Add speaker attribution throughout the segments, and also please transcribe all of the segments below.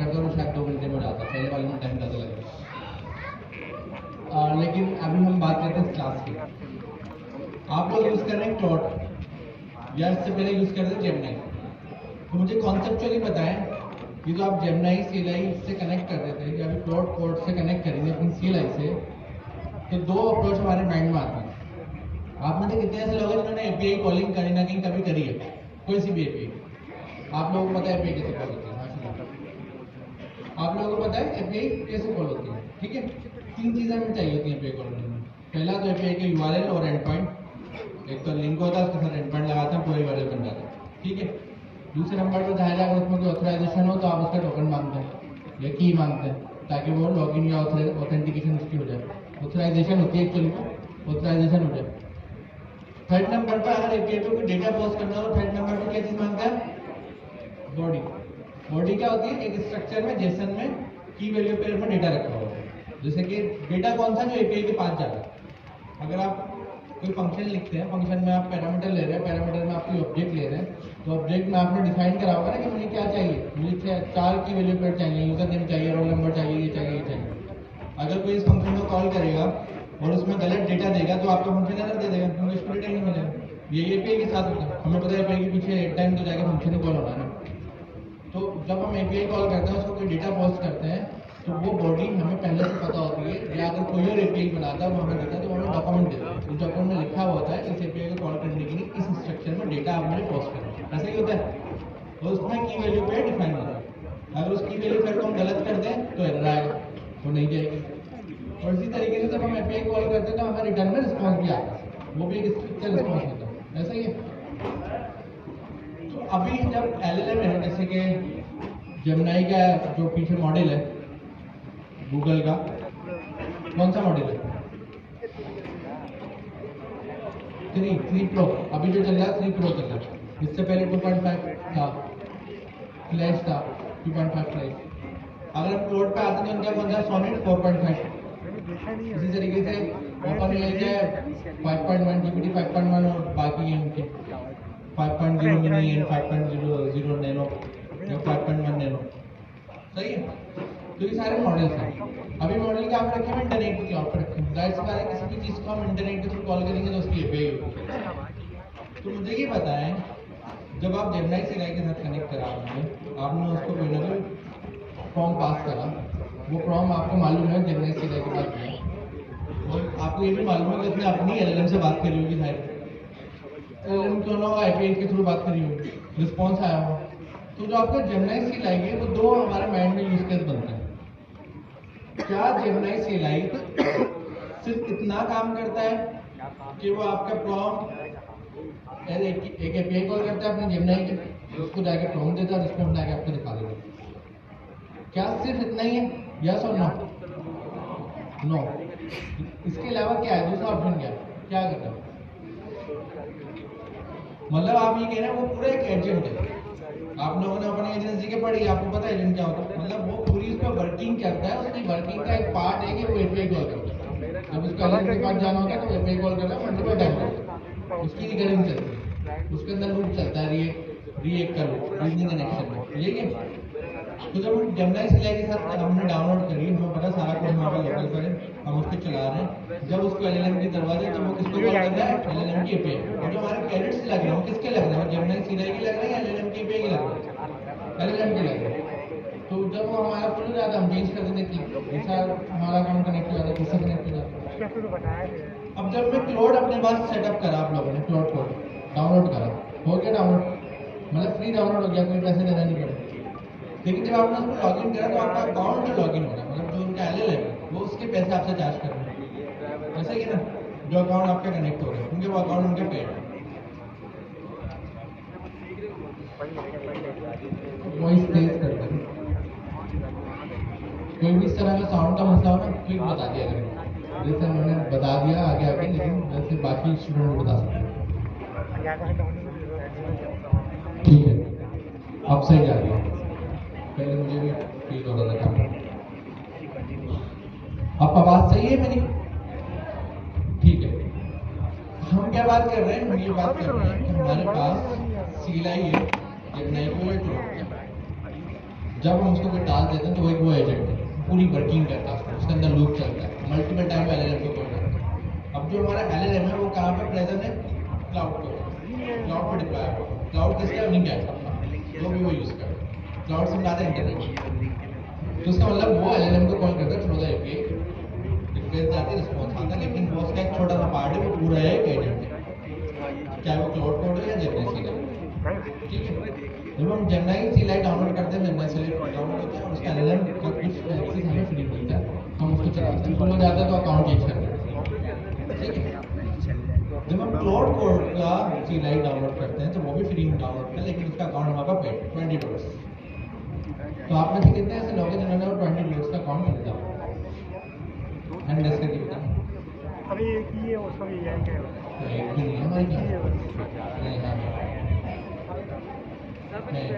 Speaker 1: करता और शायद 2 घंटे में हो जाता, पहले वाले में टाइम ज़्यादा लगेगा। लेकिन अभी हम बात करते हैं क्लास की। आप लोग यूज़ कर रहे हैं क्लॉड या इससे पहले यूज़ कर रहे थे जेमिनी। तो मुझे कॉन्सेप्चुअली बताएं कि जो आप जेमिनी CLI से कनेक्ट कर रहे थे या अभी क्लॉड कोड से कनेक्ट करेंगे अपनी CLI से, तो 2 अप्रोच हमारे माइंड में आते हैं। आप में से कितने ऐसे लोग हैं जिन्होंने API कॉलिंग कहीं ना कहीं कभी करी है, कोई सी भी API? आप लोगों को पता है API कैसे कॉल होती है? आप लोगों को पता है API कैसे कॉल होती है? ठीक है, 3 चीज़ें हमें चाहिए होती हैं API कॉल करने में। पहला तो API के URL और एंड पॉइंट, एक तो लिंक होता है उसके साथ एंड पॉइंट लगाते हैं, पूरा URL बन जाता है। ठीक है, दूसरे नंबर पर जाहिर है अगर उसमें कोई ऑथराइजेशन हो तो आप उसका टोकन मांगते हैं या की मांगते हैं ताकि वो लॉगिन या ऑथेंटिकेशन उसकी हो जाए। ऑथराइजेशन होती है एक्चुअली, ऑथराइजेशन हो जाए। थर्ड नंबर पर अगर API पे कोई डेटा पोस्ट करना हो, थर्ड नंबर पर क्या चीज़ मांगता है? बॉडी। बॉडी क्या होती है? एक स्ट्रक्चर में जेसन में की वैल्यू पेयर में डेटा रखा हुआ है। जैसे कि डेटा कौन सा जो API के पास जा रहा है। अगर आप कोई फंक्शन लिखते हैं, फंक्शन में आप पैरामीटर ले रहे हैं, पैरामीटर में आप कोई ऑब्जेक्ट ले रहे हैं, तो ऑब्जेक्ट में आपने डिफाइन करा होगा ना कि मुझे क्या चाहिए, मुझे 4 की वैल्यू पेयर चाहिए, यूजर नेम चाहिए, रोल नंबर चाहिए, ये चाहिए, ये चाहिए। अगर कोई इस फंक्शन को कॉल करेगा और उसमें गलत डेटा देगा तो आपका फंक्शन एरर दे देगा, क्योंकि उसको डेटा नहीं मिलेगा। ये API के साथ होता है। हमें पता है API के पीछे एक टाइम तो जाके फंक्शन कॉल होना है ना। तो जब हम API कॉल करते हैं, उसको कोई डेटा पोस्ट करते हैं, तो वो बॉडी हमें पहले से पता होती है, या अगर कोई और API बनाता है वो हमें देता है, तो वो हमें डॉक्यूमेंट देता है। उस डॉक्यूमेंट में लिखा हुआ होता है इस API को कॉल करने के लिए इस स्ट्रक्चर में डेटा आप मुझे पोस्ट करें, ऐसा ही होता है। और उसमें की वैल्यू पेयर डिफाइन होता है। अगर उसकी वैल्यू पेयर को हम गलत कर दें तो एरर आएगा, वो नहीं जाएगी। और इसी तरीके से जब हम API कॉल करते हैं तो हमें रिटर्न में रिस्पॉन्स भी आता है, वो भी एक स्ट्रक्चर रिस्पॉन्स होता है, ऐसा ही है। तो अभी जब LLM है, जैसे कि जेमिनी का जो पीछे मॉडल है गूगल का, कौन सा मॉडल है? 3 प्रो अभी जो चल रहा है, 3 प्रो चल रहा है। इससे पहले 2.5 था, फ्लैश था, 2.5 फ्लैश। अगर हम क्लाउड पे आते हैं तो उनका कौन सा? सोनेट 4.5। इसी तरीके से OpenAI का 5.1, GPT 5.1 और बाकी हैं उनके 5.0 मिनी एंड 5.0 नैनो या 5.1 नैनो। सही है, तो ये सारे मॉडल्स हैं। अभी मॉडल क्या आप रखे हैं? इंटरनेट के क्लाउड पर रखे हैं। जाहिर सी बात है, किसी भी चीज़ को हम इंटरनेट के थ्रू कॉल करेंगे तो उसकी API होगी। तो मुझे ये बताएं, जब आप जेमिनी CLI के साथ कनेक्ट करा आपने उसको कोई ना कोई फॉर्म पास करा, वो फॉर्म आपको मालूम है जेमिनी CLI के पास गया, और आपको ये भी मालूम है कि उसने अपनी LLM से बात करी होगी, शायद LLM क्यों ना हो, API के थ्रू बात करी होगी, रिस्पॉन्स आया हो। तो जो आपका जेमिनी CLI है वो 2 हमारे माइंड में यूज केस बनते हैं। क्या जेमिनी CLI सिर्फ इतना काम करता है कि वो आपका प्रॉम्प्ट एक API कॉल करता है अपने जेमिनी के, उसको जाके प्रॉम्प्ट देता है, रिस्पॉन्स आके आपको दिखा देगा? क्या सिर्फ इतना ही है? यस और नो? नो। इसके अलावा क्या है? दूसरा ऑप्शन क्या करता है? मतलब आप ये कह रहे हैं वो पूरा एक एजेंट है। आप लोगों ने अपनी एजेंसी के पढ़ी, आपको पता है एजेंट क्या होता है? मतलब वो पूरी उस पर वर्किंग करता है, उसकी वर्किंग का एक पार्ट है कि वो API कॉल करता है। जब उसको LLM के पास जाना होता है तो API कॉल करता है, मल्टीपल टाइम करता है, उसकी रिकरिंग चलती है, उसके अंदर लूप चलता है, रिएक्ट का लूप, रीजनिंग एंड एक्शन में। ठीक है, तो जब हम जेमिनी CLI के साथ हमने डाउनलोड करी, हमें पता सारा कोड हमारा लोकल पर है, हम उसको चला रहे हैं। जब उसको LLM की दरवाजे, जब वो किसको कॉल कर रहा है? LLM की API। और जो हमारे क्रेडिट्स लग रहे हैं वो किसके लग रहे हैं? जेमिनी CLI के लग रहे हैं या LLM की API के लग रहे हैं? LLM के लग रहे हैं। तो जब वो हमारा खुल जाता है, हम चेंज कर देते हैं, ऐसा हमारा अकाउंट कनेक्ट हो जाता है, किससे कनेक्ट हो जाता है। अब जब मैं क्लाउड अपने पास सेटअप करा, आप लोगों ने क्लाउड कोड डाउनलोड करा, हो गया डाउनलोड, मतलब फ्री डाउनलोड हो गया, कोई पैसे देना नहीं पड़े। लेकिन जब आपने उसको लॉगिन करा तो आपका अकाउंट जो लॉगिन हो रहा है, मतलब जो उनका LLM है वो उसके पैसे आपसे चार्ज कर रहे हैं, ऐसा ही है ना? जो अकाउंट आपका कनेक्ट हो रहा है क्योंकि वो अकाउंट उनके पेड है। वॉइस तेज करते हैं, कोई भी इस तरह का साउंड का मसला हो ना, क्लिक बता दिया करें, जैसे मैंने बता दिया आगे, लेकिन वैसे बाकी स्टूडेंट बता सकते हैं। ठीक है, अब सही जा रही है, पहले मुझे भी फील हो रहा था। अब आवाज सही है मेरी? ठीक है, हम क्या बात कर रहे हैं? हम ये बात कर रहे हैं कि हमारे पास CLI है, जेमिनी को जब हम उसको कोई टास्क देते हैं तो वो एजेंट है, पूरी वर्किंग करता है, उसके अंदर लूप चलता है, मल्टीपल टाइम पे LLM को कॉल करता है। अब जो हमारा LLM है वो कहाँ पर प्रेजेंट है? क्लाउड पे, क्लाउड पे डिप्लॉय है। क्लाउड किसका? उन्हीं का है, जो भी वो यूज़ करता है, क्लाउड से मिलाते हैं इंटरनेट। तो उसका मतलब वो LLM को कॉल करता है थ्रू द API, रिक्वेस्ट जाती है, रिस्पॉन्स आता है, लेकिन वो उसका एक छोटा सा पार्ट है, वो पूरा है एक एजेंट है, चाहे वो क्लाउड कोड हो या जेमिनी CLI। ठीक है, जब हम जेमिनी CLI डाउनलोड करते हैं, जेमिनी CLI डाउनलोड होता है और उसका LLM का कुछ एक्सेस हमें फ्री मिलता है, हम उसको चलाते हैं, फुल हो जाता है तो अकाउंट चेंज कर देते हैं। ठीक है, जब हम क्लाउड कोड का CLI डाउनलोड करते हैं तो वो भी फ्री में डाउनलोड होता है, लेकिन उसका अकाउंट हमारा पेड $20। तो आप में से कितने ऐसे लोग हैं जिन्होंने वो $20 का अकाउंट खरीदा? हैंड रेस करके बताएं।
Speaker 2: अभी एक ही है, उसका भी यही क्या है?
Speaker 1: एक भी नहीं है हमारे पास। नहीं, हाँ, नहीं,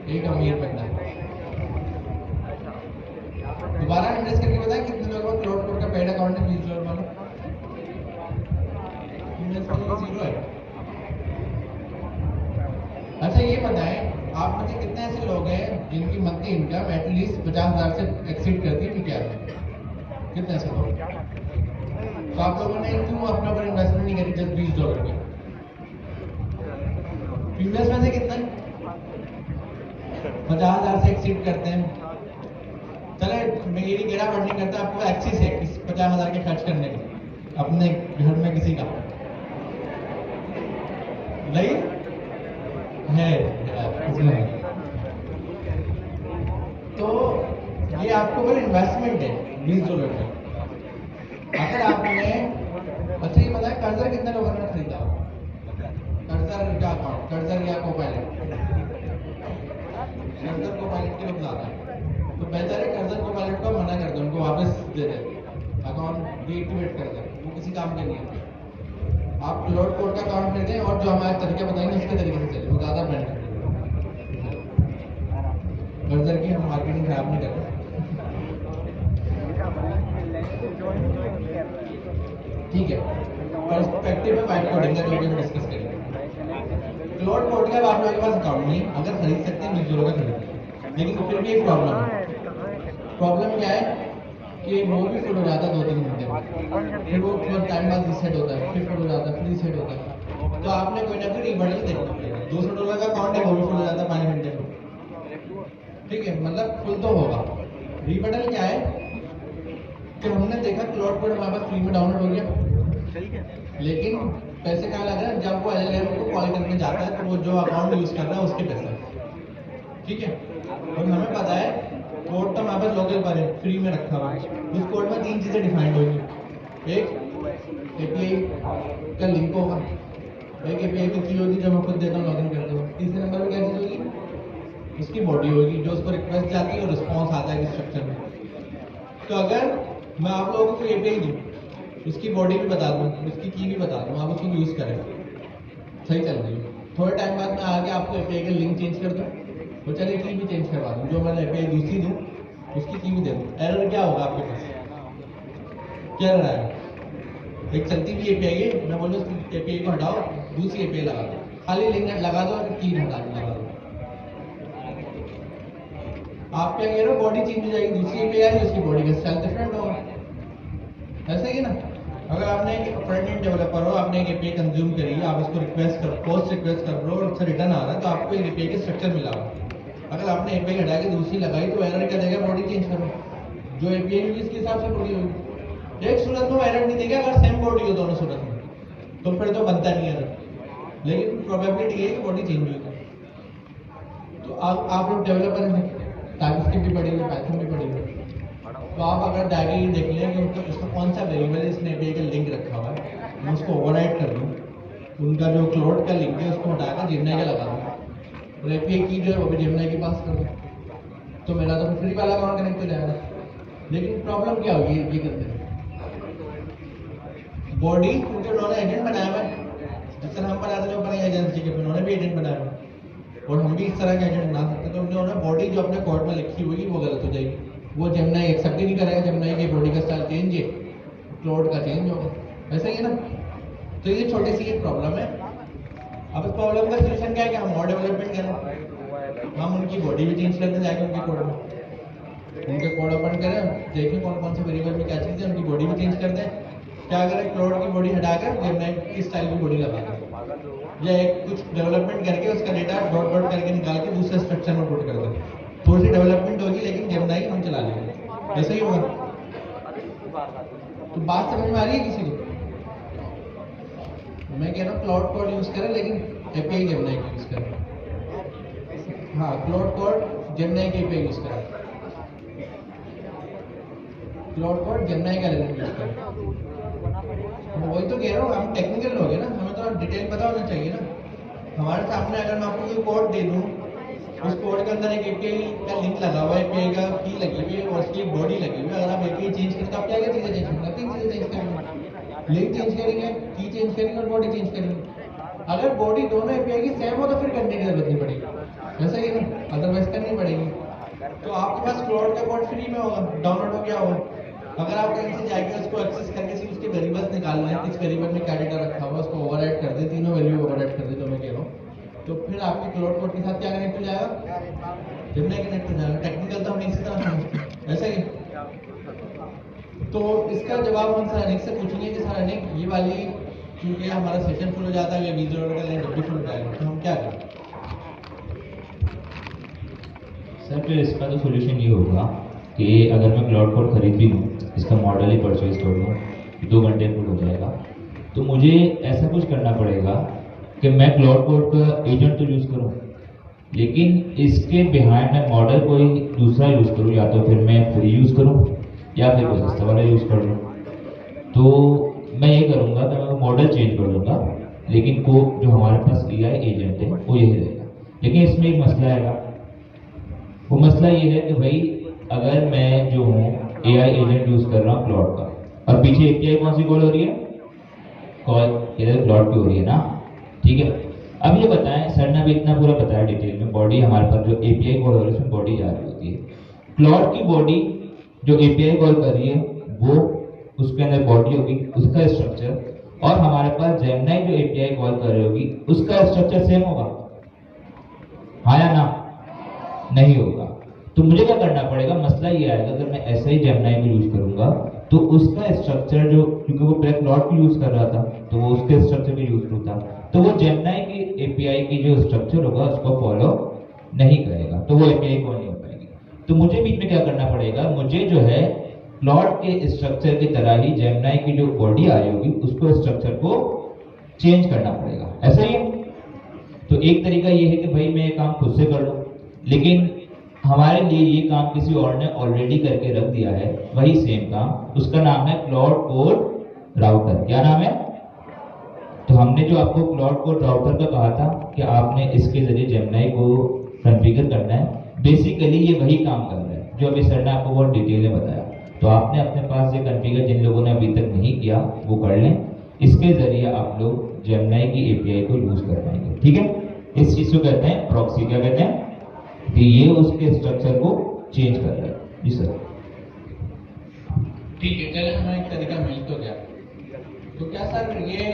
Speaker 1: एक अमीर बंदा है। दोबारा हैंड रेस करके बताएं कितने लोगों को क्लाउड कोड का पेड अकाउंट है $20 वाला? जीरो है। अच्छा ये बताएं, आप मुझे कितने ऐसे लोग हैं जिनकी मंथली इनकम एटलीस्ट 50,000 से एक्सीड करती है? क्या कितने ऐसे लोग? तो आप लोगों ने क्यों अपने ऊपर इन्वेस्टमेंट नहीं करी जस्ट $20 की? प्रीवियस में से कितना 50,000 से एक्सीड करते हैं? चले, मैं ये नहीं कह रहा, बट नहीं करता, आपको एक्सेस है 50,000 के खर्च करने का अपने घर में किसी का नहीं है? तो ये आपको बस इन्वेस्टमेंट है $20 का। अगर आपने, अच्छा ये बताया कर्जर कितने लोगों ने खरीदा? कर्जर क्या अकाउंट, कर्जर या कोपायलट? कर्जर कोपायलट के लोग ज्यादा है, तो बेहतर है कर्जर कोपायलट को मना कर दो, उनको वापस दे दे, अकाउंट डीएक्टिवेट कर दे, वो किसी काम के नहीं है। आप क्लाउड कोड का अकाउंट खरीदें और जो हमारे तरीके बताएंगे उसके तरीके से चले, वो ज्यादा बेटर है। कर्जर की हम मार्केटिंग खराब नहीं करते। ठीक है, पर्सपेक्टिव में फाइव कोडिंग का जो भी हम डिस्कस करेंगे। क्लाउड कोड का आप लोगों के पास अकाउंट नहीं, अगर खरीद सकते हैं $20 का खरीदें, लेकिन फिर भी एक प्रॉब्लम है। प्रॉब्लम क्या है कि वो भी फुल हो जाता है 2-3 घंटे में, फिर वो थोड़ा टाइम बाद रीसेट होता है, फिर फुल हो जाता है, फिर रीसेट होता है। तो आपने कोई ना कोई रिबंडल देखना पड़ेगा। $200 का अकाउंट है, वो भी फुल हो जाता है 5 घंटे में। ठीक है, मतलब फुल तो होगा। रिबंडल क्या है कि हमने देखा क्लाउड कोड हमारे पास फ्री में डाउनलोड हो गया, लेकिन पैसे कहाँ लग रहे हैं? जब वो LLM को कॉल करने जाता है तो वो जो अकाउंट यूज कर रहा है उसके पैसे। ठीक है, और हमें पता है कोड तो हमारे पास लोकल पर है, फ्री में रखा हुआ है। उस कोड में 3 चीजें डिफाइंड होगी। एक API का लिंक होगा, एक API की की होगी जब मैं खुद देता हूँ लॉगिन करते हुए। तीसरे नंबर पर क्या चीज होगी? उसकी बॉडी होगी, जो उसको रिक्वेस्ट जाती है और रिस्पॉन्स आता है इस स्ट्रक्चर में। तो अगर मैं आप लोगों को API दूँ, उसकी बॉडी भी बता दूँ, उसकी की भी बता दूँ, आप उसको यूज करें, सही चल रही है। थोड़े टाइम बाद मैं आगे आपको API का लिंक चेंज कर दूँ, तो चलिए की भी चेंज करवा दूँ, जो मैंने API दूसरी दूँ उसकी की भी दे दूँ। एरर क्या होगा आपके पास? क्या एरर आएगा? एक चलती हुई API है, मैं बोलूँ API को हटाओ, दूसरी API लगा दो, खाली लिंक लगा दो और की हटा दो, लगा दो। आप क्या कह रहे हो? बॉडी चेंज हो जाएगी, दूसरी API आई, उसकी बॉडी का स्टाइल डिफरेंट होगा। ऐसा ही ना, अगर आपने एक फ्रंट एंड डेवलपर हो, आपने एक API कंज्यूम करी, आप उसको रिक्वेस्ट करो, पोस्ट रिक्वेस्ट कर रहे हो और उससे रिटर्न आ रहा है, तो आपको एक API का स्ट्रक्चर मिला होगा। अगर आपने API हटा के दूसरी लगाई तो एरर क्या देगा? बॉडी चेंज करो, जो API होगी इसके हिसाब से बॉडी होगी। एक सूरत में एरर नहीं देगा अगर सेम बॉडी हो दोनों सूरत में, तो फिर तो बनता नहीं एरर, लेकिन प्रोबेबिलिटी है कि बॉडी चेंज होगी। तो आप लोग डेवलपर हैं, टाइपस्क्रिप्ट भी पढ़ी हुई, पाइथन भी पढ़ी हुई, तो आप अगर डायरेक्टली देख लें कि उनका उसका कौन सा वेरिएबल इसने API का लिंक रखा हुआ है, मैं उसको ओवरराइड कर दूँ, उनका जो क्लाउड का लिंक है उसको हटाकर जेमिनी का लगा दूँ, और API की जो है वो भी जेमिनी के पास कर दूँ, तो मेरा तो फ्री वाला अकाउंट कनेक्ट हो जाएगा। लेकिन प्रॉब्लम क्या होगी ये करते हैं? बॉडी, क्योंकि उन्होंने एजेंट बनाया हुआ है, जिस तरह हम बनाते हैं बड़े एजेंसी के, उन्होंने भी एजेंट बनाया हुआ है, और हम भी इस तरह का एजेंट बना सकते हैं। तो उन्होंने बॉडी जो अपने कोड में लिखी होगी वो गलत हो जाएगी, वो जेमिनी एक्सेप्ट ही नहीं करेगा, जेमिनी की बॉडी का स्टाइल चेंज है, क्लाउड का चेंज होगा, ऐसा ही है ना। तो ये छोटी सी एक प्रॉब्लम है। अब इस प्रॉब्लम का सोल्यूशन क्या है कि हम और डेवलपमेंट करें, हम उनकी उनकी बॉडी भी चेंज करते जाएंगे उनके कोड में। उनके कोड ओपन करें, देखें कौन कौन से वेरिएबल में क्या चीज़ है, उनकी बॉडी भी चेंज कर दें। क्या करें, क्लाउड की बॉडी हटाकर जेमिनी की स्टाइल की बॉडी लगा दें, या एक कुछ डेवलपमेंट करके उसका डेटा डॉट डॉट करके निकाल के दूसरे स्ट्रक्चर में पुट कर दें। थोड़ी सी डेवलपमेंट होगी लेकिन जेमिनी हम चला लेंगे, ऐसा ही होगा। तो बात समझ में आ रही है किसी को? मैं कह रहा हूँ क्लाउड कोड यूज करें लेकिन एपीआई जेमिनी का यूज करें। हाँ, क्लाउड कोड जेमिनी की एपीआई यूज करें, क्लाउड कोड जेमिनी का एलिमेंट यूज करें। वही तो कह रहा हूँ, हम टेक्निकल लोग हैं ना, हमें तो डिटेल पता होना चाहिए ना। हमारे सामने अगर मैं आपको कोई कोड दे दूँ, उस कोड के अंदर एक एपीआई का लिंक लगा हुआ है, एपीआई का की लगी हुई है और उसकी बॉडी लगी हुई है। अगर आप एपीआई चेंज करें तो आप क्या क्या चीज़ें चेंज करेंगे? 3 चीज़ें चेंज करेंगे, लिंक चेंज करेंगे, की चेंज करेंगे और बॉडी चेंज करेंगे। अगर बॉडी दोनों एपीआई की सेम हो तो फिर करने की जरूरत नहीं पड़ेगी, वैसा ही ना, अदरवाइज करनी पड़ेगी। तो आपके पास क्लाउड का कोड फ्री में होगा, डाउनलोड हो गया होगा। अगर आप कहीं से जाके उसको एक्सेस करके सिर्फ उसके वेरिएबल्स निकालना है, किस वेरिएबल में क्या डेटा रखा हुआ है उसको ओवरराइट कर दे, तीनों वैल्यू ओवरराइट कर दे, तो मैं कह रहा हूँ तो फिर आपके क्लाउड कोड के साथ क्या कनेक्ट हो जाएगा? जेमिनी कनेक्ट हो जाएगा। टेक्निकल तो हम इसी तरह समझते हैं, ऐसा ही। तो इसका जवाब हम सर अनिक से पूछेंगे कि सर अनिक, ये वाली क्योंकि हमारा सेशन फुल हो जाता है, ये वीडियो का लेंथ भी फुल हो जाएगा, तो हम क्या करें?
Speaker 3: सर फिर इसका तो सोल्यूशन ये होगा कि अगर मैं क्लाउड कोड खरीद भी लूँ, इसका मॉडल ही परचेज कर लूँ, 2 घंटे फुल हो जाएगा, तो मुझे ऐसा कुछ करना पड़ेगा कि मैं क्लाउड कोड का एजेंट तो यूज़ करूँ, लेकिन इसके बिहाइंड मैं मॉडल कोई दूसरा यूज़ करूँ, या तो फिर मैं फ्री यूज़ करूँ या फिर कोई सस्ता वाला यूज़ कर लूँ। तो मैं ये करूँगा कि मैं मॉडल चेंज कर लूँगा, लेकिन को जो हमारे पास एआई एजेंट है वो यही रहेगा। लेकिन इसमें एक मसला आएगा, वो मसला ये है कि भाई अगर मैं जो हूँ एआई एजेंट यूज़ कर रहा हूँ क्लाउड का, और पीछे एपीआई कौन सी कॉल हो रही है? कॉल इधर क्लाउड की हो रही है ना, ठीक है। अब ये बताएं, सर ने अभी इतना पूरा बताया डिटेल में, बॉडी हमारे पास जो एपीआई कॉल हो रही है उसमें बॉडी जा रही होती है। क्लाउड की बॉडी जो एपीआई कॉल कर रही है वो उसके अंदर बॉडी होगी, उसका स्ट्रक्चर, और हमारे पास जेमिनी जो एपीआई कॉल कर रही होगी उसका स्ट्रक्चर सेम होगा, हाँ या ना? नहीं होगा। तो मुझे क्या करना पड़ेगा? मसला ये आएगा, अगर मैं ऐसे ही जेमिनी को यूज करूंगा तो उसका स्ट्रक्चर जो, क्योंकि वो पहले क्लाउड को यूज कर रहा था तो वो उसके स्ट्रक्चर को यूज होता, तो वो जेमिनी की एपीआई की जो स्ट्रक्चर होगा उसको फॉलो नहीं करेगा, तो वो एपीआई कॉल नहीं हो पाएगी। तो मुझे बीच में क्या करना पड़ेगा? मुझे जो है क्लाउड के स्ट्रक्चर की तरह ही जेमिनी की जो बॉडी आई होगी उसको स्ट्रक्चर को चेंज करना पड़ेगा, ऐसा ही है। तो एक तरीका ये है कि भाई मैं ये काम खुद से कर लूँ, लेकिन हमारे लिए ये काम किसी और ने ऑलरेडी करके रख दिया है, वही सेम काम, उसका नाम है क्लाउड कोड राउटर। क्या नाम है? तो हमने जो आपको क्लाउड कोड राउटर का कहा था कि आपने इसके जरिए जेमिनी को कॉन्फ़िगर करना है, बेसिकली ये वही काम कर रहा है जो अभी सर ने आपको बहुत डिटेल में बताया। तो आपने अपने पास ये कॉन्फ़िगर, जिन लोगों ने अभी तक नहीं किया वो कर लें, इसके जरिए आप लोग जेमिनी की एपीआई को यूज कर पाएंगे, ठीक है। इस चीज को कहते हैं प्रॉक्सी। क्या कहते हैं? कि ये उसके स्ट्रक्चर को चेंज कर रहा है। जी सर।
Speaker 1: ठीक है, चले हमें एक तरीका मिल तो गया। तो क्या सर ये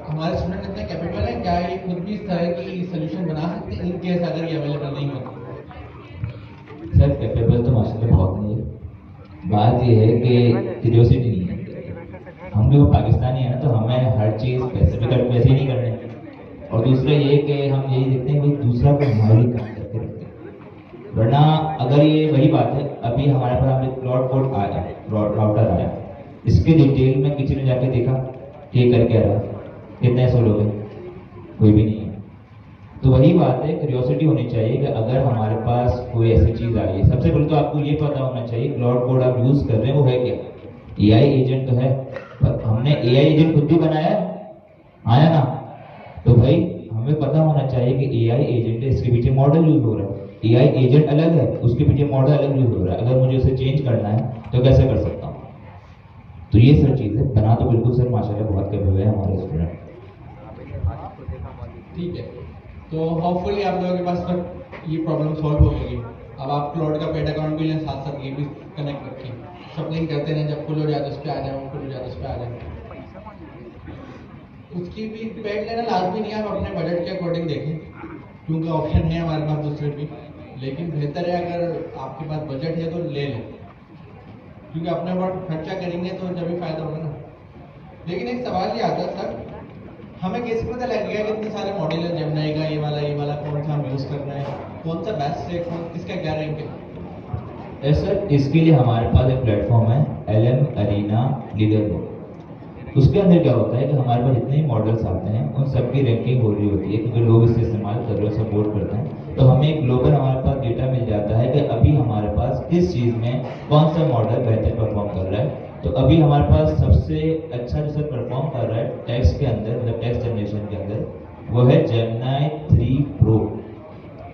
Speaker 1: हमारे स्टूडेंट इतने कैपेबल है, क्या ये खुद भी इस तरह की सोल्यूशन बना सकते हैं इन केस अगर ये अवेलेबल नहीं होता?
Speaker 3: सर कैपेबल तो माशाल्लाह बहुत नहीं है, बात ये है कि क्यूरियोसिटी नहीं है। हम भी वो पाकिस्तानी है ना, तो हमें हर चीज़ वैसे भी वैसे ही नहीं करनी, और दूसरा ये कि हम यही देखते हैं कि दूसरा को हमारी काम करते रहते हैं। वरना अगर ये वही बात है, अभी हमारे पास हमें क्लाउड कोड आया, राउटर आया, इसके डिटेल में किसी ने जाके देखा कि कर क्या रहा, कितने ऐसे लोग हैं? कोई भी नहीं है। तो वही बात है, क्यूरियोसिटी होनी चाहिए कि अगर हमारे पास कोई ऐसी चीज़ आई है, सबसे पहले तो आपको ये पता होना चाहिए क्लाउड कोड आप यूज़ कर रहे हैं वो है क्या। एआई एजेंट तो है, पर हमने एआई एजेंट खुद भी बनाया, आया ना? तो भाई हमें पता होना चाहिए कि एआई एजेंट है, इसके पीछे मॉडल यूज हो रहा है। एआई एजेंट अलग है, उसके पीछे मॉडल अलग यूज हो रहा है। अगर मुझे उसे चेंज करना है तो कैसे कर सकता हूँ? तो ये सब चीज़ें बना तो बिल्कुल सर माशाल्लाह बहुत कैपेबल है हमारे स्टूडेंट।
Speaker 1: ठीक है, तो होपफुली आप लोगों के पास तक ये प्रॉब्लम सॉल्व हो गई। अब आप क्लाउड का पेड अकाउंट भी लें, साथ साथ ये भी कनेक्ट रखें, सब लिंक करते रहें, जब फुल हो जाए तो उस पर आ जाए, फुल हो जाए तो उस पर आ जाए। उसकी भी पेड लेना लाजमी नहीं है, आप अपने बजट के अकॉर्डिंग देखें, क्योंकि ऑप्शन है हमारे पास दूसरे भी, लेकिन बेहतर है अगर आपके पास बजट है तो ले लें, क्योंकि अपने ऊपर खर्चा करेंगे तो जब भी फायदा होगा ना। लेकिन एक सवाल ये आता है सर, हमें कैसे पता लगेगा कि इतने सारे मॉडल है जेमिनी का, ये वाला कौन सा हम यूज़ कर रहे हैं, कौन सा बेस्ट है, कौन किसका क्या रैंक है?
Speaker 3: सर इसके लिए हमारे पास एक प्लेटफॉर्म है LM अरीना लीडरबोर्ड। उसके अंदर क्या होता है कि हमारे पास जितने मॉडल्स आते हैं उन सबकी रैंकिंग हो रही होती है, क्योंकि लोग इसे इस्तेमाल कर रहे हैं, सपोर्ट करते हैं। तो हमें एक ग्लोबल हमारे पास डेटा मिल जाता है कि अभी हमारे पास किस चीज़ में कौन सा मॉडल बेहतर परफॉर्म कर रहा है। तो अभी हमारे पास सबसे अच्छा जो सर परफॉर्म कर रहा है टेक्स्ट के अंदर, मतलब टेक्स्ट जनरेशन के अंदर, वो है जेमिनी 3 प्रो।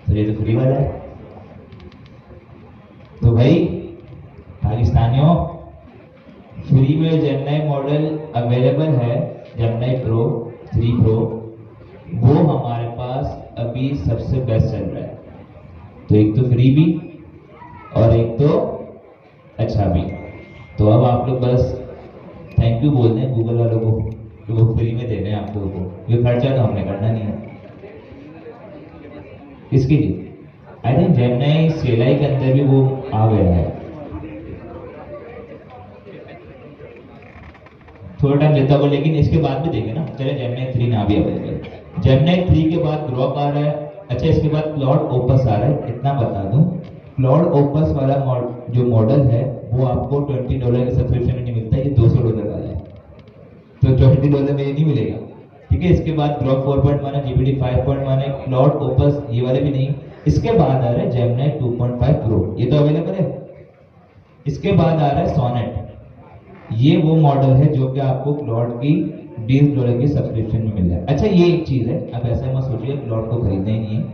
Speaker 3: तो ये तो फ्री वाला है। तो भाई पाकिस्तानियों, फ्री में जेमिनी मॉडल अवेलेबल है, जेमिनी प्रो 3 प्रो, वो हमारे पास अभी सबसे बेस्ट चल रहा है। तो एक तो फ्री भी और एक तो अच्छा भी। तो अब आप लोग बस थैंक यू बोल दें गूगल वालों को कि वो फ्री में दे रहे हैं आप लोगों को, ये खर्चा तो हमने करना नहीं है इसके लिए। आई थिंक जेमिनी CLI के अंदर भी वो आ गया है, थोड़ा टाइम लेता होगा, लेकिन इसके बाद भी देंगे ना। चले जेमिनी 3 ना भी अवेलेबल, जेमिनी 3 के बाद ग्रोक आ रहा है। अच्छा, इसके बाद क्लाउड ओपस आ रहा है। इतना बता दूं, क्लाउड ओपस वाला जो मॉडल है वो आपको $20 के सब्सक्रिप्शन में नहीं मिलता, ये $200 वाला है। तो $20 में ये नहीं मिलेगा, ठीक है। इसके बाद ग्रोक 4.1 है, GPT 5.1 है, क्लाउड ओपस ये वाले भी नहीं। इसके बाद आ रहा है जेमिनी 2.5 प्रो, ये तो अवेलेबल है। इसके बाद आ रहा है सोनेट, ये वो मॉडल है जो कि आपको क्लाउड की $20 की सब्सक्रिप्शन में मिल रहा है। अच्छा, ये एक चीज है, अब ऐसा मत सोचिए क्लाउड को खरीदना ही नहीं है।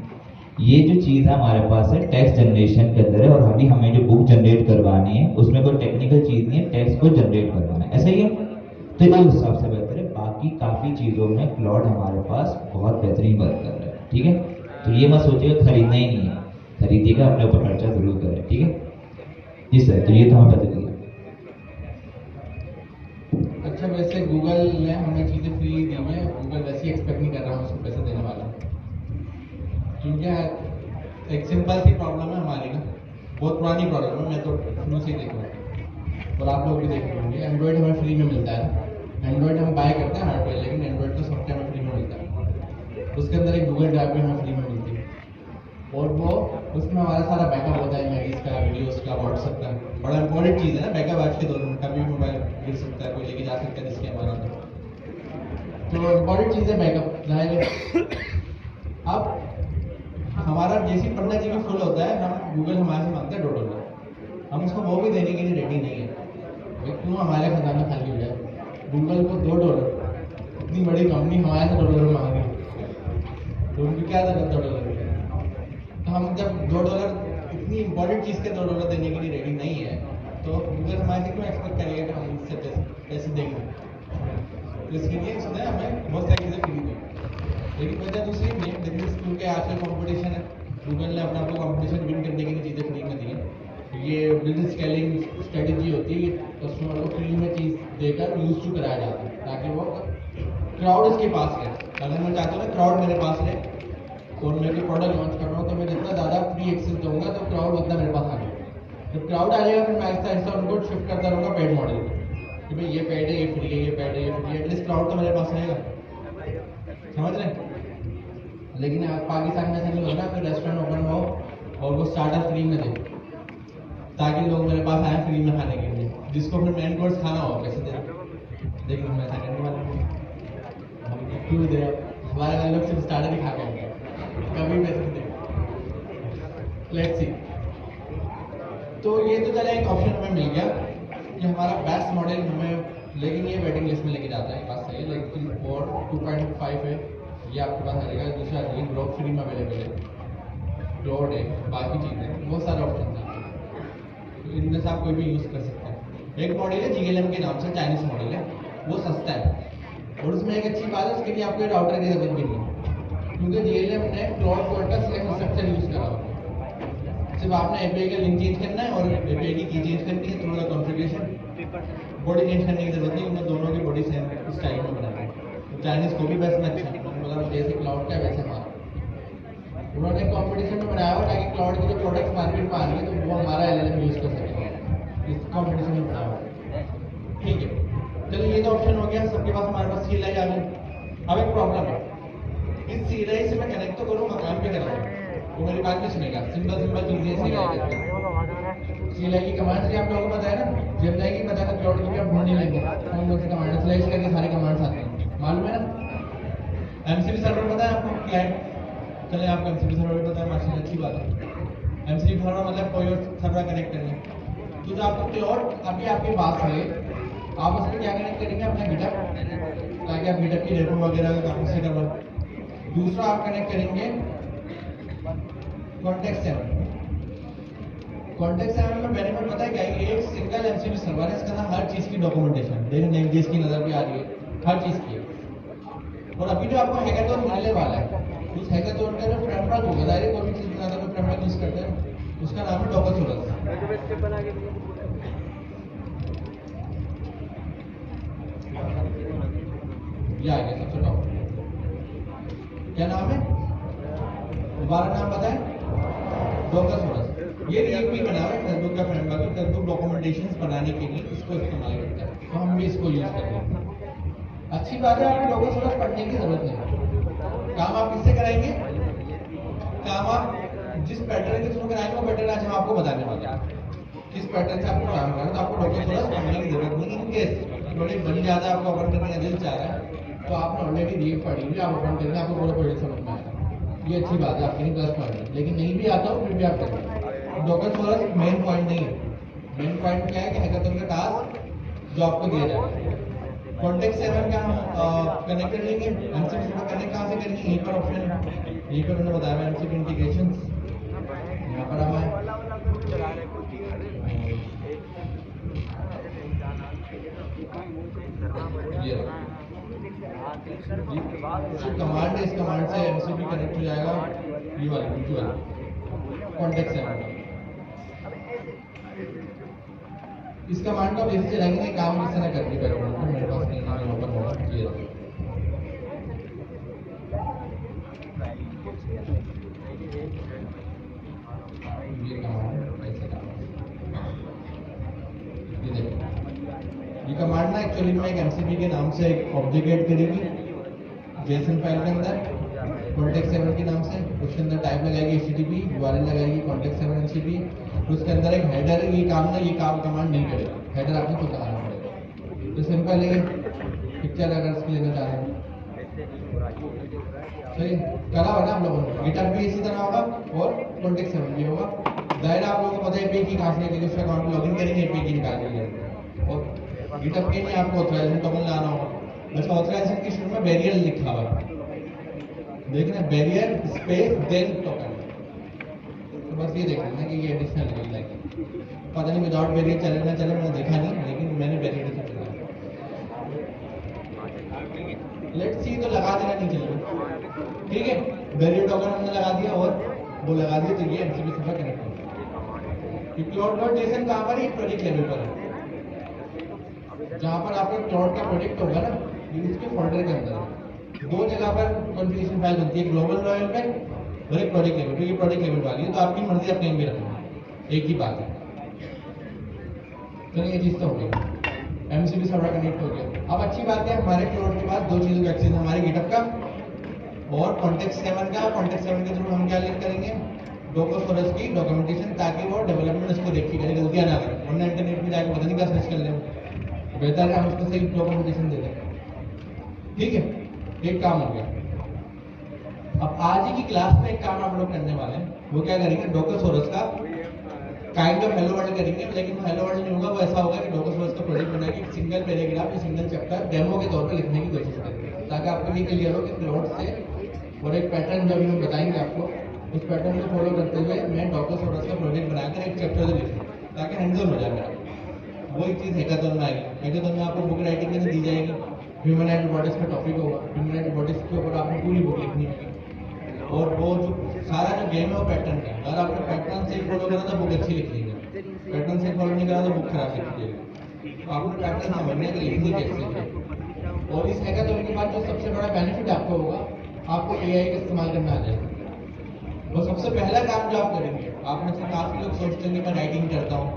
Speaker 3: ये जो चीज है हमारे पास है टेक्स्ट जनरेशन के अंदर है, और अभी हमें जो बुक जनरेट करवानी है उसमें कोई टेक्निकल चीज नहीं है, टेक्स्ट को जनरेट करवाना है, ऐसा ही है। तो ये उस हिसाब से बेहतर है। बाकी काफी चीजों में क्लाउड हमारे पास बहुत बेहतरीन वर्क कर रहा है, ठीक है। तो ये मत सोचिएगा खरीदना ही नहीं है, खरीदिएगा, अपने ऊपर खर्चा जरूर करें, ठीक है जी सर। तो ये तो हमें पता चला।
Speaker 1: अच्छा, वैसे गूगल ने हमें चीज़ें फ्री दी हैं, गूगल वैसे ही एक्सपेक्ट नहीं कर रहा हूँ उसको पैसे देने वाला, क्योंकि एक सिंपल सी प्रॉब्लम है हमारी ना, बहुत पुरानी प्रॉब्लम है, मैं तो शुरू से ही देख रहा हूँ और आप लोग भी देख रहे होंगे। एंड्रॉइड हमें फ्री में मिलता है, एंड्रॉइड हम बाय करते हैं हार्डवेयर, लेकिन एंड्रॉइड का सॉफ्टवेयर हमें फ्री में मिलता है। उसके अंदर एक गूगल ड्राइव भी हमें फ्री में मिलती है, और वो उसमें हमारा सारा बैकअप होता है, इमेजेस का, वीडियोस का, व्हाट्सएप का। बड़ा इंपॉर्टेंट चीज़ है ना बैकअप, आज के दौर में कभी मोबाइल गिर सकता है, कोई लेके जा सकता है जिसके हमारा, तो इंपॉर्टेंट चीज़ है बैकअप, जाहिर है। अब हमारा जैसे 15 GB फुल होता है, हम गूगल हमारे से मांगता है $2, हम उसको वो भी देने के लिए रेडी नहीं है। भाई क्यों हमारे खजाना खाली हो जाए, गूगल को $2, इतनी बड़ी कंपनी हमारे से $2 मांग रही है, तो उनकी क्या जरूरत $2 की? तो हम जब $2 इतनी इंपॉर्टेंट चीज़ के $2 देने के लिए रेडी नहीं है, तो गूगल हमारे से क्यों एक्सपेक्ट करेगा कि हम इससे पैसे देंगे? तो इसके लिए उसने हमें बहुत सारी चीज़ें फ्री दी, लेकिन वजह दूसरी नहीं है। लेकिन क्योंकि आजकल कॉम्पिटिशन है, गूगल ने अपना आपको कॉम्पिटिशन विन करने के लिए चीज़ें फ्री में दी हैं। ये बिजनेस स्केलिंग स्ट्रेटेजी होती है, कस्टमर को फ्री में चीज़ देकर यूज टू कराया जाता है, ताकि वो क्राउड इसके पास रहे। अगर मैं चाहता हूँ ना क्राउड मेरे पास रहे, और मैं कोई प्रोडक्ट लॉन्च कर रहा हूँ, तो मैं जितना ज़्यादा फ्री एक्सेस दूंगा तो क्राउड उतना मेरे पास आ जाएगा। जब क्राउड आ जाएगा, फिर मैं आहिस्ता आहिस्ता उनको शिफ्ट करता रहूँगा पेड मॉडल कि भाई ये पेड है, ये फ्री है, ये पेड है, ये फ्री है, एटलीस्ट क्राउड तो मेरे पास रहेगा, समझ रहे हैं। लेकिन पाकिस्तान में ऐसा नहीं होता, फिर रेस्टोरेंट ओपन हो और वो स्टार्टर फ्री में दे, ताकि लोग मेरे पास आए फ्री में खाने के लिए, जिसको फिर मेन कोर्स खाना हो पैसे दे। लेकिन हम ऐसा करने वाले नहीं, हम क्यों दे, हमारे लोग सिर्फ स्टार्टर ही खा के आएंगे, कभी पैसे नहीं देंगे। Let's see. तो ये तो चला एक ऑप्शन हमें मिल गया कि हमारा बेस्ट मॉडल हमें, लेकिन ये वेटिंग लिस्ट में लेके जाता है, बात सही है। लेकिन और 2.5 है, ये आपके पास आएगा। दूसरा ये ग्रोक फ्री में अवेलेबल है, क्लाउड है, बाकी चीज़ें, बहुत सारे ऑप्शन हैं, तो इनमें से आप कोई भी यूज़ कर सकते हैं। एक मॉडल है GLM के नाम से, चाइनीज़ मॉडल है, वो सस्ता है, और उसमें एक अच्छी बात है, उसके लिए आपको राउटर की जरूरत भी नहीं है, क्योंकि GLM ने क्लाउड कोड का सिलेक्शन स्ट्रक्चर यूज़ करा हुआ है। सिर्फ आपने API का लिंक चेंज करना है और API की चेंज करनी है, थोड़ा कॉन्फ़िगरेशन, बॉडी चेंज करने की जरूरत नहीं, उन्होंने दोनों की बॉडी सेम स्टाइल में बनाई है। चाइनीज़ को भी बेस्ट में अच्छा, मतलब जैसे क्लाउड का वैसे हमारा, उन्होंने कॉम्पिटिशन में बनाया हुआ ताकि क्लाउड के जो प्रोडक्ट्स मार्केट में आ रही है तो वो हमारा LLM यूज कर सकेंगे इस कॉम्पिटिशन में बनाया। ठीक है, चलिए ये तो ऑप्शन हो गया, सबके पास हमारे पास CLI आ गई। अब एक प्रॉब्लम है, इस CLI से मैं कनेक्ट तो करूँगा, काम पे कराऊँ, वो मेरी बात नहीं सुनेगा। सिंपल चीजें CLI की कमांड से आप लोगों को बताया ना, जेमिनी की पता है क्लाउड की आप ढूंढ नहीं लेंगे, हम लोग से कमांड स्लाइस करके सारे कमांड्स आते हैं, मालूम है ना। MCP सर्वर पता है आपको क्या है? चलिए आपको MCP सर्वर पता है, माशाल्लाह अच्छी बात है। MCP सर्वर मतलब कोई और सर्वर कनेक्ट करना, तो जो आपको क्लाउड अभी आपके पास है, आप उसमें क्या कनेक्ट करेंगे? अपना गिटहब, ताकि आप गिटहब की रेपो वगैरह का काम से करवा। दूसरा आप कनेक्ट करेंगे कॉन्टेक्स्ट सेवन। कॉन्टेक्स्ट सेवन में बेनिफिट पता है क्या है? एक सिंगल MCP सर्वर है, इसका ना हर चीज की डॉक्यूमेंटेशन देखने जिसकी नजर पे आ रही है, हर चीज की। और अभी जो आपको हैकाथॉन मिलने वाला है, उस हैकाथॉन का जो फ्रेमवर्क होगा, डायरेक्ट कोई भी चीज बनाता है फ्रेमवर्क यूज करते हैं, उसका नाम है डॉकरसोरस। ये आ गया सबसे टॉप। क्या नाम है? दोबारा नाम बताएं, डॉकरसोरस। ये एक भी बना है फेसबुक का फ्रेमवर्क, फेसबुक डॉक्यूमेंटेशंस बनाने के लिए इसको इस्तेमाल करता है, तो हम भी इसको यूज करेंगे। अच्छी बात है, आपको डॉकरसोरस पढ़ने की जरूरत नहीं। काम आप किससे कराएंगे? काम आप जिस पैटर्न के थ्रू कराएंगे वो पैटर्न आज हम आपको बताने वाले हैं। किस पैटर्न से आपको काम करना है, तो आपको डॉकरसोरस पढ़ने की जरूरत नहीं। इन केस प्रोजेक्ट बन जाता है, आपको ओपन करने का दिल चाह रहा है, तो आपने ऑलरेडी रीड पढ़ी हुई, आप ओपन करेंगे, आपको पूरा प्रोजेक्ट समझ में आएगा। ये अच्छी बात है, आपके लिए प्लस पॉइंट है। लेकिन नहीं भी आता हो फिर भी आप करेंगे। डॉकरसोरस मेन पॉइंट नहीं है। मेन पॉइंट क्या है कि हैकाथॉन का टास्क जो आपको दिया जाएगा। कॉन्टेक्स्ट सेवन का हम कनेक्ट कर लेंगे। MCP से कनेक्ट कहाँ से करेंगे? यहीं पर ऑप्शन है, यहीं पर मैंने बताया MCP इंटीग्रेशंस, यहाँ पर हमें ये कमांड है, इस कमांड से MCP कनेक्ट हो जाएगा। ये वाला कॉन्टेक्स्ट सेवन, इस कमांड को बेसिस चलाएंगे, काम किस तरह करनी पड़ेगा, मेरे पास नहीं है, ओपन होगा। ये कमांड ऐसे काम, ये देखो, ये कमांड ना एक्चुअली में एक MCP के नाम से एक ऑब्जेक्ट ऐड करेगी JSON फाइल के अंदर, कॉन्टेक्स्ट सेवन के नाम से। उसके अंदर टाइप लगाएगी HTTP, URL लगाएगी कॉन्टेक्स्ट सेवन MCP, उसके अंदर एक हेडर है। ये काम ना, ये काम कमांड नहीं करेगा, हेडर आपको खुद लगाना पड़ेगा। तो सिंपल है, पिक्चर अगर इसको लेना चाह रहे हैं, सही करा होगा ना आप लोगों ने। गिटहब भी इसी तरह होगा और कॉन्टेक्स्ट सेवन भी होगा। दायरा आप लोगों को पता है API की कहाँ से लेके उसका अकाउंट लॉगिन करेंगे, API की निकाल लेंगे। और गिटहब के लिए आपको ऑथराइजेशन टोकन लाना होगा। वैसे ऑथराइजेशन के शुरू में बैरियर लिखा हुआ है, देखना बैरियर स्पेस देन टोकन, तो बस ये देखना है कि ये एडिशनल है। लाइक पता नहीं विदाउट बैरियर चले ना चले, मैंने देखा नहीं, लेकिन मैंने बैरियर से चला। लेट्स सी, तो लगा देना नहीं चलेगा, ठीक है। बैरियर टोकन हमने लगा दिया और वो लगा दिया, तो ये MCP से कनेक्ट हो गया। क्लाउड.json कहाँ पर है? प्रोजेक्ट लेवल पर है। जहाँ पर आपका क्लाउड का प्रोजेक्ट होगा ना, ये उसके फोल्डर के अंदर है। दो जगह पर कॉन्फ़िगरेशन फाइल बनती है, ग्लोबल लेवल पे और एक प्रोजेक्ट लेवल पे। ये प्रोजेक्ट लेवल वाली है, तो आपकी मर्जी आप कहीं भी रखना, एक ही बात है। तो ये चीज तो हो गई, MCP सर्वर कनेक्ट हो गया। अब अच्छी बात है, हमारे क्लाउड के पास दो चीजों का एक्सेस, हमारे गिटहब का और कॉन्टेक्स्ट सेवन का। कॉन्टेक्स्ट सेवन के थ्रू हम क्या लिंक करेंगे? डॉकरसोरस की डॉक्यूमेंटेशन, ताकि वो डेवलपमेंट उसको देख के करें, गलतियां ना करें, वरना इंटरनेट में जाकर पता नहीं क्या सर्च कर लें। बेहतर है हम उसको सही डॉक्यूमेंटेशन दे दें, ठीक है। एक काम हो गया। अब आज ही की क्लास में एक काम आप लोग करने वाले हैं, वो क्या करेंगे? डॉकरसोरस का काइंड ऑफ हेलो वर्ल्ड करेंगे, लेकिन हेलो वर्ल्ड नहीं होगा, वो ऐसा होगा कि डॉकरसोरस का प्रोजेक्ट बनाएंगे, एक सिंगल पैराग्राफ या सिंगल चैप्टर डेमो के तौर पर लिखने की कोशिश करेंगे, ताकि आपको ये क्लियर हो कि क्लाउड से और एक पैटर्न जो अभी हम बताएंगे आपको, उस पैटर्न को फॉलो करते हुए मैं डॉकरसोरस का प्रोजेक्ट बनाकर एक चैप्टर से लिखूँ, ताकि हैंडल हो जाए मेरा। वो एक चीज़ हैकाथॉन में आएगी। हैकाथॉन में आपको बुक राइटिंग के लिए दी जाएगी, ह्यूमन एंड बॉडीज का टॉपिक होगा, ह्यूमन एंड बॉडीज के ऊपर आपने पूरी बुक लिखनी होगी। और वो जो सारा जो गेम है वो पैटर्न का, अगर आपने पैटर्न से फॉलो करा तो बुक अच्छी लिख लेंगे, पैटर्न से फॉलो नहीं करा तो बुक खराब लिख लीजिएगा। तो आपने पैटर्न समझने के लिखनी कैसे है। और इस हैकाथॉन के बाद जो सबसे बड़ा बेनिफिट आपको होगा, आपको AI का इस्तेमाल करना आ जाएगा। वो सबसे पहला काम जो आप करेंगे, आप में से काफी लोग सोचते हैं कि मैं राइटिंग करता हूँ,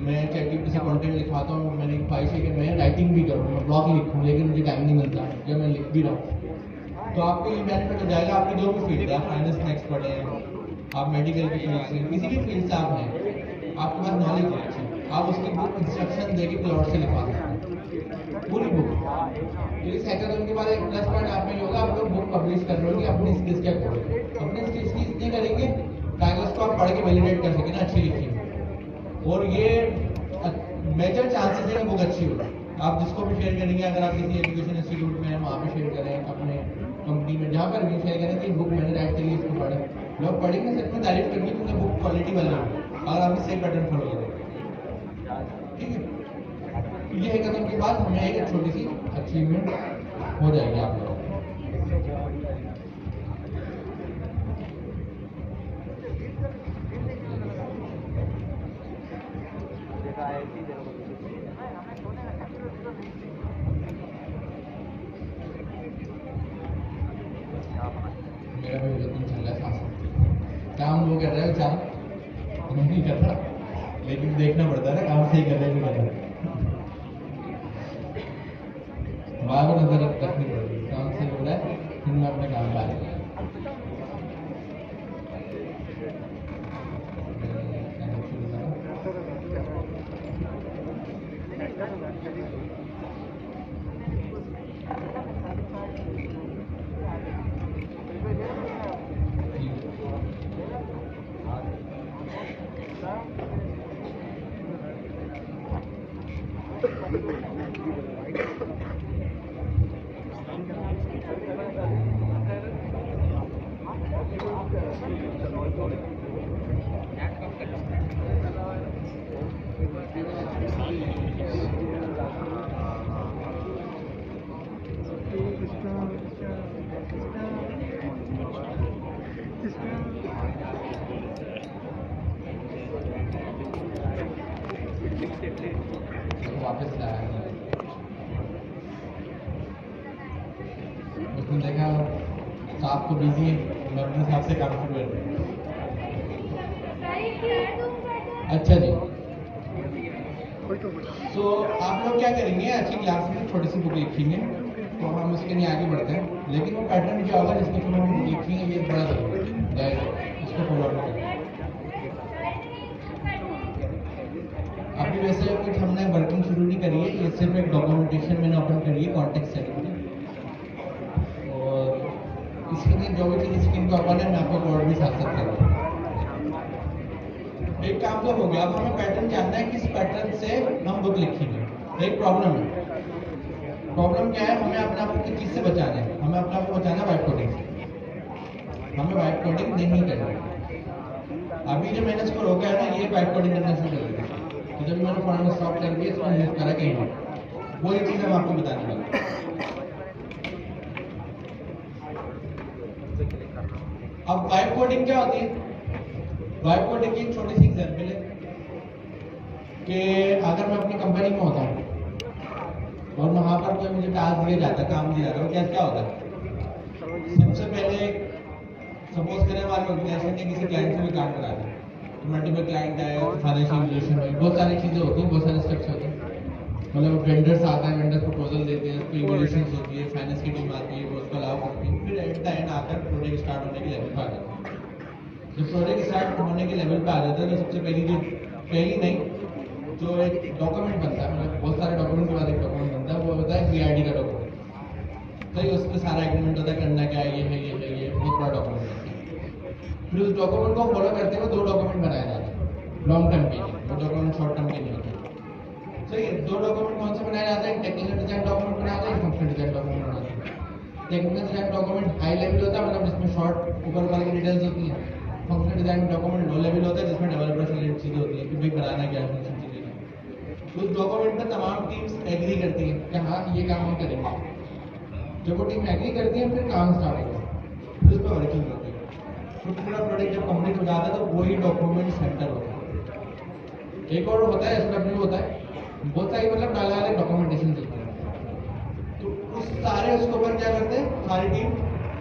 Speaker 1: मैं चैटजीपीटी से कंटेंट लिखवाता हूँ, मैंने एक ख्वाहिश है कि मैं राइटिंग भी करूँ, मैं ब्लॉग लिखूँ, लेकिन मुझे टाइम नहीं मिलता या मैं लिख भी रहा हूँ। तो आपको ये बेनिफिट हो जाएगा, आपकी जो भी फील्ड है, आप फाइनेंस में एक्सपर्ट हैं, आप मेडिकल की फील्ड से, किसी भी फील्ड से आप हैं, आपके पास नॉलेज है अच्छी, आप उसकी बुक इंस्ट्रक्शन देके क्लाउड से लिखवा सकते हैं पूरी बुक। तो इस हैकाथॉन के बाद एक प्लस पॉइंट आप में होगा, आप लोग बुक पब्लिश कर रहे होंगे अपनी स्किल्स के अकॉर्डिंग। अपनी स्किल्स की इसलिए करेंगे ताकि उसको आप पढ़ के वैलिडेट कर सकें ना अच्छी लिखी हो, और ये मेजर चांसेस है बुक अच्छी हो। आप जिसको भी शेयर करेंगे, अगर आप किसी एजुकेशन इंस्टीट्यूट में हैं वहाँ पे शेयर करें, अपने कंपनी में जहाँ पर भी शेयर करें कि बुक मैंने राइट करी, इसको पढ़े, लोग पढ़ेंगे सच में तारीफ करेंगे क्योंकि बुक क्वालिटी वाली है, अगर आप सेम पैटर्न फॉलो करें। ठीक है, ये हैकाथॉन के बाद हमें एक छोटी सी अचीवमेंट हो जाएगी आप लोगों को। मेरा भी उधर चल रहा है साथ, काम वो कर रहा है बेचारा, नहीं कर रहा, लेकिन देखना पड़ता है ना काम सही कर रहे हैं, नहीं कर रहे, वहाँ पर नजर रखनी पड़ेगी, काम सही हो रहा है फिर मैं अपने काम पर आएगा। वापस लाया उसने देखा साहब तो बिजी है, मैं अपने हिसाब से काम शुरू कर रहा। अच्छा जी, तो आप लोग क्या करेंगे, अच्छी क्लास में छोटी सी बुक लिखेंगे, तो हम उसके लिए आगे बढ़ते हैं, लेकिन वो पैटर्न क्या होगा जिसको थोड़ा हम लिखेंगे ये बड़ा जरूरी, इसको फॉलो करें। अभी वैसे कुछ हमने वर्किंग शुरू नहीं करी है, ये सिर्फ एक डॉक्यूमेंटेशन मैंने ओपन करी है, कॉन्टेक्स्ट सर्टिफिकेट, और इसके लिए जो भी चीज़ स्क्रीन का ओपन है मैं आपको कोड भी साथ साथ कर दूँ। एक काम तो हो गया, अब हमें पैटर्न जानना है, किस पैटर्न से हम बुक लिखेंगे। एक प्रॉब्लम है, प्रॉब्लम क्या है, हमें अपने आप को किस चीज़ से बचाना है, हमें अपने आप को बचाना है वाइट कोडिंग से, हमें वाइट कोडिंग नहीं करनी। अभी जो मैंने इसको रोका है ना, ये वाइट कोडिंग करना शुरू कर दिया, तो जब मैंने फॉर्म स्टॉप कर दिया, इसको यूज करा कहीं नहीं, वो ये चीज़ हम आपको बताने वाले। अब वाइट कोडिंग क्या होती है, वाइट कोडिंग की एक छोटी सी एग्जाम्पल है कि अगर मैं अपनी कंपनी में होता हूँ और वहाँ पर कोई मुझे टास्क दिया जाता है, काम दिया जाता है, क्या होता है, सबसे पहले सपोज करें हमारी ऑर्गेनाइजेशन ने किसी क्लाइंट से भी काम करा दिया, तो मल्टीपल क्लाइंट है, फाइनेंशियल रिलेशन है, बहुत सारी चीज़ें होती हैं, बहुत सारे स्टेप्स होते हैं, मतलब वेंडर्स आता है, वेंडर्स प्रपोजल देते हैं, उसकी इवोल्यूशंस होती है, फाइनेंस की टीम आती है, वो उसको अलाउ करती है, फिर एट द एंड आकर प्रोजेक्ट स्टार्ट होने के लेवल पर आ जाता है। जब प्रोजेक्ट स्टार्ट होने के लेवल पे आ जाता है तो सबसे पहली नहीं जो एक डॉक्यूमेंट बनता है, मतलब बहुत सारे डॉक्यूमेंट के बाद एक डॉक्यूमेंट बनता है, वो होता है BID का डॉक्यूमेंट। तो उसमें सारा एग्रीमेंट होता है, करना क्या है, ये बहुत बड़ा डॉक्यूमेंट होता है। फिर उस डॉक्यूमेंट को फॉलो करते हुए 2 डॉक्यूमेंट बनाए जाते हैं लॉन्ग टर्म के लिए, वो डॉक्यूमेंट शॉर्ट टर्म के नहीं होते। तो ये 2 डॉक्यूमेंट कौन से बनाए जाते हैं, टेक्निकल डिजाइन डॉक्यूमेंट बनाया जाता है, फंक्शनल डिजाइन डॉक्यूमेंट बनाते हैं। Technical design document high level होता है, मतलब जिसमें शॉर्ट ऊपर वाले की डिटेल्स होती हैं। Functional design document low level होता है, जिसमें डेवलपर से रिलेटेड चीज़ें होती हैं कि भाई बनाना क्या है, फंक्शन चीज़ें क्या। उस डॉक्यूमेंट में तमाम टीम्स एग्री करती हैं कि हाँ ये काम हम करेंगे। जब वो टीम एग्री करती है फिर काम स्टार्ट होता है, फिर उस पर वर्किंग होती है, फिर पूरा प्रोजेक्ट जब कंप्लीट हो जाता है तो वही डॉक्यूमेंट सेंटर होता है। एक और होता है SOW होता है, बहुत सारी मतलब अलग अलग डॉक्यूमेंटेशन चलती है। तो उस सारे उसके ऊपर क्या करते हैं, सारी टीम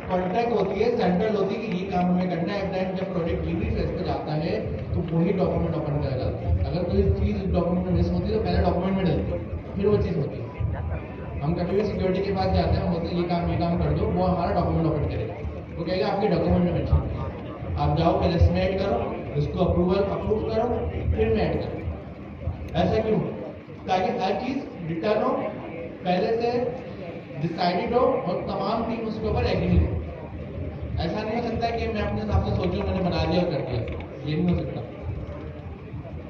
Speaker 1: कॉन्ट्रैक्ट होती है, सेंट्रल होती है कि ये काम हमें करना है। एट द एंड जब प्रोजेक्ट डिलीवरी फेज पे जाता है तो वही डॉक्यूमेंट ओपन करा जाता है। अगर कोई चीज़ डॉक्यूमेंट में मिस होती है तो पहले डॉक्यूमेंट में डलती है, फिर वो चीज़ होती है। हम कभी भी सिक्योरिटी के पास जाते हैं, हम बोलते हैं ये काम कर दो, वो हमारा डॉक्यूमेंट ओपन करेगा, वो कहेगा आपके डॉक्यूमेंट में मेंशन, आप जाओ पहले इसमें ऐड करो, उसको अप्रूव करो, फिर में ऐड करो। ऐसा क्यों? ताकि हर चीज़ रिटर्न हो, पहले से डिसाइडेड हो और तमाम टीम उसके ऊपर एग्री हो। ऐसा नहीं हो सकता कि मैं अपने हिसाब से सोचूं मैंने बना दिया और कर दिया, ये नहीं हो सकता।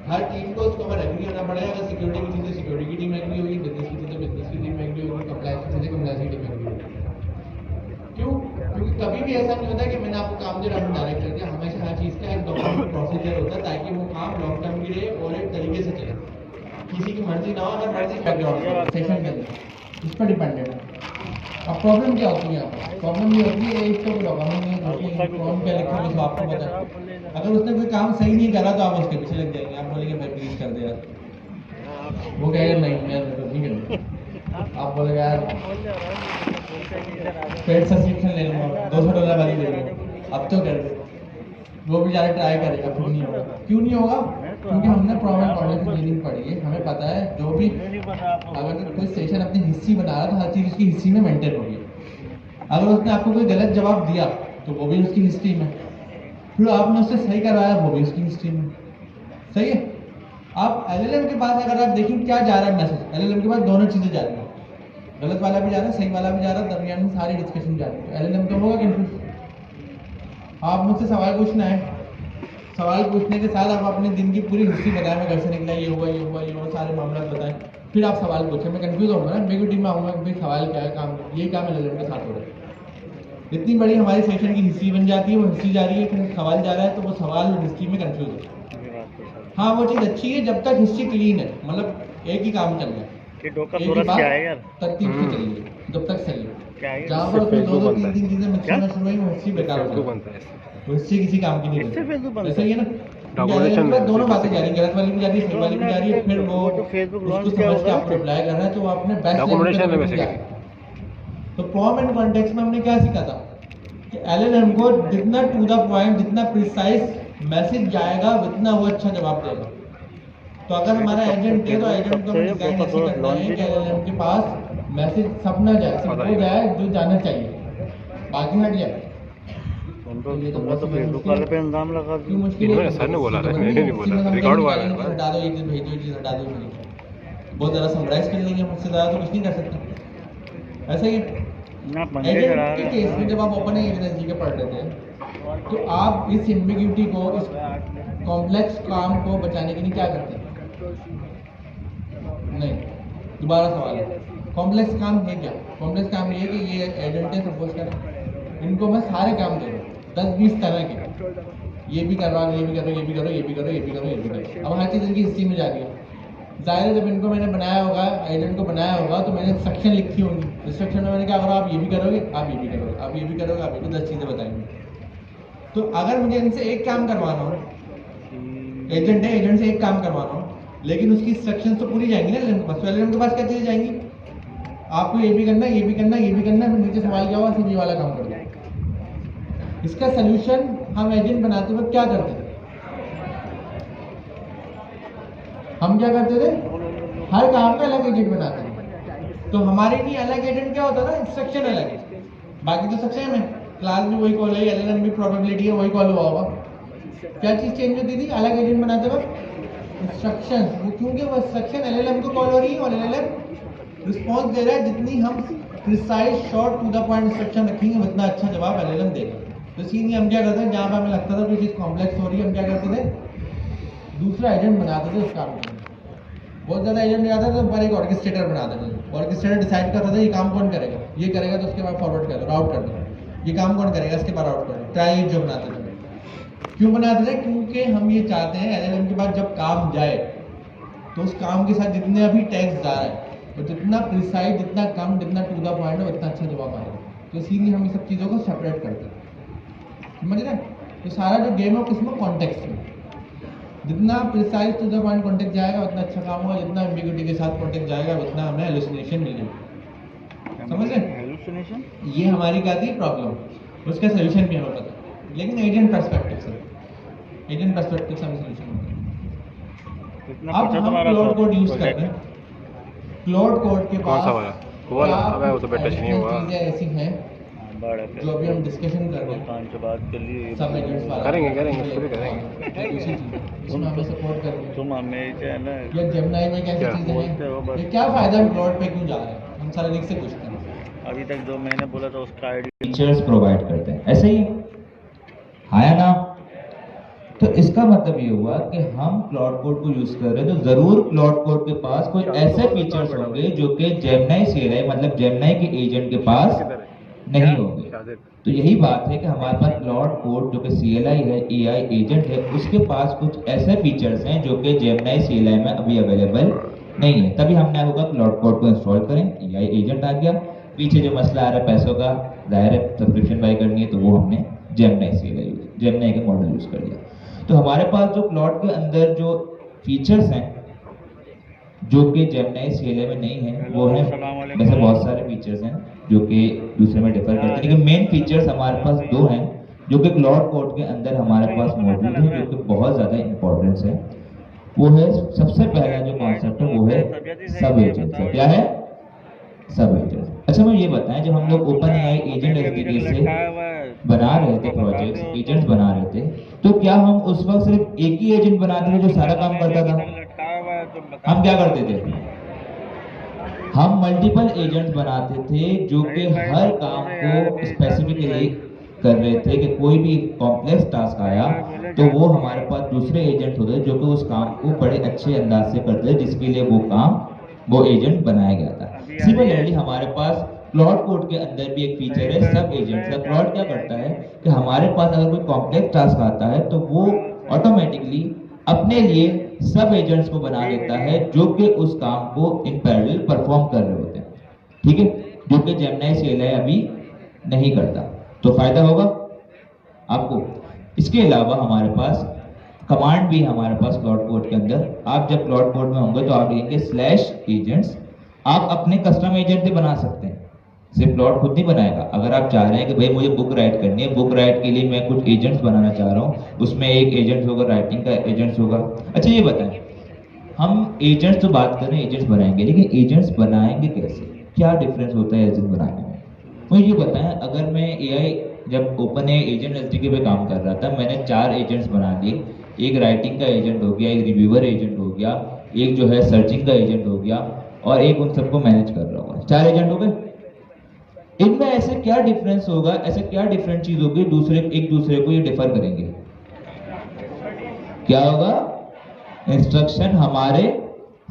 Speaker 1: हर टीम को उसके ऊपर एग्री होना पड़ेगा। अगर सिक्योरिटी की चीज़ें सिक्योरिटी की टीम एग्री होगी, बिजनेस की चीज़ें बिजनेस की टीम एग्री होगी, कंप्लायंस की चीज़ें कंप्लायंस की टीम एग्री होगी। क्यों? क्योंकि कभी भी ऐसा नहीं होता कि मैंने आपको काम दे रहा हूँ डायरेक्ट कर दिया। हमेशा हर चीज़ का एक डॉक्यूमेंट प्रोसीजर होता है ताकि वो काम लॉन्ग टर्म के लिए और एक तरीके से चले। किसी की मर्जी ना हो, अगर मर्जी बैकग्राउंड सेशन के अंदर उस पर डिपेंडेंट है। अब प्रॉब्लम क्या होती है यहाँ पर? प्रॉब्लम ये होती है एक तो डॉक्यूमेंट नहीं है, कौन क्या लिखा है आपको पता है। अगर उसने कोई काम सही नहीं करा तो आप उसके पीछे लग जाएंगे, आप बोलेंगे भाई प्लीज कर दे यार, वो कहेगा नहीं मैं नहीं करूँगा। आप बोलेगा यार पेड सब्सक्रिप्शन ले लूँगा, $200 वाली ले लूँगा, अब तो कर दे। वो भी ज़्यादा ट्राई करेगा, फिर नहीं होगा। क्यों नहीं होगा? क्योंकि हमने प्रॉब्लम कॉलेज में इंजीनियरिंग पढ़ी है, हमें पता है जो भी अगर कोई सेशन अपनी हिस्ट्री बना रहा है तो हर चीज़ उसकी हिस्ट्री में मेंटेन होगी। अगर उसने आपको कोई गलत जवाब दिया तो वो भी उसकी हिस्ट्री में, फिर आपने उससे सही करवाया वो भी उसकी हिस्ट्री में। सही है? आप एलएलएम के पास अगर आप देखें क्या जा रहा है मैसेज, एलएलएम के पास दोनों चीज़ें जा रही हैं, गलत वाला भी जा रहा है, सही वाला भी जा रहा है, दरमियान में सारी डिस्कशन जा रही है। एलएलएम तो होगा कंफ्यूज। आप मुझसे सवाल पूछना है, सवाल पूछने के साथ आप अपने दिन की पूरी हिस्ट्री बताएं, मैं घर से निकला ये हुआ ये हुआ ये हुआ, सारे मामला बताएं, फिर आप सवाल पूछें। मैं कंफ्यूज होऊंगा ना, मेरी टीम में आऊँगा कि भाई सवाल क्या है, काम ये काम एलएलएम के साथ हो रहा है। इतनी बड़ी हमारी सेशन की हिस्ट्री बन जाती है, वो हिस्ट्री जा रही है, फिर सवाल जा रहा है, तो वो सवाल और हिस्ट्री में कंफ्यूज होता है। हाँ वो चीज़ अच्छी है जब तक हिस्ट्री क्लीन है, मतलब एक ही काम चल रहा है, तरतीब से चल रही है, जब तक सही है। जहाँ पर उसमें दो तीन चीजें मिक्स होना शुरू हुई वो हिस्ट्री बेकार हो जाती है, वो हिस्ट्री किसी काम की नहीं है। ऐसा ही है ना, दोनों बातें जा रही है, गलत वाली भी जा रही है, सही वाली भी जा रही है, फिर वो उसको समझ के आपको रिप्लाई कर रहा है तो वो अपने बेस्ट। तो फॉर्म एंड कॉन्टेक्स्ट में हमने क्या सीखा था कि एलएलएम को जितना टू द पॉइंट, जितना प्रिसाइज मैसेज जाएगा उतना वो अच्छा जवाब देगा। तो अगर हमारा एजेंट है तो एजेंट को डिजाइन ऐसे करना है कि एलएलएम के पास मैसेज सब ना जाए, सिर्फ वो जाए जो जाना चाहिए, बाकी हट जाए।
Speaker 2: तो फेसबुक वाले पे इंजाम लगा
Speaker 1: क्यों मुश्किल है?
Speaker 4: सर ने बोला था, मैंने नहीं बोला, रिकॉर्ड हुआ है।
Speaker 1: हटा दो, एक दिन भेजो, एक चीज हटा दो, बहुत ज़्यादा समराइज कर लेंगे, मुझसे ज़्यादा तो कुछ नहीं कर सकते। ऐसा ही एजेंट के केस में जब आप ओपन एविडेंस के पढ़ लेते हैं तो आप इस एम्बिग्यूटी को, इस कॉम्प्लेक्स काम को बचाने के लिए क्या करते हैं? नहीं, दोबारा सवाल है, कॉम्प्लेक्स काम है क्या? कॉम्प्लेक्स काम ये है कि ये एजेंट है, सपोज करें इनको मैं सारे काम दे रहा हूँ 10-20 तरह के, ये भी कर रहा हूँ, ये भी करो, ये भी करो, ये भी करो, ये भी करो, ये भी करो। अब हर चीज़ इनकी हिस्ट्री में जा रही है। जाहिर है जब इनको मैंने बनाया होगा, एजेंट को बनाया होगा तो मैंने इंस्ट्रक्शन लिखी होंगी, इंस्ट्रक्शन में मैंने क्या करो, आप ये भी करोगे, आप ये भी करोगे, आप ये भी करोगे, आप ये भी 10 चीज़ें बताएंगे। तो अगर मुझे इनसे एक काम करवाना हो, एजेंट है, एजेंट से एक काम करवाना हो, लेकिन उसकी इंस्ट्रक्शन तो पूरी जाएंगी ना एलएलएम के पास। तो एलएलएम के पास क्या चीज़ें जाएंगी? आपको ये भी करना, ये भी करना, ये भी करना, फिर नीचे सवाल क्या हुआ, सिर्फ ये वाला काम कर दो। इसका सोल्यूशन हम एजेंट बनाते वक्त क्या करते थे? हम क्या करते थे? हर काम का अलग एजेंट बनाते थे। तो हमारे लिए अलग एजेंट क्या होता था? इंस्ट्रक्शन अलग है, बाकी तो सब सेम है, क्लास भी वही कॉल है, एलएलएम भी प्रोबेबिलिटी है वही कॉल हुआ होगा। क्या चीज़ चेंज होती थी अलग एजेंट बनाते वक्त? इंस्ट्रक्शन। वो क्योंकि वो इंस्ट्रक्शन एलएलएम को कॉल हो रही है और एलएलएम रिस्पॉन्स दे रहा है, जितनी हम precise short to the point instruction रखेंगे उतना अच्छा जवाब एलएलएम देगा। तो इसीलिए हम क्या करते हैं, जहाँ पर हमें लगता था कोई चीज़ कॉम्प्लेक्स हो रही है, हम क्या करते थे, दूसरा एजेंट बनाते थे उस काम के लिए। बहुत ज़्यादा एजेंट नहीं आता था तो पर एक ऑर्केस्ट्रेटर बनाते थे। ऑर्केस्ट्रेटर डिसाइड करता था ये काम कौन करेगा, ये करेगा तो उसके बाद फॉरवर्ड कर दो, राउट कर दो, ये काम कौन करेगा इसके बाद राउट कर दो। ट्राई जो बनाते थे। क्यों बनाते थे? क्योंकि हम ये चाहते हैं एलएलएम के बाद जब काम जाए तो उस काम के साथ जितने अभी टैक्स जा रहा है तो जितना प्रिसाइज, जितना कम, जितना टू द पॉइंट है उतना अच्छा जवाब आएगा। तो इसीलिए हम ये सब चीज़ों को सेपरेट करते हैं, समझ रहे हैं? तो सारा जो गेम है किसमें, कॉन्टेक्स्ट में, जितना precise to the point contact जाएगा उतना अच्छा काम होगा, जितना एम्बिग्यूटी के साथ कॉन्टेक्ट जाएगा उतना हमें हेलुसिनेशन मिलेगा। समझ रहे हैं? ये हमारी क्या थी प्रॉब्लम उसका सोल्यूशन भी हमें पता है, लेकिन एजेंट पर्सपेक्टिव से हमें सोल्यूशन होता है।
Speaker 2: कितना
Speaker 1: अब
Speaker 2: खर्चा
Speaker 1: हम
Speaker 2: तुम्हारा
Speaker 1: क्लाउड कोड यूज कर
Speaker 2: प्रोजेक्ट?
Speaker 1: रहे हैं। क्लाउड कोड के
Speaker 4: कौन
Speaker 1: पास
Speaker 4: सा वाला? वो वाला?
Speaker 1: क्या
Speaker 4: अबे वो तो बेटा नहीं हुआ।
Speaker 1: चीजें ऐसी हैं
Speaker 2: बड़ा
Speaker 1: जो अभी हम डिस्कशन कर रहे हैं।
Speaker 2: भुगतान के बाद के लिए
Speaker 1: सब एजेंट्स वाला
Speaker 4: करेंगे उसको भी करेंगे।
Speaker 1: या दूसरी चीज़ इसमें हमें सपोर्ट करेंगे।
Speaker 2: तुम हमें चैनल
Speaker 1: या जेमिनी में कैसी
Speaker 4: क्या?
Speaker 1: चीजें
Speaker 2: बोलते हो
Speaker 1: हैं,
Speaker 2: बस।
Speaker 1: ये क्या फायदा हम क्लाउड पे क्यों जा रहे हैं, हम सारा लिख से पूछते हैं।
Speaker 2: अभी तक जो मैंने बोला था उसका आईडी
Speaker 3: फीचर्स प्रोवाइड करते हैं, ऐसे ही आया ना। तो इसका मतलब ये हुआ कि हम क्लाउड कोड को यूज कर रहे हैं तो जरूर क्लाउड कोड के पास कोई ऐसे फीचर्स होंगे जो कि जेमिनी CLI मतलब जेमिनी के एजेंट के पास नहीं होंगे। तो यही बात है कि हमारे पास क्लाउड कोड जो कि CLI है, AI एजेंट है, उसके पास कुछ ऐसे फीचर्स हैं जो कि जेमिनी CLI में अभी अवेलेबल नहीं है। तभी हमने होगा क्लाउड कोड को इंस्टॉल करें, AI एजेंट आ गया। पीछे जो मसला आ रहा है पैसों का, जाहिर है सब्सक्रिप्शन बाय करनी है, तो वो हमने जेमिनी के मॉडल यूज कर लिया। तो हमारे पास जो क्लाउड के अंदर जो फीचर्स हैं जो कि जेमिनी CLI में नहीं है, वो है वैसे बहुत सारे फीचर्स हैं जो कि दूसरे में डिफर करते हैं, लेकिन मेन फीचर्स हमारे पास दो हैं जो कि क्लाउड कोड के अंदर हमारे पास मौजूद है, जो कि बहुत ज़्यादा इंपॉर्टेंस है। वो है सबसे पहला जो कॉन्सेप्ट है वो है सब एजेंट। क्या है? सब एजेंट। अच्छा मुझे ये बताएं, जब हम लोग OpenAI एजेंट SDK से बना रहे थे प्रोजेक्ट्स, एजेंट्स बना रहे थे, तो क्या हम उस वक्त सिर्फ एक ही एजेंट बनाते थे जो सारा काम करता था? हम क्या करते थे? हम मल्टीपल एजेंट्स बनाते थे जो कि हर काम को स्पेसिफिकली कर रहे थे कि कोई भी कॉम्प्लेक्स टास्क आया तो वो हमारे पास दूसरे एजेंट होते जो कि उस काम को बड़े अच्छे अंदाज से करते जिसके लिए वो एजेंट बनाया गया था। सिमिलरली हमारे पास क्लाउड कोड के अंदर भी एक फीचर है सब एजेंट का। क्लाउड क्या करता है कि हमारे पास अगर कोई कॉम्प्लेक्स टास्क आता है तो वो ऑटोमेटिकली अपने लिए सब एजेंट्स को बना देता है जो कि उस काम को इन पैरेलल परफॉर्म कर रहे होते हैं, ठीक है, जो कि जेमिनी CLI अभी नहीं करता। तो फायदा होगा आपको। इसके अलावा हमारे पास कमांड भी हमारे पास क्लाउड कोड के अंदर। आप जब क्लाउड कोड में होंगे तो आप लिखेंगे /agents। आप अपने कस्टम एजेंट भी बना सकते हैं, सिर्फ क्लाउड खुद नहीं बनाएगा। अगर आप चाह रहे हैं कि भाई मुझे बुक राइट करनी है, बुक राइट के लिए मैं कुछ एजेंट्स बनाना चाह रहा हूँ, उसमें एक एजेंट होगा, राइटिंग का एजेंट्स होगा। अच्छा ये बताएं, हम एजेंट्स तो बात कर रहे हैं, एजेंट्स बनाएंगे, लेकिन एजेंट्स बनाएंगे कैसे? क्या डिफरेंस होता है एजेंट बनाने में? मुझे ये बताएं, अगर मैं AI जब OpenAI एजेंट SDK पे काम कर रहा था, मैंने 4 एजेंट्स बना दिए। एक राइटिंग का एजेंट हो गया, एक रिव्यूअर एजेंट हो गया, एक जो है सर्चिंग का एजेंट हो गया, और एक उन सबको मैनेज कर रहा होगा। 4 एजेंट हो गए। इनमें ऐसे क्या डिफरेंस होगा, ऐसे क्या डिफरेंट चीज होगी, एक दूसरे को ये डिफर करेंगे? क्या होगा? इंस्ट्रक्शन, हमारे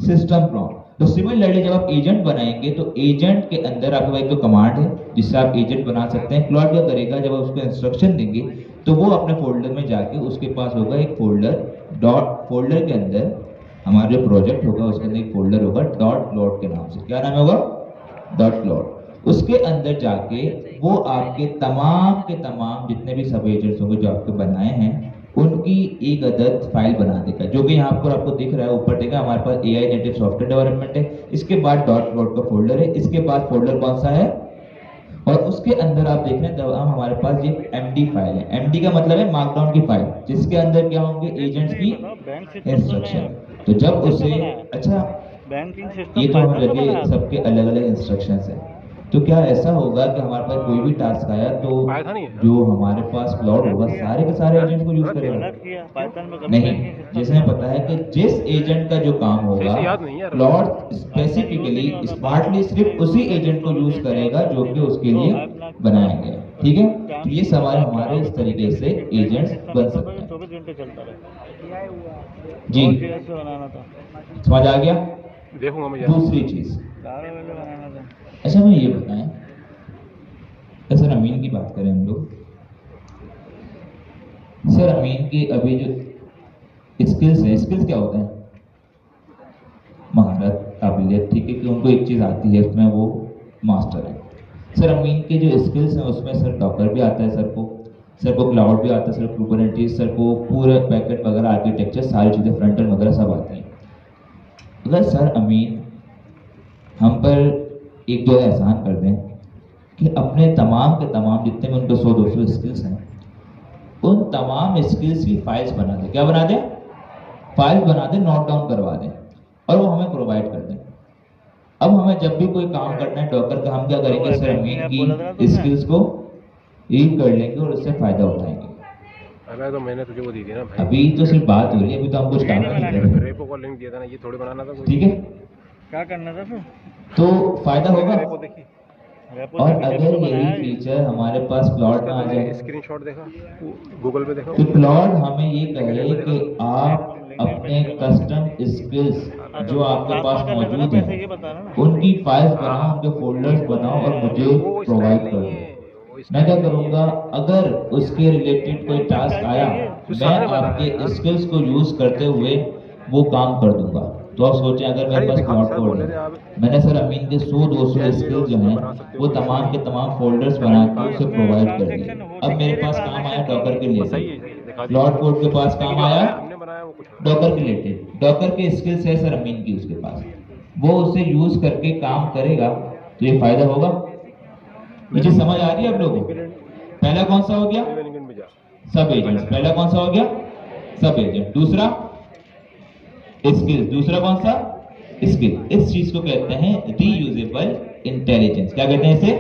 Speaker 3: सिस्टम प्रॉम्प्ट। तो सिमिलरली जब आप एजेंट बनाएंगे तो एजेंट के अंदर आपके पास एक तो कमांड है जिससे आप एजेंट बना सकते हैं। क्लाउड क्या करेगा, जब आप उसको इंस्ट्रक्शन देंगे तो वो अपने फोल्डर में जाके उसके पास होगा एक फोल्डर के अंदर हमारा जो प्रोजेक्ट होगा उसके अंदर एक फोल्डर होगा .क्लाउड के नाम से। क्या नाम होगा? .क्लाउड। उसके अंदर जाके वो आपके तमाम के तमाम जितने भी सब एजेंट्स होंगे जो आपके बनाए हैं उनकी एक अदद फाइल बना देगा, जो कि यहाँ पर आपको दिख रहा है ऊपर देखा हमारे पास AI नेटिव सॉफ्टवेयर डेवलपमेंट है। इसके बाद .क्लाउड का फोल्डर है, इसके बाद फोल्डर कौन सा है, और उसके अंदर आप देख रहे हैं हमारे पास ये MD फाइल है। MD का मतलब है मार्कडाउन की फाइल, जिसके अंदर क्या होंगे? एजेंट्स की इंस्ट्रक्शन। तो जब उसे अच्छा ये तो हम लगे सबके अलग अलग इंस्ट्रक्शंस हैं, तो क्या ऐसा होगा कि हमारे पास कोई भी टास्क आया तो जो हमारे पास क्लाउड होगा सारे के सारे एजेंट को यूज करेगा? नहीं, जैसे पता है कि जिस एजेंट का जो काम होगा क्लाउड स्पेसिफिकली स्मार्टली सिर्फ उसी एजेंट को यूज करेगा जो कि उसके लिए बनाया गया, ठीक है। तो ये सवाल हमारे इस तरीके से एजेंट्स बन सकते हैं।
Speaker 2: 24 घंटे चलता रहे
Speaker 3: जी, समझ आ गया?
Speaker 4: देखूंगा मैं।
Speaker 3: दूसरी चीज,
Speaker 2: बनाना था।
Speaker 3: अच्छा मैं ये बताएं, सर अमीन की बात करें हम लोग, सर अमीन की अभी जो स्किल्स है, स्किल्स क्या होते हैं? महारत, काबिलियत, ठीक है, कि उनको एक चीज आती है उसमें वो मास्टर है। सर अमीन के जो स्किल्स हैं उसमें सर डॉकर भी आता है, सर को क्लाउड भी आता है, सर कुबरनेटिस, सर को पूरा पैकेट वगैरह आर्किटेक्चर सारी चीजें फ्रंट एंड वगैरह सब आती हैं। अगर सर अमीन हम पर एक जो है एहसान कर दें कि अपने तमाम के तमाम जितने भी उनके 100-200 स्किल्स हैं, उन तमाम स्किल्स की फाइल्स बना दें। क्या बना दें? फाइल्स बना दें, नोट डाउन करवा दें और वो हमें प्रोवाइड कर दें। अब हमें जब भी कोई काम करना है डॉकर का, हम क्या करेंगे? सर अमीन की स्किल्स को रीड कर लेंगे और उससे फायदा उठाएंगे।
Speaker 4: अबे तो मैंने तुझे वो दी थी ना भाई,
Speaker 3: अभी तो सिर्फ बात हो रही है, अभी तो हम कुछ काम नहीं कर रहे।
Speaker 4: रेपो का लिंक दिया था ना, ये थोड़ी बनाना था कोई।
Speaker 3: ठीक है,
Speaker 2: क्या करना था फिर?
Speaker 3: तो फायदा होगा।
Speaker 4: रेपो देखी,
Speaker 3: और अगर यही फीचर हमारे पास क्लाउड में आ जाए,
Speaker 4: स्क्रीनशॉट देखा, गूगल पे देखा,
Speaker 3: तो क्लाउड हमें ये कहे कि आप अपने कस्टम स्किल्स जो आपके पास मौजूद
Speaker 2: पैसे ये
Speaker 3: हैं
Speaker 2: बताना ना।
Speaker 3: उनकी फाइल्स बनाओ, उनके फोल्डर्स बनाओ और मुझे
Speaker 4: वो
Speaker 3: प्रोवाइड
Speaker 4: स्टाइल
Speaker 3: कर
Speaker 4: नहीं
Speaker 3: दो।
Speaker 4: है, वो
Speaker 3: मैं क्या
Speaker 4: स्टाइल
Speaker 3: करूंगा? अगर उसके रिलेटेड कोई टास्क आया, मैं आपके स्किल्स को यूज करते हुए वो काम कर दूंगा। तो आप सोचें, अगर मेरे पास क्लाउड कोड है, मैंने सर अमीन के 100-200 स्किल्स जो हैं वो तमाम के तमाम फोल्डर्स बना के उसे प्रोवाइड कर दिए। अब मेरे पास काम आया डॉकर के
Speaker 4: सही
Speaker 3: लिए,
Speaker 4: है, दिखा
Speaker 3: क्लाउड कोड के पास काम आया
Speaker 4: हमने बनाया वो कुछ
Speaker 3: डॉकर के रिलेटेड, डॉकर के स्किल्स है सर अमीन की उसके पास, वो उसे यूज करके काम करेगा, तो ये फायदा होगा। मुझे समझ आ रही है आप लोगों को? पहला कौन सा हो गया?
Speaker 4: में जा
Speaker 3: सब एजेंट्स। पहला कौन सा हो गया? सब एजेंट। दूसरा स्किल। दूसरा कौन सा? स्किल। इस चीज को कहते हैं रीयूजेबल इंटेलिजेंस। क्या कहते हैं इसे?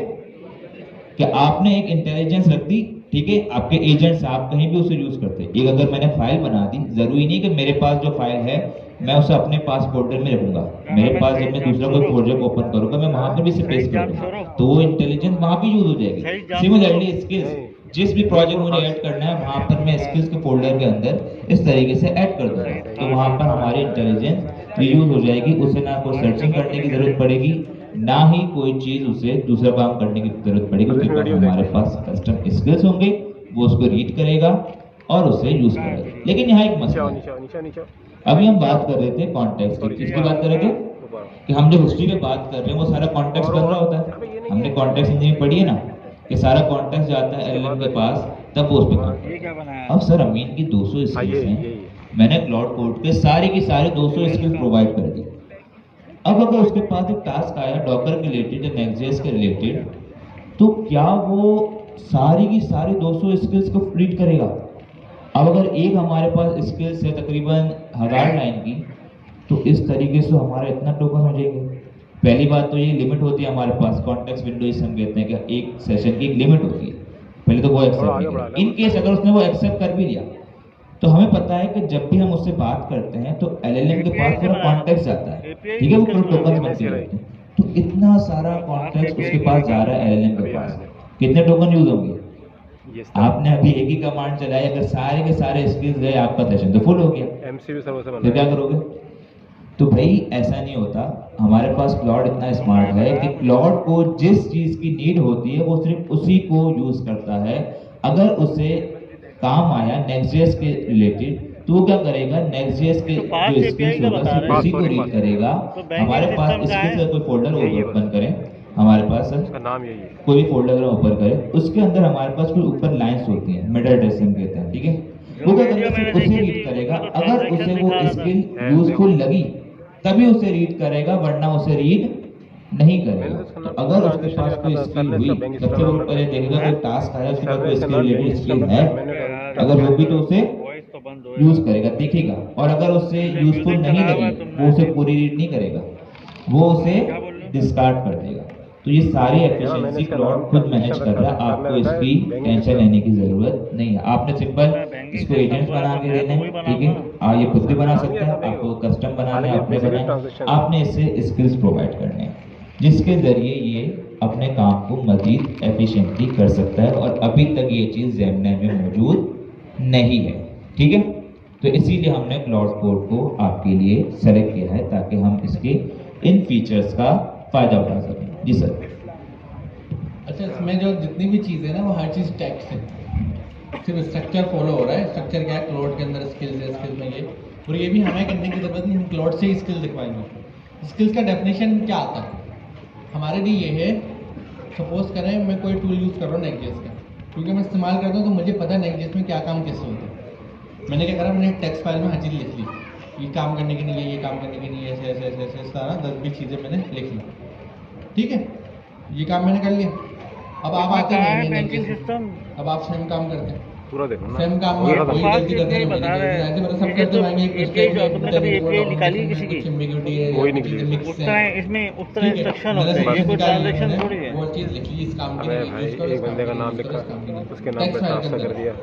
Speaker 3: कि आपने एक इंटेलिजेंस रख दी, ठीक है, आपके एजेंट्स आप कहीं भी उसे यूज करते हैं। एक अगर मैंने फाइल बना दी, जरूरी नहीं कि मेरे पास जो फाइल है मैं उसे अपने पास फोल्डर में रखूंगा। मेरे पास जब मैं दूसरा कोई प्रोजेक्ट ओपन करूंगा, मैं वहां पर भी इसे पेस्ट करूंगा, तो वो इंटेलिजेंस वहां भी यूज हो जाएगी। सिमिलरली स्किल्स, जिस भी प्रोजेक्ट मुझे ऐड करना है वहां पर मैं स्किल्स के फोल्डर के अंदर इस तरीके से ऐड कर दूंगा, तो वहां पर हमारी इंटेलिजेंस यूज हो जाएगी। उसे ना कोई सर्चिंग करने की जरूरत पड़ेगी, ना ही कोई चीज उसे दूसरा काम करने की जरूरत पड़ेगी। उसके पास हमारे पास कस्टम स्किल्स होंगे, वो उसको रीड करेगा और उसे यूज करेगा। लेकिन यहाँ एक मसला है, अभी हम बात कर रहे थे कॉन्टेक्स्ट की। किसकी बात कर रहे थे? कि हम जो हिस्ट्री में बात कर रहे हैं वो सारा कॉन्टेक्स्ट बन रहा होता है। हमने कॉन्टेक्स्ट इंजीनियरिंग पढ़ी है ना, कि सारा कॉन्टेक्स्ट जाता है एलएलएम के पास, तब वो उस पे काम।
Speaker 2: ये क्या बनाया?
Speaker 3: अब सर अमीन की 200 स्किल्स हैं, मैंने क्लाउड कोड के सारी की सारी 200 स्किल्स प्रोवाइड कर दी। अब अगर उसके पास एक टास्क आया डॉकर के रिलेटेड या नेक्स्ट.जेएस के रिलेटेड, तो क्या वो सारी की सारी 200 स्किल्स को रीड करेगा? अब अगर एक हमारे पास स्किल्स है तकरीबन 1000 लाइन की, तो इस तरीके से हमारा इतना टोकन हो जाएंगे। पहली बात तो ये लिमिट होती है हमारे पास, कॉन्टेक्स्ट विंडो इसे हम कहते हैं कि एक सेशन की एक लिमिट होती है, पहले तो वो एक्सेप्ट नहीं करेगा। इन केस अगर उसने वो एक्सेप्ट कर भी लिया, तो हमें पता है कि जब भी हम उससे बात करते हैं तो एलएलएम के पास पूरा कॉन्टेक्स्ट जाता है, ठीक है, वो पूरे टोकन बनते रहते हैं। तो इतना सारा कॉन्टेक्स्ट उसके पास जा रहा है एलएलएम के पास, कितने टोकन यूज होंगे? आपने अभी एक ही कमांड चलाई, अगर सारे के सारे स्किल्स गए, आपका सेशन तो फुल हो गया।
Speaker 4: एमसीबी सर्वर से
Speaker 3: तो क्या करोगे? तो भाई ऐसा नहीं होता। हमारे पास क्लाउड इतना स्मार्ट है कि क्लाउड को जिस चीज की नीड होती है वो सिर्फ उसी को यूज करता है। अगर उसे काम आया नेक्स्ट.जेएस के रिलेटेड, तो वो क्या करेगा? नेक्स्ट.जेएस के जो स्किल्स होगा सिर्फ उसी को रीड करेगा। हमारे पास स्किल्स का कोई फोल्डर ओपन करें, हमारे पास
Speaker 4: नाम यही है,
Speaker 3: कोई फोल्डर ओपन करें, उसके अंदर हमारे पास कोई ऊपर लाइंस होती हैं, मेटा ड्रेसिंग कहते हैं, ठीक है, वो क्या करेगा? सिर्फ उसे रीड करेगा। अगर उसे वो स्किल यूजफुल लगी तभी उसे रीड करेगा, वरना उसे रीड नहीं करेगा। तो अगर उसके पास कोई स्किल हुई, सबसे वो पहले देखेगा कोई टास्क आया, उसके बाद कोई स्किल रिलेटेड स्किल है, अगर होगी तो उसे यूज करेगा, देखेगा। और अगर उससे यूजफुल नहीं लगी, वो उसे पूरी रीड नहीं करेगा, वो उसे डिस्कार्ड कर देगा। तो ये सारी एफिशिएंसी क्लाउड खुद मैनेज कर रहा है, आपको इसकी टेंशन लेने की जरूरत नहीं है। आपने सिंपल इसको एजेंट्स बना के देने हैं, ठीक है, आप ये खुद भी बना सकते हैं, आपको कस्टम बनाना है, आपने बनाए, आपने इससे स्किल्स प्रोवाइड करने हैं, जिसके जरिए ये अपने काम को मजीद एफिशिएंटली कर सकता है। और अभी तक ये चीज़ जेमिनी में मौजूद नहीं है, ठीक है। तो इसीलिए हमने क्लाउड कोड को आपके लिए सेलेक्ट किया है, ताकि हम इसके इन फीचर्स का फायदा उठा सकें। जी सर।
Speaker 1: अच्छा, इसमें जो जितनी भी चीज़ें ना वो हर चीज़ टेक्स्ट है, सिर्फ स्ट्रक्चर फॉलो हो रहा है। स्ट्रक्चर क्या है? क्लाउड के अंदर स्किल्स है, स्किल्स में ये, और ये भी हमें करने की जरूरत नहीं, हम क्लाउड से ही स्किल्स दिखवाएंगे। स्किल्स का डेफिनेशन क्या आता है हमारे लिए? ये है, सपोज करें मैं कोई टूल यूज़ कर रहा हूँ नेक्स्ट.जेएस का, क्योंकि मैं इस्तेमाल करता हूँ तो मुझे पता है नेक्स्ट.जेएस में क्या काम किससे होता है। मैंने क्या करा, मैंने एक टेक्स्ट फाइल में हर चीज़ लिख ली, ये काम करने के लिए, ये काम करने के लिए, ऐसे ऐसे ऐसे ऐसे सारा 10-20 चीज़ें मैंने लिख ली, ठीक है, ये काम मैंने कर लिया। अब आप आते
Speaker 2: कहाँ
Speaker 1: हैं
Speaker 2: है
Speaker 1: नहीं
Speaker 2: बैंकिंग
Speaker 1: नहीं
Speaker 2: सिस्टम?
Speaker 1: अब आप सेम काम करते हैं
Speaker 4: पूरा देखो ना,
Speaker 1: सेम काम
Speaker 4: वही
Speaker 1: में
Speaker 4: खत्म।
Speaker 1: वही
Speaker 2: फास्ट
Speaker 1: गलती करते
Speaker 2: API
Speaker 1: हैं
Speaker 2: बता रहे हैं।
Speaker 1: ऐसे मतलब सब
Speaker 2: ये
Speaker 1: करते
Speaker 2: तो
Speaker 1: रहेंगे
Speaker 2: API जो तुमने कभी API निकाली है किसी की?
Speaker 1: कुछ एम्बिग्यूटी है
Speaker 4: वही
Speaker 1: या
Speaker 4: निकली
Speaker 1: चीजें
Speaker 4: है।
Speaker 1: मिक्स
Speaker 2: उतना
Speaker 1: हैं
Speaker 2: है इसमें, उतना
Speaker 1: ठीक है
Speaker 2: इंस्ट्रक्शन
Speaker 1: मैंने
Speaker 2: होते हैं, ये
Speaker 1: सब
Speaker 2: कोई
Speaker 1: निकाल लिया
Speaker 2: ट्रांजेक्शन
Speaker 1: मैंने
Speaker 2: थोड़ी है।
Speaker 1: वो चीज लिख ली इस काम की
Speaker 4: अबे
Speaker 1: नहीं
Speaker 4: भाई
Speaker 1: यूज करो
Speaker 4: एक बंदे का नाम लिखा, उसके नाम पे ट्रांसफर कर दिया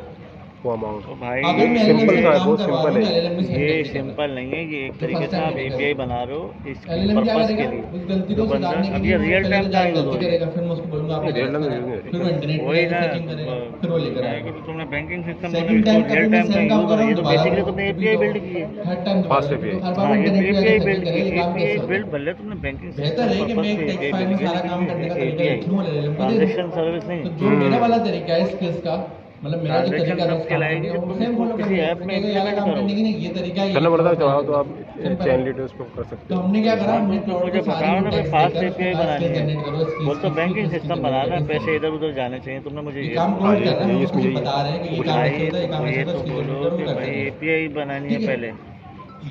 Speaker 4: वो अमाउंट।
Speaker 2: तो भाई
Speaker 1: अगर मैं
Speaker 4: सिंपल
Speaker 1: LLM
Speaker 4: सा है,
Speaker 1: काम
Speaker 4: बहुत
Speaker 1: करवा
Speaker 4: सिंपल
Speaker 1: रहा हूँ
Speaker 4: है।
Speaker 1: LLM में
Speaker 2: ये
Speaker 1: सेंटर
Speaker 2: सिंपल नहीं है, ये एक
Speaker 1: तो
Speaker 2: तरीके
Speaker 1: first
Speaker 2: से
Speaker 1: time
Speaker 2: आप
Speaker 1: करेगा।
Speaker 2: API बना रहे हो इस
Speaker 1: LLM क्या
Speaker 2: पर्पस के
Speaker 1: करेगा
Speaker 2: लिए।
Speaker 1: उस गलती
Speaker 2: जो
Speaker 1: को
Speaker 2: बंदा
Speaker 1: सुधारने के
Speaker 2: अब
Speaker 1: लिए
Speaker 2: ये
Speaker 1: वो
Speaker 2: रियल
Speaker 1: पहले
Speaker 2: टाइम
Speaker 1: तो
Speaker 2: का
Speaker 1: जाके
Speaker 2: यूज हो
Speaker 1: गलती
Speaker 2: रही है।
Speaker 1: करेगा फिर मैं उसको बोलूंगा आपने
Speaker 4: रियल टाइम
Speaker 1: गलत
Speaker 4: यूज नहीं
Speaker 1: करा। फिर वो इंटरनेट
Speaker 2: वही
Speaker 1: पे
Speaker 2: ना,
Speaker 1: जाके सर्चिंग करेगा फिर वो लेकर
Speaker 2: मैं
Speaker 1: आएगा
Speaker 2: कि तुमने banking system
Speaker 1: second time
Speaker 2: real
Speaker 1: कभी मैं
Speaker 2: टाइम का
Speaker 1: सेम काम
Speaker 2: यूज
Speaker 1: कर
Speaker 2: हो
Speaker 1: रहा
Speaker 2: रहा है,
Speaker 1: हूँ
Speaker 2: ये तो
Speaker 1: दोबारा
Speaker 2: बेसिकली तुमने API बिल्ड की है।
Speaker 1: थर्ड टाइम
Speaker 4: Fast
Speaker 1: दोबारा
Speaker 4: API।
Speaker 1: तो हर बार
Speaker 2: हाँ,
Speaker 1: वो इंटरनेट पे
Speaker 2: API
Speaker 1: जाके
Speaker 2: बिल्ड
Speaker 1: सर्चिंग
Speaker 2: की,
Speaker 1: करेगा ये काम कैसे
Speaker 2: API
Speaker 1: होता
Speaker 2: बिल्ड
Speaker 1: है
Speaker 2: भले तुमने बैंकिंग
Speaker 1: बेहतर है कि
Speaker 2: सिस्टम
Speaker 1: मैं
Speaker 2: पर्पस
Speaker 1: एक
Speaker 2: पे
Speaker 1: टेक्स्ट
Speaker 2: API
Speaker 1: फाइल में
Speaker 2: बिल्ड
Speaker 1: सारा काम करने का
Speaker 2: की,
Speaker 1: तरीका
Speaker 2: API
Speaker 1: लिखूं और LLM को दे दूं
Speaker 2: ट्रांजेक्शन सर्विस नहीं।
Speaker 1: तो जो मेरा वाला तरीका है स्किल्स का मतलब मेरा जो
Speaker 2: ट्रांजेक्शन
Speaker 1: तरीका है
Speaker 2: तब
Speaker 1: उस काम
Speaker 2: कहलाएगी
Speaker 1: करने का
Speaker 2: जब
Speaker 1: वो
Speaker 2: तुम
Speaker 1: सेम
Speaker 2: इसको
Speaker 1: फॉलो
Speaker 2: किसी
Speaker 1: करेगा
Speaker 2: ऐप में
Speaker 1: कहेगा यार
Speaker 2: इम्प्लीमेंट
Speaker 1: काम
Speaker 2: करो।
Speaker 1: करने की नहीं ये तरीका है
Speaker 4: करना
Speaker 1: ये
Speaker 4: पड़ता है,
Speaker 1: करो,
Speaker 4: चाहो तो आप
Speaker 1: Simple
Speaker 4: चैन
Speaker 1: है।
Speaker 4: लीड उस पर कर सकते
Speaker 1: तो
Speaker 4: हो।
Speaker 1: हमने क्या करा
Speaker 2: हाँ,
Speaker 1: हमने
Speaker 2: तो
Speaker 1: क्लाउड
Speaker 2: मुझे
Speaker 1: को सारी
Speaker 2: बताओ ना भाई,
Speaker 1: टेक्स्ट
Speaker 2: फास्ट
Speaker 1: देकर
Speaker 2: API बनानी है,
Speaker 1: जनरेट करो skills
Speaker 2: बोल तो
Speaker 1: की,
Speaker 2: बैंकिंग
Speaker 1: skills की
Speaker 2: सिस्टम
Speaker 1: generate
Speaker 2: बनाना है,
Speaker 1: करो,
Speaker 2: पैसे इधर उधर जाने चाहिए, तुमने मुझे
Speaker 1: ये
Speaker 2: ये
Speaker 1: काम
Speaker 2: बोला।
Speaker 1: क्लोज कर रहे हैं हम
Speaker 4: इसमें
Speaker 1: उसको
Speaker 4: यही
Speaker 1: बता रहे हैं कि ये काम
Speaker 2: भाई
Speaker 1: ऐसे होता है ये काम
Speaker 2: तो
Speaker 1: ऐसे
Speaker 2: ये
Speaker 1: होता है
Speaker 2: तो
Speaker 1: skills
Speaker 2: बोलो
Speaker 1: जनरेट करो
Speaker 2: कि
Speaker 1: वो
Speaker 2: भाई
Speaker 1: करते हैं
Speaker 2: API बनानी है
Speaker 1: ठीक है
Speaker 2: पहले।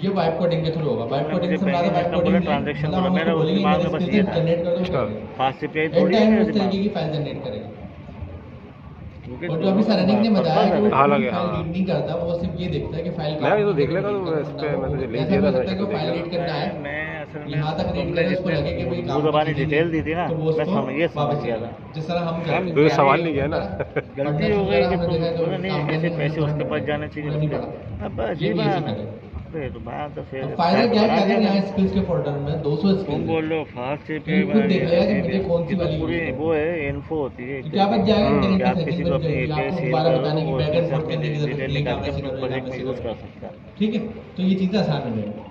Speaker 1: ये वाइब कोडिंग के थ्रू होगा वाइब
Speaker 2: तुमने
Speaker 1: कोडिंग
Speaker 2: मुझे
Speaker 1: से ज्यादा
Speaker 2: बैंकिंग
Speaker 1: वाइब
Speaker 2: सिस्टम
Speaker 1: कोडिंग
Speaker 2: बोला,
Speaker 1: नहीं
Speaker 2: ट्रांजेक्शन
Speaker 1: मतलब
Speaker 2: बोला,
Speaker 1: हम
Speaker 2: मेरा
Speaker 1: उसको
Speaker 2: उस
Speaker 1: बोलेंगे
Speaker 2: दिमाग
Speaker 1: मेरे
Speaker 2: में बस
Speaker 1: स्किल्स
Speaker 2: ये था।
Speaker 1: जनरेट कर दो
Speaker 4: अच्छा।
Speaker 2: फास्ट API
Speaker 1: एक
Speaker 2: थोड़ी
Speaker 1: टाइम
Speaker 2: है
Speaker 1: में
Speaker 2: मेरा
Speaker 1: उस
Speaker 2: दिमाग,
Speaker 1: तरीके की फाइल जनरेट करेगा
Speaker 2: क्योंकि
Speaker 1: और जो अभी सैनिक ने बताया कि वो
Speaker 4: हाँ,
Speaker 1: पूरी
Speaker 4: लगे,
Speaker 1: फाइल
Speaker 4: हाँ।
Speaker 1: रीड नहीं करता वो सिर्फ ये देखता है कि फाइल
Speaker 4: मैं ये तो देख लेगा, तो इस पे मैं तुझे लिंक दिया था,
Speaker 1: लगता है कि
Speaker 4: मैं
Speaker 1: फाइल
Speaker 4: देख
Speaker 1: रीड करना है
Speaker 2: मैं असल में
Speaker 1: यहाँ तक रीड
Speaker 2: तुमने
Speaker 1: करे उसको
Speaker 2: जितने
Speaker 1: लगे कि भाई काम
Speaker 2: मुंह दबानी
Speaker 1: की चीज़
Speaker 2: डिटेल
Speaker 1: नहीं
Speaker 2: दी थी ना,
Speaker 1: तो वो
Speaker 2: मैं
Speaker 1: उसको
Speaker 2: ये समझ
Speaker 1: वापस
Speaker 2: गया
Speaker 1: ले
Speaker 2: था।
Speaker 1: जिस तरह हम
Speaker 2: हम
Speaker 1: करते
Speaker 4: तो ये
Speaker 1: हैं।
Speaker 4: सवाल नहीं किया ना।
Speaker 2: गलती हो गई कि तुम बोले नहीं ऐसे पैसे उसके पास जाने चाहिए,
Speaker 1: नहीं पड़ा
Speaker 2: अब बस
Speaker 1: ये
Speaker 2: ये
Speaker 1: भी ऐसे
Speaker 2: बनाना।
Speaker 1: करे।
Speaker 2: अरे तो बात तो फिर
Speaker 1: अब फायदा क्या है
Speaker 2: बना
Speaker 1: कि
Speaker 2: दिया
Speaker 1: अगर यहाँ
Speaker 2: मैंने।
Speaker 1: स्किल्स के फोल्डर में 200
Speaker 2: तुम
Speaker 1: स्किल्स
Speaker 2: बोल रहे हो फास्ट
Speaker 1: तो
Speaker 2: API
Speaker 1: ये खुद
Speaker 2: बनानी
Speaker 1: देखेगा कि
Speaker 2: है,
Speaker 1: मुझे कौन सी
Speaker 2: ये तो
Speaker 1: वाली
Speaker 2: पूरी
Speaker 1: यूज करनी
Speaker 2: वो है इन्फो होती है,
Speaker 1: तो क्या बच जाएगा इंटरनेट
Speaker 2: कि
Speaker 1: पे
Speaker 2: आप
Speaker 1: सेटिंग
Speaker 2: किसी को
Speaker 1: बन
Speaker 2: अपनी
Speaker 1: जाएगी
Speaker 2: API
Speaker 1: आपको
Speaker 2: सेल
Speaker 1: दोबारा
Speaker 2: करो,
Speaker 1: बताने की
Speaker 2: वो
Speaker 1: बैक
Speaker 2: उसमें
Speaker 1: एंड
Speaker 2: से
Speaker 1: फोर्थ
Speaker 2: अपनी
Speaker 1: करने की जरूरत
Speaker 2: डिटेल
Speaker 1: नहीं
Speaker 2: निकाल
Speaker 1: काम
Speaker 2: के
Speaker 1: ऐसे
Speaker 2: अपने
Speaker 1: करो
Speaker 2: प्रोजेक्ट
Speaker 1: काम
Speaker 2: में
Speaker 1: ऐसे
Speaker 2: यूज
Speaker 1: करो
Speaker 2: कर सकता है।
Speaker 1: ठीक है तो ये चीज़ आसान हो जाएगी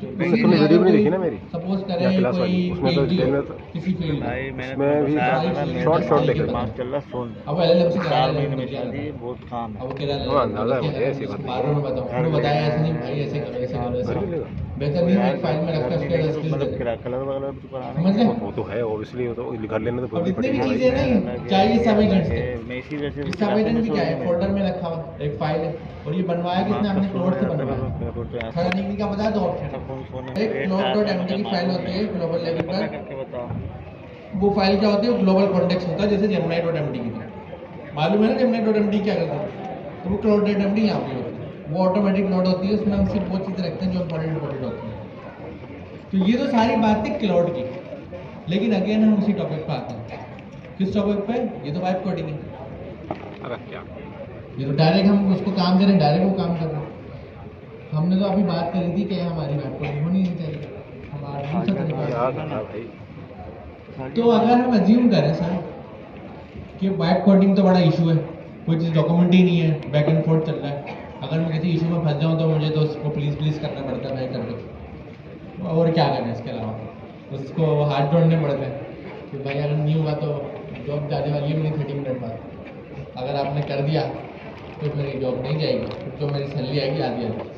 Speaker 4: तुमने वीडियो भी नहीं देखी ना मेरी
Speaker 1: सपोज
Speaker 4: या
Speaker 1: करें
Speaker 4: क्लास वाली,
Speaker 1: कोई
Speaker 4: उसमें तो
Speaker 1: PhD
Speaker 4: डिटेल में
Speaker 1: हो, किसी फील्ड
Speaker 2: भाई
Speaker 1: में
Speaker 2: मैंने
Speaker 4: उसमें
Speaker 2: तुम्हें
Speaker 4: भी
Speaker 2: बताया था ना, मेरा
Speaker 4: शॉर्ट शॉर्ट देख
Speaker 2: दिमाग
Speaker 4: लेता
Speaker 2: चल रहा सुन।
Speaker 1: अब LLM से क्या
Speaker 2: चार
Speaker 1: LLM
Speaker 2: महीने में
Speaker 1: को क्या
Speaker 2: शादी
Speaker 1: करना
Speaker 2: है,
Speaker 1: है?
Speaker 2: बहुत काम है।
Speaker 1: अब वो कह रहा है
Speaker 4: हाँ, अंदाजा है मुझे, ऐसी
Speaker 1: इसको
Speaker 4: बात
Speaker 1: बार बार बताओ
Speaker 2: घर
Speaker 1: उन्होंने
Speaker 2: में
Speaker 1: बताया ऐसे
Speaker 2: लेना
Speaker 1: नहीं
Speaker 2: है,
Speaker 1: भाई ऐसे करो ऐसे करो ऐसे
Speaker 4: घर
Speaker 1: करो।
Speaker 4: भी लेगा।
Speaker 1: बेहतर नहीं है एक फाइल में रखकर उसके बाद स्किल
Speaker 2: मतलब
Speaker 1: दे दे।
Speaker 2: कलर वगैरह तो कराना
Speaker 1: समझ
Speaker 2: है।
Speaker 1: गए
Speaker 4: वो तो है ऑब्वियसली, वो तो घर लेने तो
Speaker 1: अब
Speaker 4: पूरी
Speaker 1: इतनी भी
Speaker 4: पड़ेगी।
Speaker 1: चीजें नहीं चाहिए सब एजेंट्स
Speaker 2: मैं इसी वजह से
Speaker 1: इसका आवेदन भी क्या है फोल्डर में रखा हुआ एक फाइल है और ये बनवाया किसने हमने क्लाउड से बनवाया खड़ा नहीं का बता दो ऑप्शन एक cloud.md की फाइल होती है ग्लोबल लेवल पर
Speaker 2: करके बताओ।
Speaker 1: वो फाइल क्या होती है ग्लोबल कॉन्टेक्स्ट होता है जैसे gemini.md की तरह मालूम है ना gemini.md क्या करता है तो वो cloud.md यहाँ पे होती है वो ऑटोमेटिक लोड होती है उसमें हम सिर्फ वो चीज़ें रखते हैं जो इंपॉर्टेंट होती है तो ये तो सारी बात थी क्लाउड की लेकिन अगेन हम उसी टॉपिक पर आते हैं किस टॉपिक पे ये तो वाइब कोडिंग है
Speaker 4: अरे क्या
Speaker 1: ये तो डायरेक्ट हम उसको काम करें डायरेक्ट वो काम कर रहे हैं हमने तो अभी बात करी थी कि हमारी वाइब कोडिंग होनी नहीं चाहिए हमारा दूसरा तरीका
Speaker 4: याद
Speaker 1: है।
Speaker 4: है भाई।
Speaker 1: तो अगर हम अज्यूम करें सर कि वाइब कोडिंग तो बड़ा इशू है कोई चीज़ डॉक्यूमेंट ही नहीं है बैक एंड फोर्थ चल रहा है अगर मैं किसी इशू में फंस जाऊँ तो मुझे तो उसको प्लीज़ करना पड़ता है भाई कर दो और क्या करना है इसके अलावा उसको हाथ जोड़ने पड़ते हैं कि भाई अगर नहीं हुआ तो जॉब जाने वाली है मेरी 30 मिनट बाद अगर आपने कर दिया तो मेरी जॉब नहीं जाएगी फिर तो मेरी सैलरी आएगी आधी आधी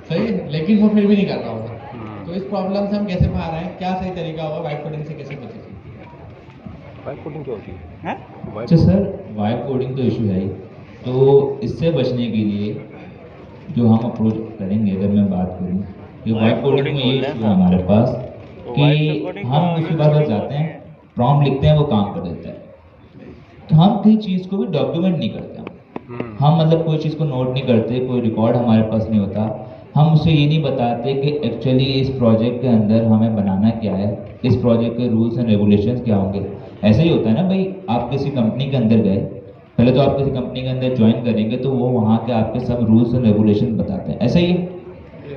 Speaker 1: सही है लेकिन वो फिर भी नहीं कर रहा होगा तो इस प्रॉब्लम से हम कैसे बाहर आए क्या सही तरीका होगा वाइब कोडिंग से कैसे बचे
Speaker 4: वाइब कोडिंग क्या होती है?
Speaker 2: हैं?
Speaker 3: अच्छा सर वाइब कोडिंग तो इशू है ही तो इससे बचने के लिए जो हम अप्रोच करेंगे अगर मैं बात करूँ कि वाइब कोडिंग में ये इशू है हमारे पास
Speaker 2: तो
Speaker 3: कि
Speaker 2: vibe coding
Speaker 3: हम
Speaker 2: का
Speaker 3: उसके बाद जाते हैं प्रॉम्प्ट लिखते हैं वो काम कर देता है तो हम किसी चीज़ को भी डॉक्यूमेंट नहीं करते हम मतलब कोई चीज़ को नोट नहीं करते कोई रिकॉर्ड हमारे पास नहीं होता हम उसे ये नहीं बताते कि एक्चुअली इस प्रोजेक्ट के अंदर हमें बनाना क्या है इस प्रोजेक्ट के रूल्स एंड रेगुलेशंस क्या होंगे ऐसे ही होता है ना भाई आप किसी कंपनी के अंदर गए पहले तो आप किसी कंपनी के अंदर ज्वाइन करेंगे तो वो वहाँ के आपके सब रूल्स एंड रेगुलेशन बताते हैं ऐसे ही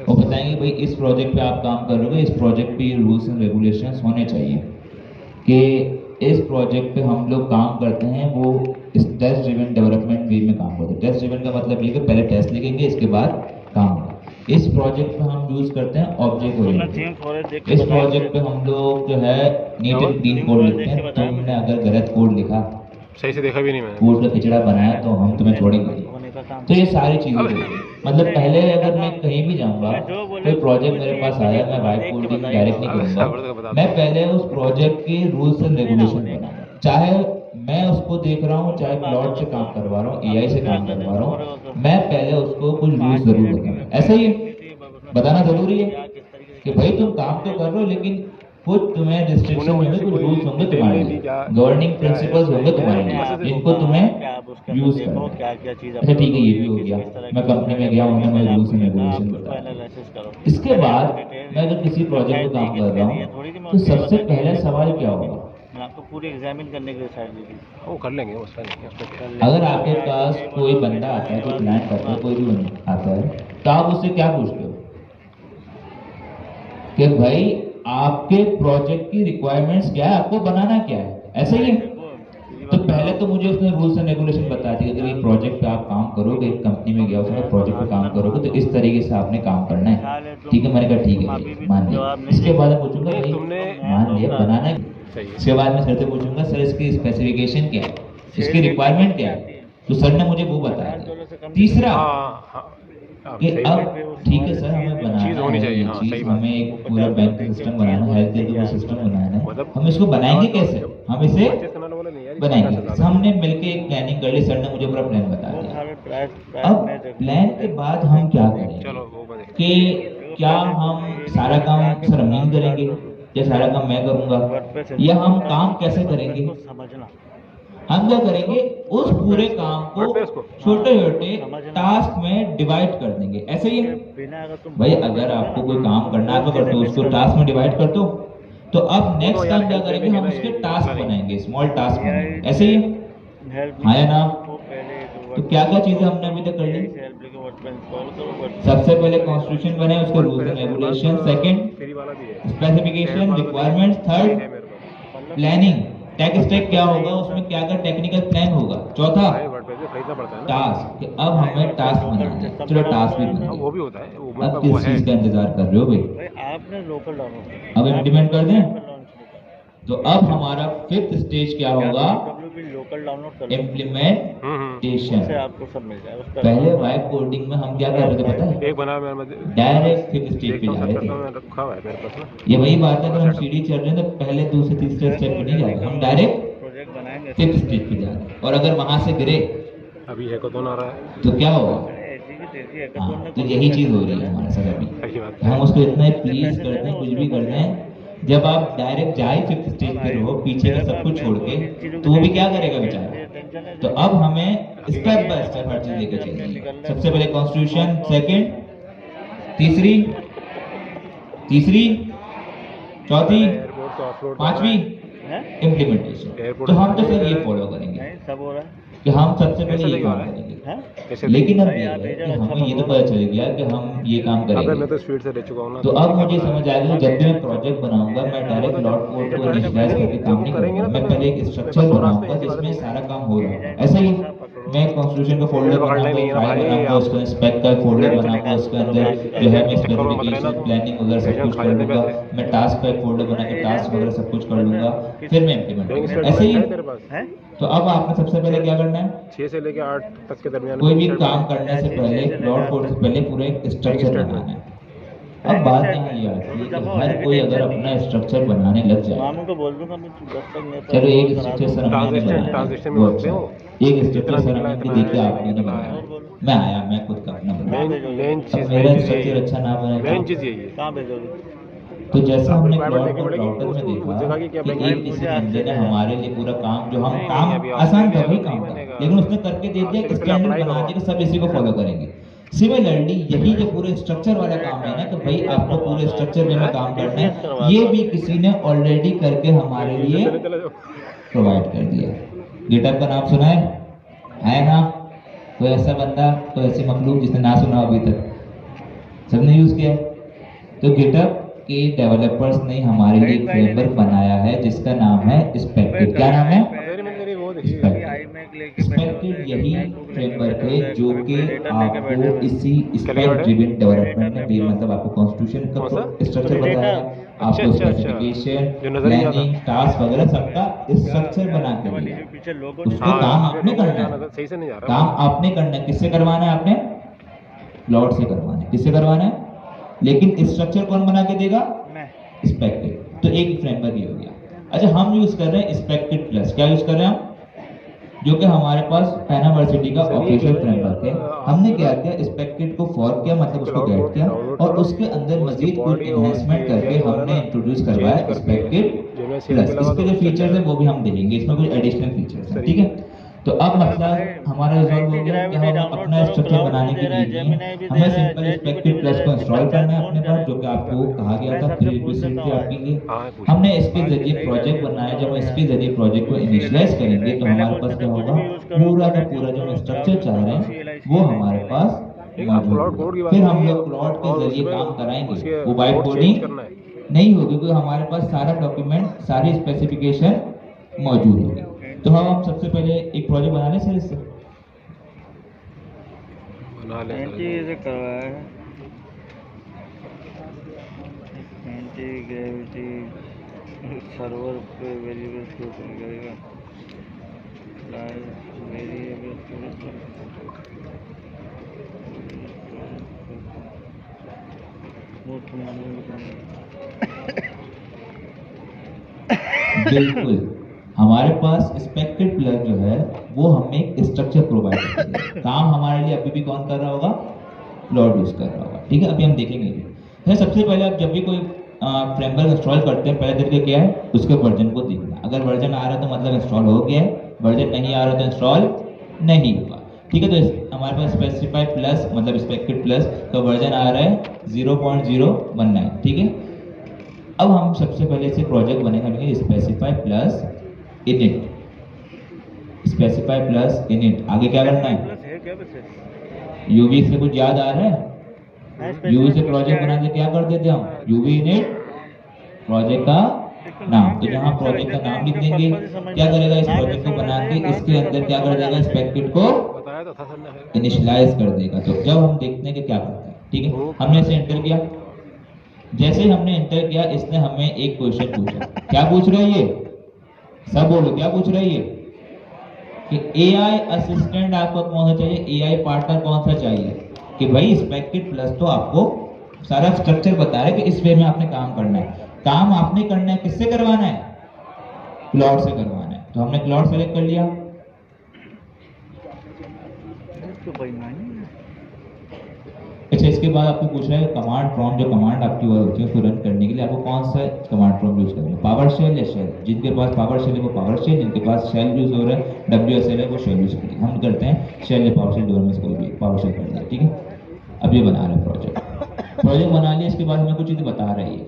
Speaker 3: वो बताएंगे भाई इस प्रोजेक्ट पे आप काम करोगे इस प्रोजेक्ट पे ये रूल्स एंड रेगुलेशंस होने चाहिए कि इस प्रोजेक्ट पे हम लोग काम करते हैं वो इस टेस्ट ड्रिवन डेवलपमेंट वे में काम करते हैं टेस्ट ड्रिवन का मतलब ये कि पहले टेस्ट लिखेंगे इसके बाद काम होगा इस प्रोजेक्ट पे हम यूज करते हैं ऑब्जेक्ट ओरिएंटेड इस प्रोजेक्ट पे हम लोग जो है नीट एंड क्लीन कोड लिखते हैं तो हमने अगर गलत कोड लिखा
Speaker 4: सही से देखा भी नहीं मैंने।
Speaker 3: कोड का खिचड़ा बनाया तो हम तुम्हें छोड़ेंगे नहीं। तो ये सारी चीजें मतलब पहले अगर मैं कहीं भी जाऊंगा कोई प्रोजेक्ट मेरे पास आया मैं वाइब कोडिंग डायरेक्ट नहीं करूंगा मैं पहले उस प्रोजेक्ट के रूल्स एंड रेगुलेशन बनाऊंगा चाहे मैं उसको देख रहा हूँ चाहे क्लाउड से काम करवा रहा हूँ AI से काम करवा रहा हूँ मैं पहले उसको कुछ रूल्स जरूर बताऊंगा ऐसा ही है बताना जरूरी है कि भाई तुम काम तो कर रहे हो लेकिन कुछ तुम्हें रिस्ट्रिक्शन होंगे, कुछ रूल्स होंगे तुम्हारे लिए, गवर्निंग प्रिंसिपल्स होंगे तुम्हारे लिए, इनको तुम्हें यूज करना है। अच्छा ठीक है, ये भी हो गया, मैं कंपनी में गया, उन्होंने मुझे रूल्स एंड रेगुलेशन बताया। इसके बाद मैं अगर किसी प्रोजेक्ट पे काम कर रहा हूँ तो सबसे पहला सवाल क्या होगा?
Speaker 2: मैं आपको पूरी एग्जामिन करने के लिए साइड दी थी, वो कर लेंगे, वो साइड।
Speaker 3: अगर आपके पास कोई बंदा आता है, कोई क्लाइंट आता है, कोई भी बंदा आता है, तो आप उससे क्या पूछते हो कि भाई आपके प्रोजेक्ट की रिक्वायरमेंट्स क्या है, आपको बनाना क्या है, ऐसा ही है? तो पहले तो मुझे उसने रूल्स एंड रेगुलेशन बताया थी, अगर एक प्रोजेक्ट पे आप काम करोगे, एक कंपनी में गया उसने प्रोजेक्ट पे काम करोगे तो इस तरीके से आपने काम करना है, ठीक है? मैंने कहा ठीक है भाई, मान लिया। इसके बाद मैं पूछूंगा भाई मान लिया बनाना है, इसके बाद मैं सर से पूछूंगा सर इसकी स्पेसिफिकेशन क्या है, इसकी रिक्वायरमेंट क्या है, तो सर ने मुझे वो बताया। तीसरा कि अब ठीक है सर, हमें बनाना
Speaker 4: चीज़ होनी चाहिए, हाँ,
Speaker 3: चीज़,
Speaker 4: सही बात।
Speaker 3: हमें एक पूरा बैंकिंग सिस्टम बनाना है, हेल्थ केयर सिस्टम बनाना है, हम इसको बनाएंगे कैसे, हम इसे बनाएंगे। हमने मिलके एक प्लानिंग कर ली, सर ने मुझे पूरा प्लान बता दिया। अब प्लान के बाद हम क्या करेंगे कि क्या हम सारा काम सर हम नहीं करेंगे, या सारा काम मैं करूंगा, या हम काम कैसे करेंगे? हम क्या करेंगे, उस पूरे काम को छोटे छोटे टास्क में डिवाइड कर देंगे, ऐसे ही है भाई। अगर आपको कोई काम करना है तो उसको टास्क में डिवाइड कर दो, तो अब नेक्स्ट काम क्या करेंगे, हम उसके टास्क बनाएंगे, स्मॉल टास्क बनाएंगे, ऐसे ही है, हाँ या ना? तो क्या क्या चीजें हमने अभी तक कर ली? सबसे पहले कॉन्स्टिट्यूशन बने, उसके rules and regulation, second specification, requirements, third planning, tech stack क्या होगा, उसमें क्या क्या टेक्निकल प्लान होगा, चौथा टास्क, कि अब हमें टास्क बनाना है, चलो टास्क भी बना,
Speaker 4: वो भी होता है,
Speaker 3: अब किस चीज का इंतजार कर रहे हो भाई?
Speaker 2: आपने लोकल डाउनलोड
Speaker 3: अब इम्प्लीमेंट कर दें। तो अब हमारा फिफ्थ स्टेज क्या होगा,
Speaker 2: लोकल डाउनलोड
Speaker 3: इम्प्लीमेंटेशन।
Speaker 2: आपको सब मिल जाएगा।
Speaker 3: पहले वाइब कोडिंग में हम क्या कर रहे थे पता है,
Speaker 4: एक बना मैं
Speaker 3: डायरेक्ट फिफ्थ स्टेज पे जा रहे थे।
Speaker 4: रखा हुआ है मेरे पास ना,
Speaker 3: ये वही बात है, अगर हम सीढ़ी चढ़ रहे हैं तो पहले दूसरे तीसरे स्टेप पे नहीं जा रहे, हम डायरेक्ट
Speaker 2: प्रोजेक्ट बनाएंगे
Speaker 3: फिफ्थ स्टेज पे जा रहे हैं। और अगर वहां से गिरे
Speaker 4: अभी हैकाथॉन आ रहा है,
Speaker 3: तो क्या होगा? हाँ, तो यही चीज हो रही है हमारे साथ अभी।
Speaker 4: सही बात
Speaker 3: हम उसको इतना प्लीज करते हैं, कुछ भी करते हैं, जब आप डायरेक्ट जाए फिफ्थ स्टेज पे रहो, पीछे का सब कुछ छोड़ के, तो वो भी क्या करेगा बेचारा? तो अब हमें स्टेप बाय स्टेप हर चीज लेकर चलनी है। सबसे पहले कॉन्स्टिट्यूशन, सेकंड, तीसरी, चौथी,
Speaker 4: एयरपोर्ट को ऑफरोड
Speaker 3: पांचवी इम्प्लीमेंटेशन। तो हम तो फिर ये फॉलो करेंगे
Speaker 2: सब हो रहा है
Speaker 3: कि हम सबसे पहले ये काम करेंगे, लेकिन अब ये है कि हमें ये तो पता चल गया कि हम ये काम करेंगे।
Speaker 4: मैं तो स्पीड से ले चुका हूँ ना,
Speaker 3: तो अब मुझे समझ आ गया, जब भी मैं प्रोजेक्ट बनाऊंगा मैं डायरेक्ट लॉट कोड को इनिशियलाइज करके काम नहीं करूंगा, मैं पहले एक स्ट्रक्चर बनाऊंगा जिसमें सारा काम हो रहा है। ऐसा ही मैं कॉन्स्टिट्यूशन का फोल्डर बनाऊंगा, फाइल बनाऊंगा, उसके स्पेक का फोल्डर बनाऊंगा, उसके अंदर जो है मैं स्पेसिफिकेशन, प्लानिंग वगैरह सब कुछ कर लूंगा, मैं टास्क का एक फोल्डर बना के टास्क वगैरह सब कुछ कर लूंगा, फिर मैं इम्प्लीमेंट करूंगा, ऐसे ही। तो अब आपने सबसे पहले क्या करना है,
Speaker 4: 6 से लेकर 8 तक के दरमियान
Speaker 3: कोई भी काम करने से पहले, लॉट कोड से पहले पूरा एक स्ट्रक्चर बनाना है। अब बात यहाँ ये आती है कि हर कोई अगर अपना स्ट्रक्चर बनाने लग जाए,
Speaker 2: मामू को बोल दूंगा मैं 10 तक नहीं,
Speaker 3: चलो एक स्ट्रक्चर सर हमने बनाया,
Speaker 4: ट्रांजिशन में
Speaker 3: वो
Speaker 4: होते
Speaker 3: अच्छा,
Speaker 4: हो,
Speaker 3: एक स्ट्रक्चर सर हमने देखिए आपने नहीं बनाया, मैं आया, मैं खुद का अपना बनाया,
Speaker 4: मेन
Speaker 3: अब
Speaker 4: चीज
Speaker 3: मेरा स्ट्रक्चर अच्छा ना बने
Speaker 4: मेन चीज यही है।
Speaker 2: कहाँ भेजोगे?
Speaker 3: तो जैसा हमने
Speaker 4: रिक्वायरमेंट
Speaker 3: क्लाउड
Speaker 4: देखनी
Speaker 3: पर
Speaker 4: पड़ेगी,
Speaker 3: राउटर में
Speaker 4: उसको
Speaker 3: देखा
Speaker 4: कि क्या
Speaker 3: कि
Speaker 4: बैंक
Speaker 3: एक किसी बंदे ने हमारे लिए पूरा काम, जो हम काम आसान था वही काम था, लेकिन उसने करके दे दिया, स्टैंडर्ड बना दिया कि सब इसी को फॉलो करेंगे। सिमिलरली यही जो पूरे स्ट्रक्चर वाला काम है ना, कि भाई आपको पूरे स्ट्रक्चर में काम करना है, ये भी किसी ने ऑलरेडी करके हमारे लिए प्रोवाइड कर दिया। गिटहब का नाम सुना है ना? कोई ऐसा बंदा, कोई ऐसी मखलूक जिसने ना सुना अभी तक? सबने यूज किया। तो गिटहब के डेवलपर्स ने हमारे लिए एक फ्रेमवर्क बनाया है जिसका नाम है स्पेक्टेड। क्या नाम है? स्पेक्टेड यही फ्रेमवर्क है जो कि आपको इसी स्पेक ड्रिवन डेवलपमेंट में भी, मतलब आपको कॉन्स्टिट्यूशन का स्ट्रक्चर बताएगा, आपको स्पेसिफिकेशन, प्लानिंग, टास्क वगैरह सबका स्ट्रक्चर बना के दिया। उसको काम आपने करना है,
Speaker 4: सही से नहीं जा रहा,
Speaker 3: काम आपने करना है। किससे करवाना है आपने? प्लॉट से करवाना है। किससे करवाना है? लेकिन स्ट्रक्चर कौन बना के देगा? स्पेक्टेड। तो एक फ्रेमवर्क ही हो गया। अच्छा, हम यूज कर रहे हैं स्पेक्टेड प्लस। क्या यूज कर रहे हैं हम? जो कि हमारे पास पैनावर्सिटी का ऑफिशियल फ्रेमवर्क है। हमने क्या किया, स्पेक्टेड को फॉर्क किया, मतलब उसको गेट किया, और उसके अंदर मजीद कुछ एनहेंसमेंट करके हमने इंट्रोड्यूस करवाया स्पेक्टेड प्लस। इसके जो फीचर्स है वो भी हम देखेंगे, इसमें कुछ एडिशनल फीचर्स है, ठीक है। तो अब मसला हमारा रिजॉल्व हो गया कि हम अपना स्ट्रक्चर बनाने के लिए हमें सिंपल स्पेक्टेड प्लस को इंस्टॉल करना है अपने पास, जो कि आपको कहा गया था प्री रिक्विजिट थी आपके लिए। हमने इसके जरिए प्रोजेक्ट बनाया, जब हम इसके जरिए प्रोजेक्ट को इनिशियलाइज करेंगे तो हमारे पास क्या होगा, पूरा का पूरा जो हम स्ट्रक्चर चाह रहे हैं वो हमारे पास मौजूद होगा। फिर हम लोग प्लॉट के जरिए काम कराएंगे, वो वाइट कोडिंग नहीं होगी, क्योंकि हमारे पास सारा डॉक्यूमेंट, सारी स्पेसिफिकेशन मौजूद होगी। तो हम सबसे पहले एक प्रोजेक्ट बना लें सर, इससे
Speaker 2: बना ले
Speaker 5: एंटी करवाया है, एंटी ग्रेविटी सर्वर पे वेरिएबल को करेगा, वेरिएबल
Speaker 3: बिल्कुल हमारे पास स्पेक्टेड प्लस जो है वो हमें एक स्ट्रक्चर प्रोवाइड करती है। काम हमारे लिए अभी भी कौन कर रहा होगा, प्लॉट यूज कर रहा होगा, ठीक है। अभी हम देखेंगे फिर सबसे पहले आप जब भी कोई फ्रेमवर्क इंस्टॉल करते हैं, पहले तरीका क्या है, उसके वर्जन को देखना। अगर वर्जन आ रहा है तो मतलब इंस्टॉल हो गया है, वर्जन नहीं आ रहा तो इंस्टॉल नहीं होगा, ठीक है। तो हमारे पास स्पेसिफाई प्लस मतलब स्पेक्टेड प्लस का वर्जन आ रहा है 0.019, ठीक है। अब हम सबसे पहले से प्रोजेक्ट बनेगा specify plus init, specify plus init. आगे क्या करना है, यूवी से कुछ याद आ रहा है, यूवी से प्रोजेक्ट बनाते क्या कर देते हम, यूवी इनिट प्रोजेक्ट का नाम। तो जहां प्रोजेक्ट का नाम लिख देंगे, क्या करेगा इस प्रोजेक्ट को बना के इसके अंदर क्या कर देगा, स्पेक्टेड को इनिशियलाइज कर देगा। तो जब हम देखते हैं कि क्या करता है, ठीक है, हमने इसे एंटर किया। जैसे ही हमने एंटर किया, इसने हमें एक क्वेश्चन पूछा। क्या पूछ रहा है ये, सब बोलो क्या पूछ रहा है ये, कि एआई असिस्टेंट आपको कौन सा चाहिए, एआई पार्टनर कौन सा चाहिए। कि भाई स्पेक्टेड प्लस तो आपको सारा स्ट्रक्चर बता रहा है कि इस वे में आपने काम करना है। काम आपने करना है, किससे करवाना है, क्लॉड से करवाना है। तो हमने क्लॉड सेलेक्ट कर लिया। अच्छा, इसके बाद आपको पूछ रहा है कमांड प्रॉम्प्ट, जो कमांड आपकी होती है उसको रन करने के लिए आपको कौन सा कमांड प्रॉम्प्ट यूज करना है, पावर शेल या शेल। जिनके पास पावर शेल है वो पावर शेल, जिनके पास शेल यूज हो रहा है WSL है वो शेल यूज करेंगे। हम करते हैं शेल या पावर शेल, दोनों में से कोई भी पावर शेल कर दिया, ठीक है। अब ये बना रहे हैं प्रोजेक्ट बना लिया। इसके बाद हमें कुछ चीज़ें बता रही है।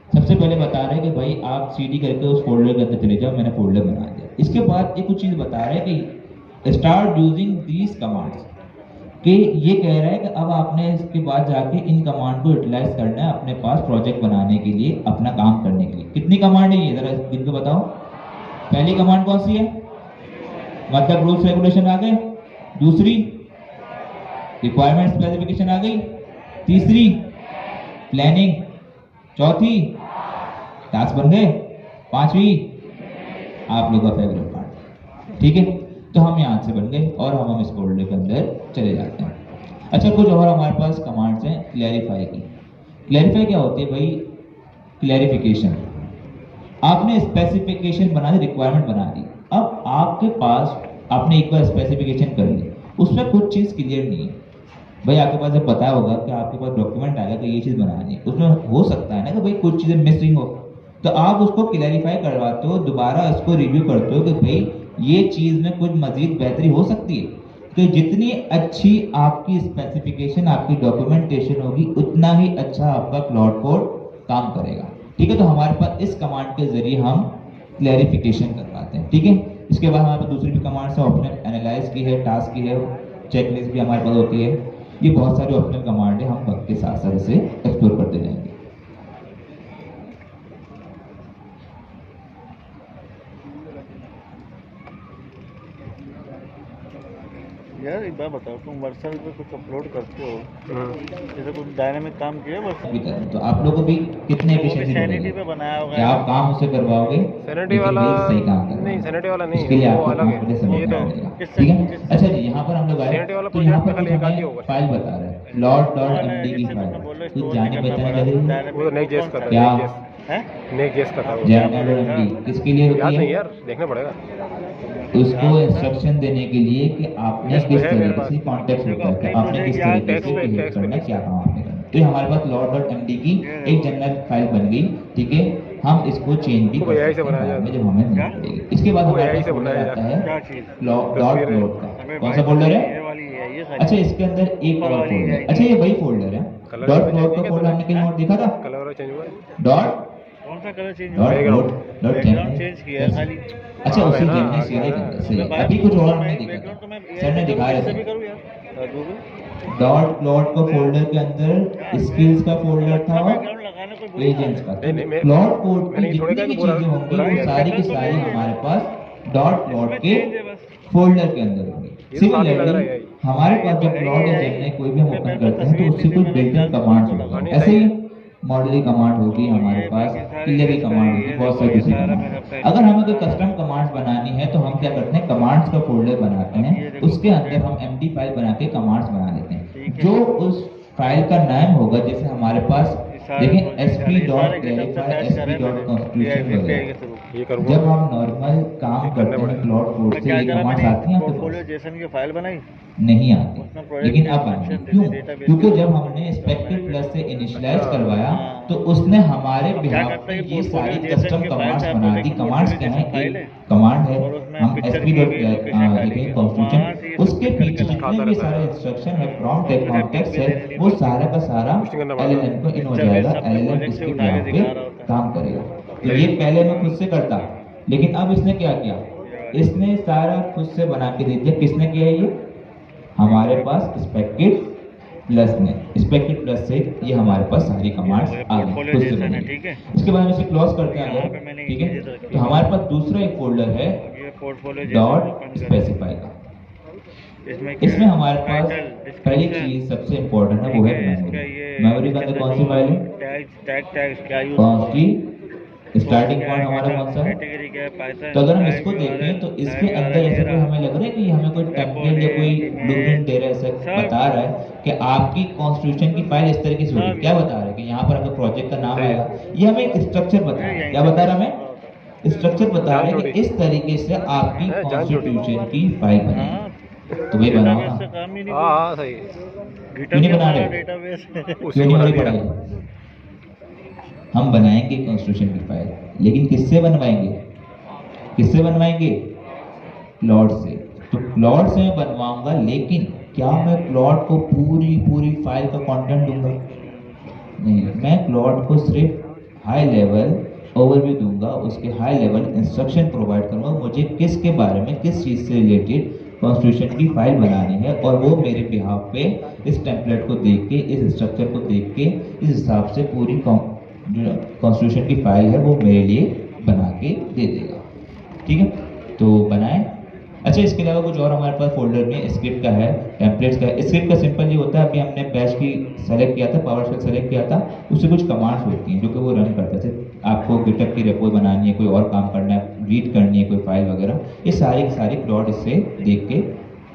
Speaker 3: सबसे पहले बता रहे हैं कि भाई आप CD करके उस फोल्डर के अंदर चले जाओ, मैंने फोल्डर बना दिया। इसके बाद ये कुछ चीज़ बता रहे हैं कि स्टार्ट यूजिंग दीज कमांड्स, कि ये कह रहा है कि अब आपने इसके बाद जाके इन कमांड को यूटिलाइज करना है अपने पास प्रोजेक्ट बनाने के लिए, अपना काम करने के लिए। कितनी कमांड है ये जरा इनको बताओ। पहली कमांड कौन सी है, मतलब रूल्स रेगुलेशन आ गए। दूसरी रिक्वायरमेंट स्पेसिफिकेशन आ गई। तीसरी प्लानिंग। चौथी टास्क बन गए। पांचवी आप लोगों का फेवरेट पार्ट, ठीक है। तो हम यहाँ से बन गए और हम इस फोल्डर के अंदर चले जाते हैं। अच्छा, कुछ और हमारे पास कमांड्स हैं क्लैरिफाई की। क्लैरिफाई क्या होती है भाई, क्लैरिफिकेशन। आपने स्पेसिफिकेशन बना दी, रिक्वायरमेंट बना दी। अब आपके पास आपने एक बार स्पेसिफिकेशन कर ली, उसमें कुछ चीज़ क्लियर नहीं है। भाई आपके पास जब पता होगा कि आपके पास डॉक्यूमेंट आएगा कि ये चीज़ बनानी है, उसमें हो सकता है ना कि भाई कुछ चीज़ें मिसिंग हो, तो आप उसको क्लैरिफाई करवाते हो, दोबारा इसको रिव्यू करते हो कि भाई ये चीज़ में कुछ मजीद बेहतरी हो सकती है। तो जितनी अच्छी आपकी स्पेसिफिकेशन, आपकी डॉक्यूमेंटेशन होगी, उतना ही अच्छा आपका क्लाउड कोड काम करेगा, ठीक है। तो हमारे पास इस कमांड के जरिए हम क्लैरिफिकेशन करवाते हैं, ठीक है। इसके बाद हमारे पास दूसरी भी कमांड्स है, ऑप्शनल एनालाइज की है, टास्क की है, चेकलिस्ट भी हमारे पास होती है। ये बहुत सारी ऑप्शनल कमांड है, हम वक्त के साथ साथ इसे एक्सप्लोर करते जाएंगे।
Speaker 5: यार एक बात बताओ, तुम वर्सल पे कुछ अपलोड करते हो, जैसे कुछ डायनामिक काम किया वर्सल,
Speaker 3: तो आप लोगों को भी कितने एफिशिएंसी
Speaker 5: सैनिटी पे बनाया होगा,
Speaker 3: क्या आप काम उससे करवाओगे,
Speaker 2: सैनिटी वाला
Speaker 3: सही काम करना
Speaker 2: नहीं, सैनिटी वाला नहीं,
Speaker 3: इसके लिए
Speaker 2: वो
Speaker 3: आपको
Speaker 2: अलग है,
Speaker 3: पहले समझना
Speaker 2: ये तो
Speaker 3: पड़ेगा, ठीक है। अच्छा जी, यहाँ पर हम लोग आए
Speaker 2: सैनिटी वाला
Speaker 3: तो यहाँ
Speaker 2: प्रोजेक्ट
Speaker 3: पर
Speaker 2: खाली एक आदमी
Speaker 3: हमें
Speaker 2: होगा।
Speaker 3: फाइल बता रहा है plot.md की फाइल, कुछ जाने पहचाने लगे
Speaker 2: वो तो नहीं चेस कर
Speaker 3: क्या
Speaker 2: रहा है,
Speaker 5: है
Speaker 4: नेक गेस का था वो।
Speaker 3: जेमनाई डॉट एमडी किसके लिए
Speaker 4: याद
Speaker 3: होती
Speaker 4: नहीं
Speaker 3: है?
Speaker 4: यार, देखना पड़ेगा।
Speaker 3: उसको इंस्ट्रक्शन देने के लिए कि आपने
Speaker 4: Yes,
Speaker 3: किस
Speaker 4: है मेरे
Speaker 3: तरीके
Speaker 4: पास।
Speaker 3: से कॉन्टेक्ट होता है कि आपने किस
Speaker 5: याद
Speaker 3: तरीके से बिहेव
Speaker 4: text
Speaker 3: करना है,
Speaker 4: पे।
Speaker 3: क्या काम आपने करना है। तो ये हमारे पास log.md की एक जनरल फाइल बन गई, ठीक है। हम इसको चेंज भी
Speaker 4: वो
Speaker 3: कर
Speaker 4: AI से
Speaker 3: सकते हैं
Speaker 4: बनाया
Speaker 3: बाद में
Speaker 4: जाता
Speaker 3: जब हमें नहीं
Speaker 5: क्या?
Speaker 3: पड़ेगी। इसके बाद
Speaker 4: वो
Speaker 3: हमारे
Speaker 4: AI
Speaker 3: पास
Speaker 4: से
Speaker 3: फोल्डर
Speaker 4: बनाया
Speaker 3: आता
Speaker 5: क्या
Speaker 3: है
Speaker 5: चीज?
Speaker 3: डॉट
Speaker 4: तस्वीरें।
Speaker 3: प्लॉट का।
Speaker 5: अबे
Speaker 3: कौन
Speaker 5: भाई,
Speaker 3: सा फोल्डर
Speaker 5: ये
Speaker 3: है?
Speaker 5: वाली है ये सारी।
Speaker 3: अच्छा, इसके अंदर एक
Speaker 5: ऊपर
Speaker 3: और
Speaker 5: वाली
Speaker 3: फोल्डर
Speaker 5: है।
Speaker 3: है। अच्छा, ये वही फोल्डर है
Speaker 4: कलर
Speaker 3: डॉट
Speaker 4: चेंज
Speaker 3: प्लॉट का
Speaker 4: नहीं
Speaker 3: फोल्डर हमने कहीं और देखा था।
Speaker 4: कलर चेंज हुआ है।
Speaker 3: डॉट
Speaker 5: कौन सा colour change
Speaker 3: dot
Speaker 4: Background.
Speaker 3: Plot dot
Speaker 5: background change किया है खाली।
Speaker 3: अच्छा,
Speaker 4: हाँ,
Speaker 3: उसी
Speaker 4: है ना,
Speaker 3: जेमनाई
Speaker 4: आ
Speaker 3: सीआई
Speaker 4: गया
Speaker 3: के
Speaker 4: ना।
Speaker 3: अंदर सही है।
Speaker 5: भाई,
Speaker 3: अभी कुछ और
Speaker 5: तो
Speaker 3: हमने
Speaker 5: मैं
Speaker 3: देखा
Speaker 5: बैकग्राउंड तो मैं
Speaker 3: था, सर ने दिखा
Speaker 5: इससे
Speaker 3: रहे
Speaker 5: भी
Speaker 3: थे।
Speaker 5: करूँ यार गूगल।
Speaker 3: डॉट प्लॉट का फोल्डर के अंदर स्किल्स का फोल्डर था और
Speaker 5: बैकग्राउंड लगाना कोई बुरी
Speaker 3: एजेंट्स का।
Speaker 4: नहीं, नहीं, मैं-
Speaker 3: प्लॉट कोड की
Speaker 4: मैंने ये थोड़े
Speaker 3: जितनी
Speaker 4: कहा
Speaker 3: भी
Speaker 4: कि पूरा-
Speaker 3: चीजें होंगी
Speaker 4: पूरा
Speaker 3: वो
Speaker 4: नहीं
Speaker 3: सारी की
Speaker 5: करना।
Speaker 3: सारी हमारे पास डॉट प्लॉट के
Speaker 5: चेंज है बस।
Speaker 3: फोल्डर के अंदर होंगी।
Speaker 4: ये तो काफी लग रहा
Speaker 3: सिमिलरली
Speaker 4: है।
Speaker 3: हमारे पास जब प्लॉट या जेमनाई कोई भी हम ओपन करते हैं तो उससे कुछ बिल्ट इन कमांड्स होते हैं। ऐसे ही मॉडल कमांड होगी हमारे पास, क्लियर की कमांड होगी, बहुत सारी दूसरी कमांड। अगर हमें कोई कस्टम कमांड्स बनानी है तो हम क्या करते हैं, कमांड्स का फोल्डर बनाते हैं, उसके अंदर हम एमडी फाइल बना के कमांड्स बना लेते हैं। जो उस फाइल का नाम होगा, जैसे हमारे पास देखें sp.clarify, sp.constitution वगैरह।
Speaker 4: ये करूँगा।
Speaker 3: जब हम नॉर्मल काम करते हैं प्लॉट कोड से, ये कमांड्स आती हैं आपके
Speaker 5: पोर्टफोलियो
Speaker 3: पास?
Speaker 5: जेसन की फाइल बनाई।
Speaker 3: नहीं आती, लेकिन अब आएंगी। क्यों? क्योंकि जब हमने स्पेक्टेड प्लस से इनिशियलाइज करवाया तो उसने हमारे बिहाफ पे ये सारी कस्टम कमांड्स बना दी। कमांड्स क्या है? एक कमांड है, हम देखेंगे कॉन्स्टिट्यूशन, उसके पीछे जितने भी सारे इंस्ट्रक्शन है, प्रॉम्प्ट है, कॉन्टेक्स्ट है, वो सारा का सारा एलएलएम को इन हो जाएगा। एलएलएम इसके बिहाफ पे काम करेगा। तो ये पहले मैं खुद से करता, लेकिन अब इसने क्या किया, इसने सारा खुद से बना के दे दिया। किसने किया है ये? हमारे पास स्पेक्टेड प्लस ने, स्पेक्टेड प्लस से ये हमारे पास सारी कमांड्स आ गई खुद से बनी।
Speaker 5: ठीक है।
Speaker 3: इसके बाद हम इसे क्लोज करते हैं अगर, ठीक है। तो हमारे पास दूसरा एक फोल्डर है
Speaker 5: ये पोर्टफोलियो
Speaker 3: डॉट स्पेसिफाई का। इसमें हमारे पास पहली चीज सबसे इम्पोर्टेंट है, वो है मेमोरी। मेमोरी के अंदर कौन सी फाइल है?
Speaker 5: टैग क्या यूज
Speaker 3: कौन सी? स्टार्टिंग पॉइंट हमारा कौन सा है?
Speaker 5: कैटेगरी क्या है? पाइथन।
Speaker 3: तो अगर हम इसको देखें तो इसके अंदर ऐसे कोई हमें लग रहा है कि हमें कोई टेम्पलेट या कोई ब्लूप्रिंट दे रहा है, ऐसा बता रहा है कि आपकी कॉन्स्टिट्यूशन की फाइल इस तरीके से होगी। क्या बता रहा है कि यहाँ पर अगर प्रोजेक्ट का नाम आएगा, ये हमें एक स्ट्रक्चर बता रहा है। क्या बता रहा है हमें? स्ट्रक्चर बता रहा है कि इस तरीके से आपकी कॉन्स्टिट्यूशन की फाइल बनेगी। तो वही बनाओ ना,
Speaker 5: काम ही नहीं।
Speaker 4: हाँ सही है।
Speaker 5: गिटहब
Speaker 3: नहीं बना रहे?
Speaker 5: डेटाबेस।
Speaker 3: क्यों नहीं हो रही पढ़ाई? हम बनाएंगे कॉन्स्टिट्यूशन की फाइल, लेकिन किससे बनवाएंगे? किससे बनवाएंगे? प्लॉट से। तो प्लॉट से मैं बनवाऊंगा, लेकिन क्या मैं प्लॉट को पूरी फाइल का कंटेंट दूंगा? नहीं, मैं प्लॉट को सिर्फ हाई लेवल ओवरव्यू दूंगा, उसके हाई लेवल इंस्ट्रक्शन प्रोवाइड करूंगा, मुझे किसके बारे में, किस चीज़ से रिलेटेड कॉन्स्टिट्यूशन की फाइल बनानी है, और वो मेरे बिहाफ पे इस टेम्पलेट को देख के, इस स्ट्रक्चर को देख के, इस हिसाब से पूरी जो कॉन्स्टिट्यूशन की फाइल है वो मेरे लिए बना के दे देगा। ठीक है, तो बनाएं। अच्छा, इसके अलावा कुछ और हमारे पास फोल्डर में स्क्रिप्ट का है, टेम्पलेट्स का है। स्क्रिप्ट का सिंपल ये होता है, अभी हमने बैच की सेलेक्ट किया था, पावरशेल सेलेक्ट किया था, उससे कुछ कमांड्स होती हैं जो कि वो रन करता है। आपको गिटहब की रेपो बनानी है, कोई और काम करना है, रीड करनी है कोई फाइल वगैरह, ये सारी की सारी प्लॉट इससे देख के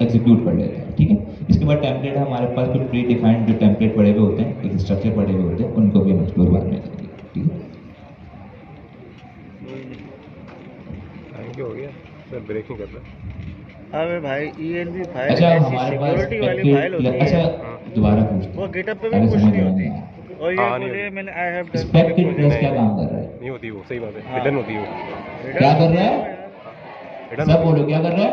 Speaker 3: एग्जीक्यूट कर लेते हैं। ठीक है, इसके बाद टेम्पलेट है हमारे पास, कुछ प्री डिफाइंड जो टेम्पलेट पड़े हुए होते हैं, एक स्ट्रक्चर पड़े हुए होते हैं, उनको भी हम एक्सप्लोर बाद में करेंगे। ठीक है,
Speaker 4: थैंक यू। हो गया सर, ब्रेकिंग कर रहा
Speaker 5: अबे भाई ENV फाइल
Speaker 3: अच्छा
Speaker 5: ऐसी
Speaker 3: हमारे पास
Speaker 5: सिक्योरिटी वाली फाइल होती है।
Speaker 3: अच्छा दोबारा पूछते
Speaker 5: वो
Speaker 3: हैं,
Speaker 5: गिटहब पे भी
Speaker 3: अरे
Speaker 5: कुछ
Speaker 3: समझ
Speaker 5: नहीं
Speaker 3: में
Speaker 5: होती।
Speaker 3: नहीं आया।
Speaker 5: और ये
Speaker 4: हाँ, नहीं
Speaker 5: बोले
Speaker 4: होती।
Speaker 5: मैंने I have done
Speaker 3: expected plus क्या काम कर रहा है?
Speaker 4: नहीं होती वो, सही बात है।
Speaker 5: हाँ।
Speaker 4: हिडन होती है वो।
Speaker 3: क्या कर रहा है?
Speaker 4: हिडन
Speaker 3: सब बोलो, क्या कर रहा है?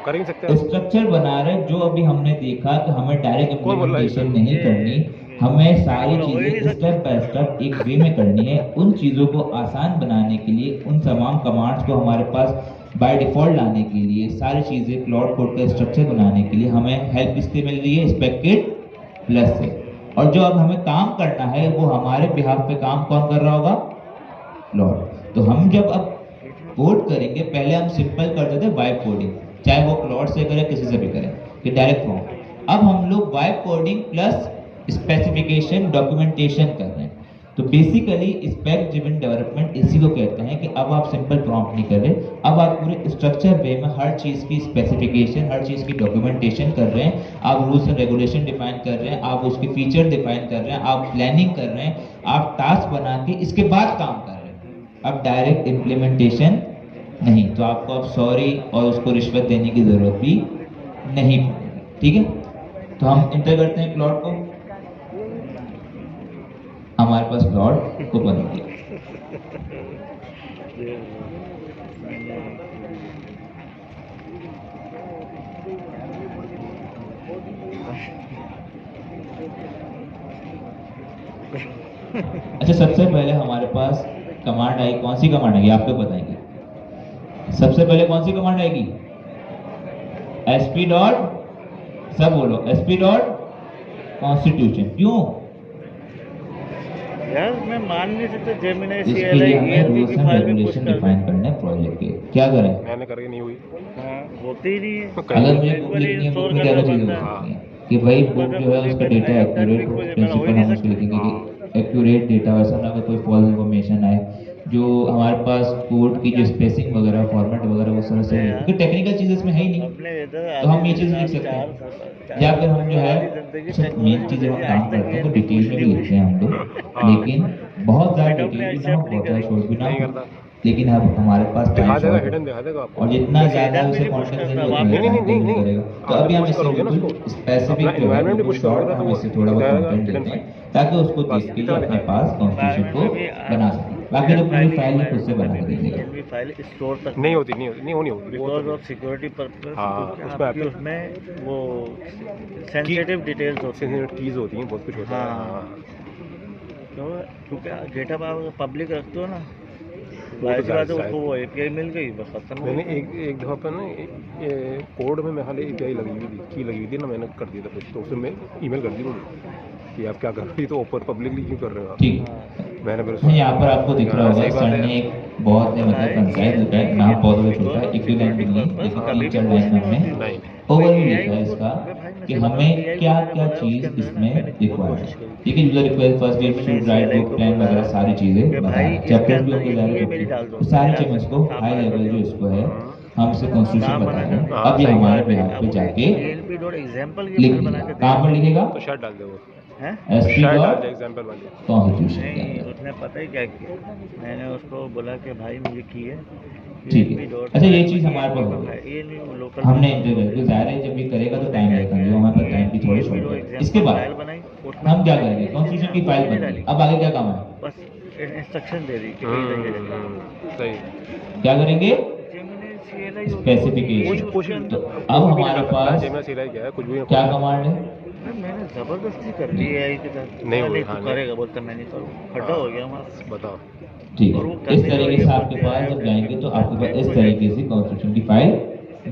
Speaker 4: कर ही नहीं सकते आप।
Speaker 3: स्ट्रक्चर बना रहे, जो अभी हमने देखा कि हमें डायरेक्ट
Speaker 4: कौन बोल रहा है
Speaker 3: इम्प्लीमेंटेशन
Speaker 4: इसे?
Speaker 3: नहीं करनी, हमें सारी चीजें स्टेप बाय स्टेप एक वे में करनी है। उन चीजों को आसान बनाने के लिए, उन तमाम कमांड्स को हमारे पास बाय डिफॉल्ट लाने के लिए, सारी चीजें क्लाउड कोड का स्ट्रक्चर बनाने के लिए हमें हेल्प किससे मिल रही है? स्पेक्टेड प्लस से। और जो अब हमें काम करना है वो हमारे बिहाफ पे काम कौन कर रहा होगा? क्लाउड। तो हम जब अब कोड करेंगे, पहले हम सिंपल करते थे वाइब कोडिंग, चाहे वो क्लाउड से करें किसी से भी करें, कि डायरेक्ट फॉर्म। अब हम लोग vibe coding plus specification documentation कर रहे हैं। तो बेसिकली स्पेक ड्रिवन डेवलपमेंट इसी को कहते हैं कि अब आप सिंपल प्रॉम्प्ट नहीं कर रहे, अब आप पूरे स्ट्रक्चर वे में हर चीज़ की स्पेसिफिकेशन, हर चीज़ की डॉक्यूमेंटेशन कर रहे हैं, आप रूल्स एंड रेगुलेशन डिफाइन कर रहे हैं, आप उसके फीचर डिफाइन कर रहे हैं, आप प्लानिंग कर रहे हैं, आप टास्क बना के इसके बाद काम कर रहे हैं, अब डायरेक्ट इम्प्लीमेंटेशन नहीं। तो आपको अब सॉरी और उसको रिश्वत देने की ज़रूरत भी नहीं, ठीक है। तो हम इंटर करते हैं क्लाउड को, हमारे पास क्लाउड को बन गया। अच्छा, सबसे पहले हमारे पास कमांड आई, कौन सी कमांड आएगी आपको बताएंगे। सबसे पहले कौन सी कमांड आएगी? sp डॉट, सब बोलो, sp डॉट कॉन्स्टिट्यूशन। क्यों
Speaker 5: यार मैं मान नहीं सकता जेमिनी
Speaker 3: इसके
Speaker 5: CLI
Speaker 3: लिए हमें
Speaker 5: ELP
Speaker 3: रूल्स
Speaker 5: की
Speaker 3: एंड
Speaker 5: फाइल में पुश
Speaker 3: रेगुलेशन
Speaker 5: कर
Speaker 3: डिफाइन
Speaker 5: दें।
Speaker 3: करने हैं प्रोजेक्ट के। क्या करें?
Speaker 4: मैंने करके नहीं हुई।
Speaker 5: हाँ, होते ही नहीं है।
Speaker 3: अगर मुझे बुक लिखनी है, बुक में ज़्यादा चीज़ें हो सकती हैं कि भाई बुक जो है उसका डेटा एक्यूरेट हो, प्रिंसिपल हम उसको लिखेंगे कि एक्यूरेट डेटा, वैसा ना कोई फॉल्स इन्फॉर्मेशन आए, जो हमारे पास कोड की जो स्पेसिंग वगैरह, फॉर्मेट वगैरह वो सब से, क्योंकि टेक्निकल चीज़ इसमें है ही नहीं,
Speaker 5: अपने इधर
Speaker 3: तो हम ये चीज़ लिख सकते हैं। या फिर हम जो है मेन चीज़ें हम काम करते हैं तो डिटेल में भी लिखते हैं हम लोग, लेकिन बहुत ज़्यादा डिटेल भी ना हो, बहुत ज़्यादा शॉर्ट भी ना हो, लेकिन अब हमारे पास
Speaker 4: दिखा
Speaker 3: टाइम
Speaker 4: देगा,
Speaker 3: शॉर्ट
Speaker 4: हिडन
Speaker 3: है
Speaker 4: दिखा देगा आपको।
Speaker 3: और जितना ज़्यादा उसे कॉन्टेक्ट नहीं करेगा, तो अभी हम इससे बिल्कुल स्पेसिफिक जो है बिल्कुल शॉर्ट हम इससे थोड़ा बहुत कंटेंट देते हैं ताकि उसको देख के ये अपने पास कॉन्स्टिट्यूशन को बना सके। बाकी तो पूरी फाइल में खुद से बना के दे देगा।
Speaker 5: फाइल स्टोर तक
Speaker 4: नहीं होती, नहीं होनी होगी।
Speaker 5: Because of security purpose.
Speaker 4: हाँ,
Speaker 5: उसमें वो सेंसिटिव डिटेल्स होती हैं,
Speaker 4: कीज होती हैं, बहुत कुछ होता है।
Speaker 5: हाँ।
Speaker 4: हाँ।
Speaker 5: तो क्योंकि गेटअप आप पब्लिक रखते हो ना,
Speaker 4: वो तो
Speaker 5: बात है,
Speaker 4: जाहिर
Speaker 5: उसको वो API मिल गई, बस खत्म हो
Speaker 4: मैंने
Speaker 5: गया।
Speaker 4: एक दफ़ा पर ना कोड में मैं हाल API लगी हुई थी, की लगी हुई थी ना, मैंने कर दिया था कुछ, तो उसमें मैं ईमेल कर दी मुझे कि आप क्या कर रहे हो, तो ओपन पब्लिकली क्यों कर रहे हो आप।
Speaker 3: ठीक,
Speaker 4: मैंने फिर
Speaker 3: नहीं यहाँ पर आपको दिख रहा होगा
Speaker 4: सही बात
Speaker 3: सर
Speaker 4: है।
Speaker 3: ने एक बहुत मतलब कंसाइज लिखा है, नाम बहुत ज़्यादा छोटा है, एक दो लाइन भी नहीं, लेकिन 3-4 लाइन में हमने
Speaker 4: नहीं
Speaker 3: ओवरव्यू लिखा है इसका कि हमें क्या क्या चीज़ इसमें रिक्वायर्ड है। ठीक है, user request, first date, should write, book plan वगैरह सारी चीज़ें बताएं, चैप्टर्स भी होंगे ज़्यादा, तो सारी चीज़ें इसको हाई लेवल जो इसको है हम इसे कॉन्स्टिट्यूशन बता रहे हैं। अब ये हमारे बिहार पे जाके लिख देगा, कहाँ पर लिखेगा?
Speaker 4: तो शायद डाल दे वो,
Speaker 3: SP
Speaker 4: शायद डाल
Speaker 3: डॉट
Speaker 4: दे एग्जाम्पल वाले।
Speaker 3: कॉन्स्टिट्यूशन के
Speaker 5: नहीं,
Speaker 3: अंदर।
Speaker 5: उसने पता ही क्या किया, मैंने उसको बोला कि भाई मुझे की है
Speaker 3: ठीक है, अच्छा ये चीज़ हमारे पास हो गई,
Speaker 5: ये नहीं लोकल
Speaker 3: हमने इंटरव्यू ज़ाहिर है जब भी करेगा तो टाइम लगेगा, जो हमारे पास टाइम की थोड़ी शॉर्ट है। इसके बाद हम क्या करेंगे? कॉन्स्टिट्यूशन की फाइल बन गई, अब आगे क्या काम है?
Speaker 5: बस इंस्ट्रक्शन दे दी कि
Speaker 4: सही।
Speaker 3: क्या करेंगे?
Speaker 5: CLI
Speaker 3: specification.
Speaker 4: कुछ
Speaker 3: तो अब हमारे पास
Speaker 4: जेमिनी CLI क्या है, कुछ भी
Speaker 3: क्या कमांड है?
Speaker 5: मैंने जबरदस्ती कर दी AI के साथ,
Speaker 4: नहीं हुई,
Speaker 5: तू
Speaker 4: हाँ,
Speaker 5: करेगा, बोलता मैं नहीं करूँ, खड्डा हो गया हमारा।
Speaker 4: बताओ।
Speaker 3: ठीक है, इस तरीके से आपके पास जब जाएंगे तो आपके पास इस तरीके से कॉन्स्टिट्यूशन की फाइल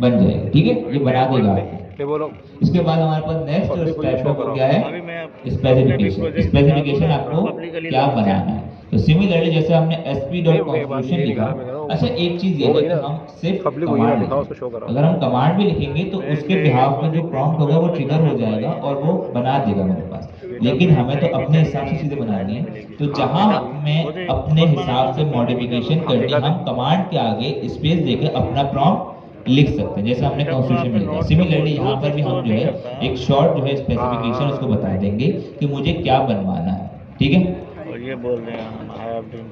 Speaker 3: बन जाएगी। ठीक है, ये बना देगा आपको।
Speaker 4: ये बोलो,
Speaker 3: इसके बाद हमारे पास नेक्स्ट स्टेप हो गया
Speaker 5: अभी
Speaker 3: है
Speaker 5: मैं
Speaker 3: स्पेसिफिकेशन। स्पेसिफिकेशन आपको क्या बनाना है? तो सिमिलरली जैसे हमने SP डॉट कॉन्स्टिट्यूशन लिखा, अच्छा एक चीज ये है कि हम सिर्फ
Speaker 4: पब्लिक वही ना
Speaker 3: कमांड
Speaker 4: लिखा, उसको शो करो।
Speaker 3: अगर हम कमांड भी लिखेंगे तो उसके बिहाफ में जो प्रॉम्प्ट होगा वो ट्रिगर हो जाएगा और वो बना देगा मेरे पास, लेकिन हमें तो अपने हिसाब से चीजें बनानी है। तो जहां हमें अपने हिसाब से मॉडिफिकेशन करनी, हम कमांड के आगे स्पेस देकर अपना प्रॉम्प्ट लिख सकते हैं, जैसे हमने कॉन्स्टिट्यूशन में लिखा। सिमिलरली यहाँ पर भी हम जो है एक शॉर्ट जो है स्पेसिफिकेशन उसको बता देंगे कि मुझे क्या बनवाना है। ठीक है,
Speaker 5: और ये बोल रहे हैं हम आई हैव बीन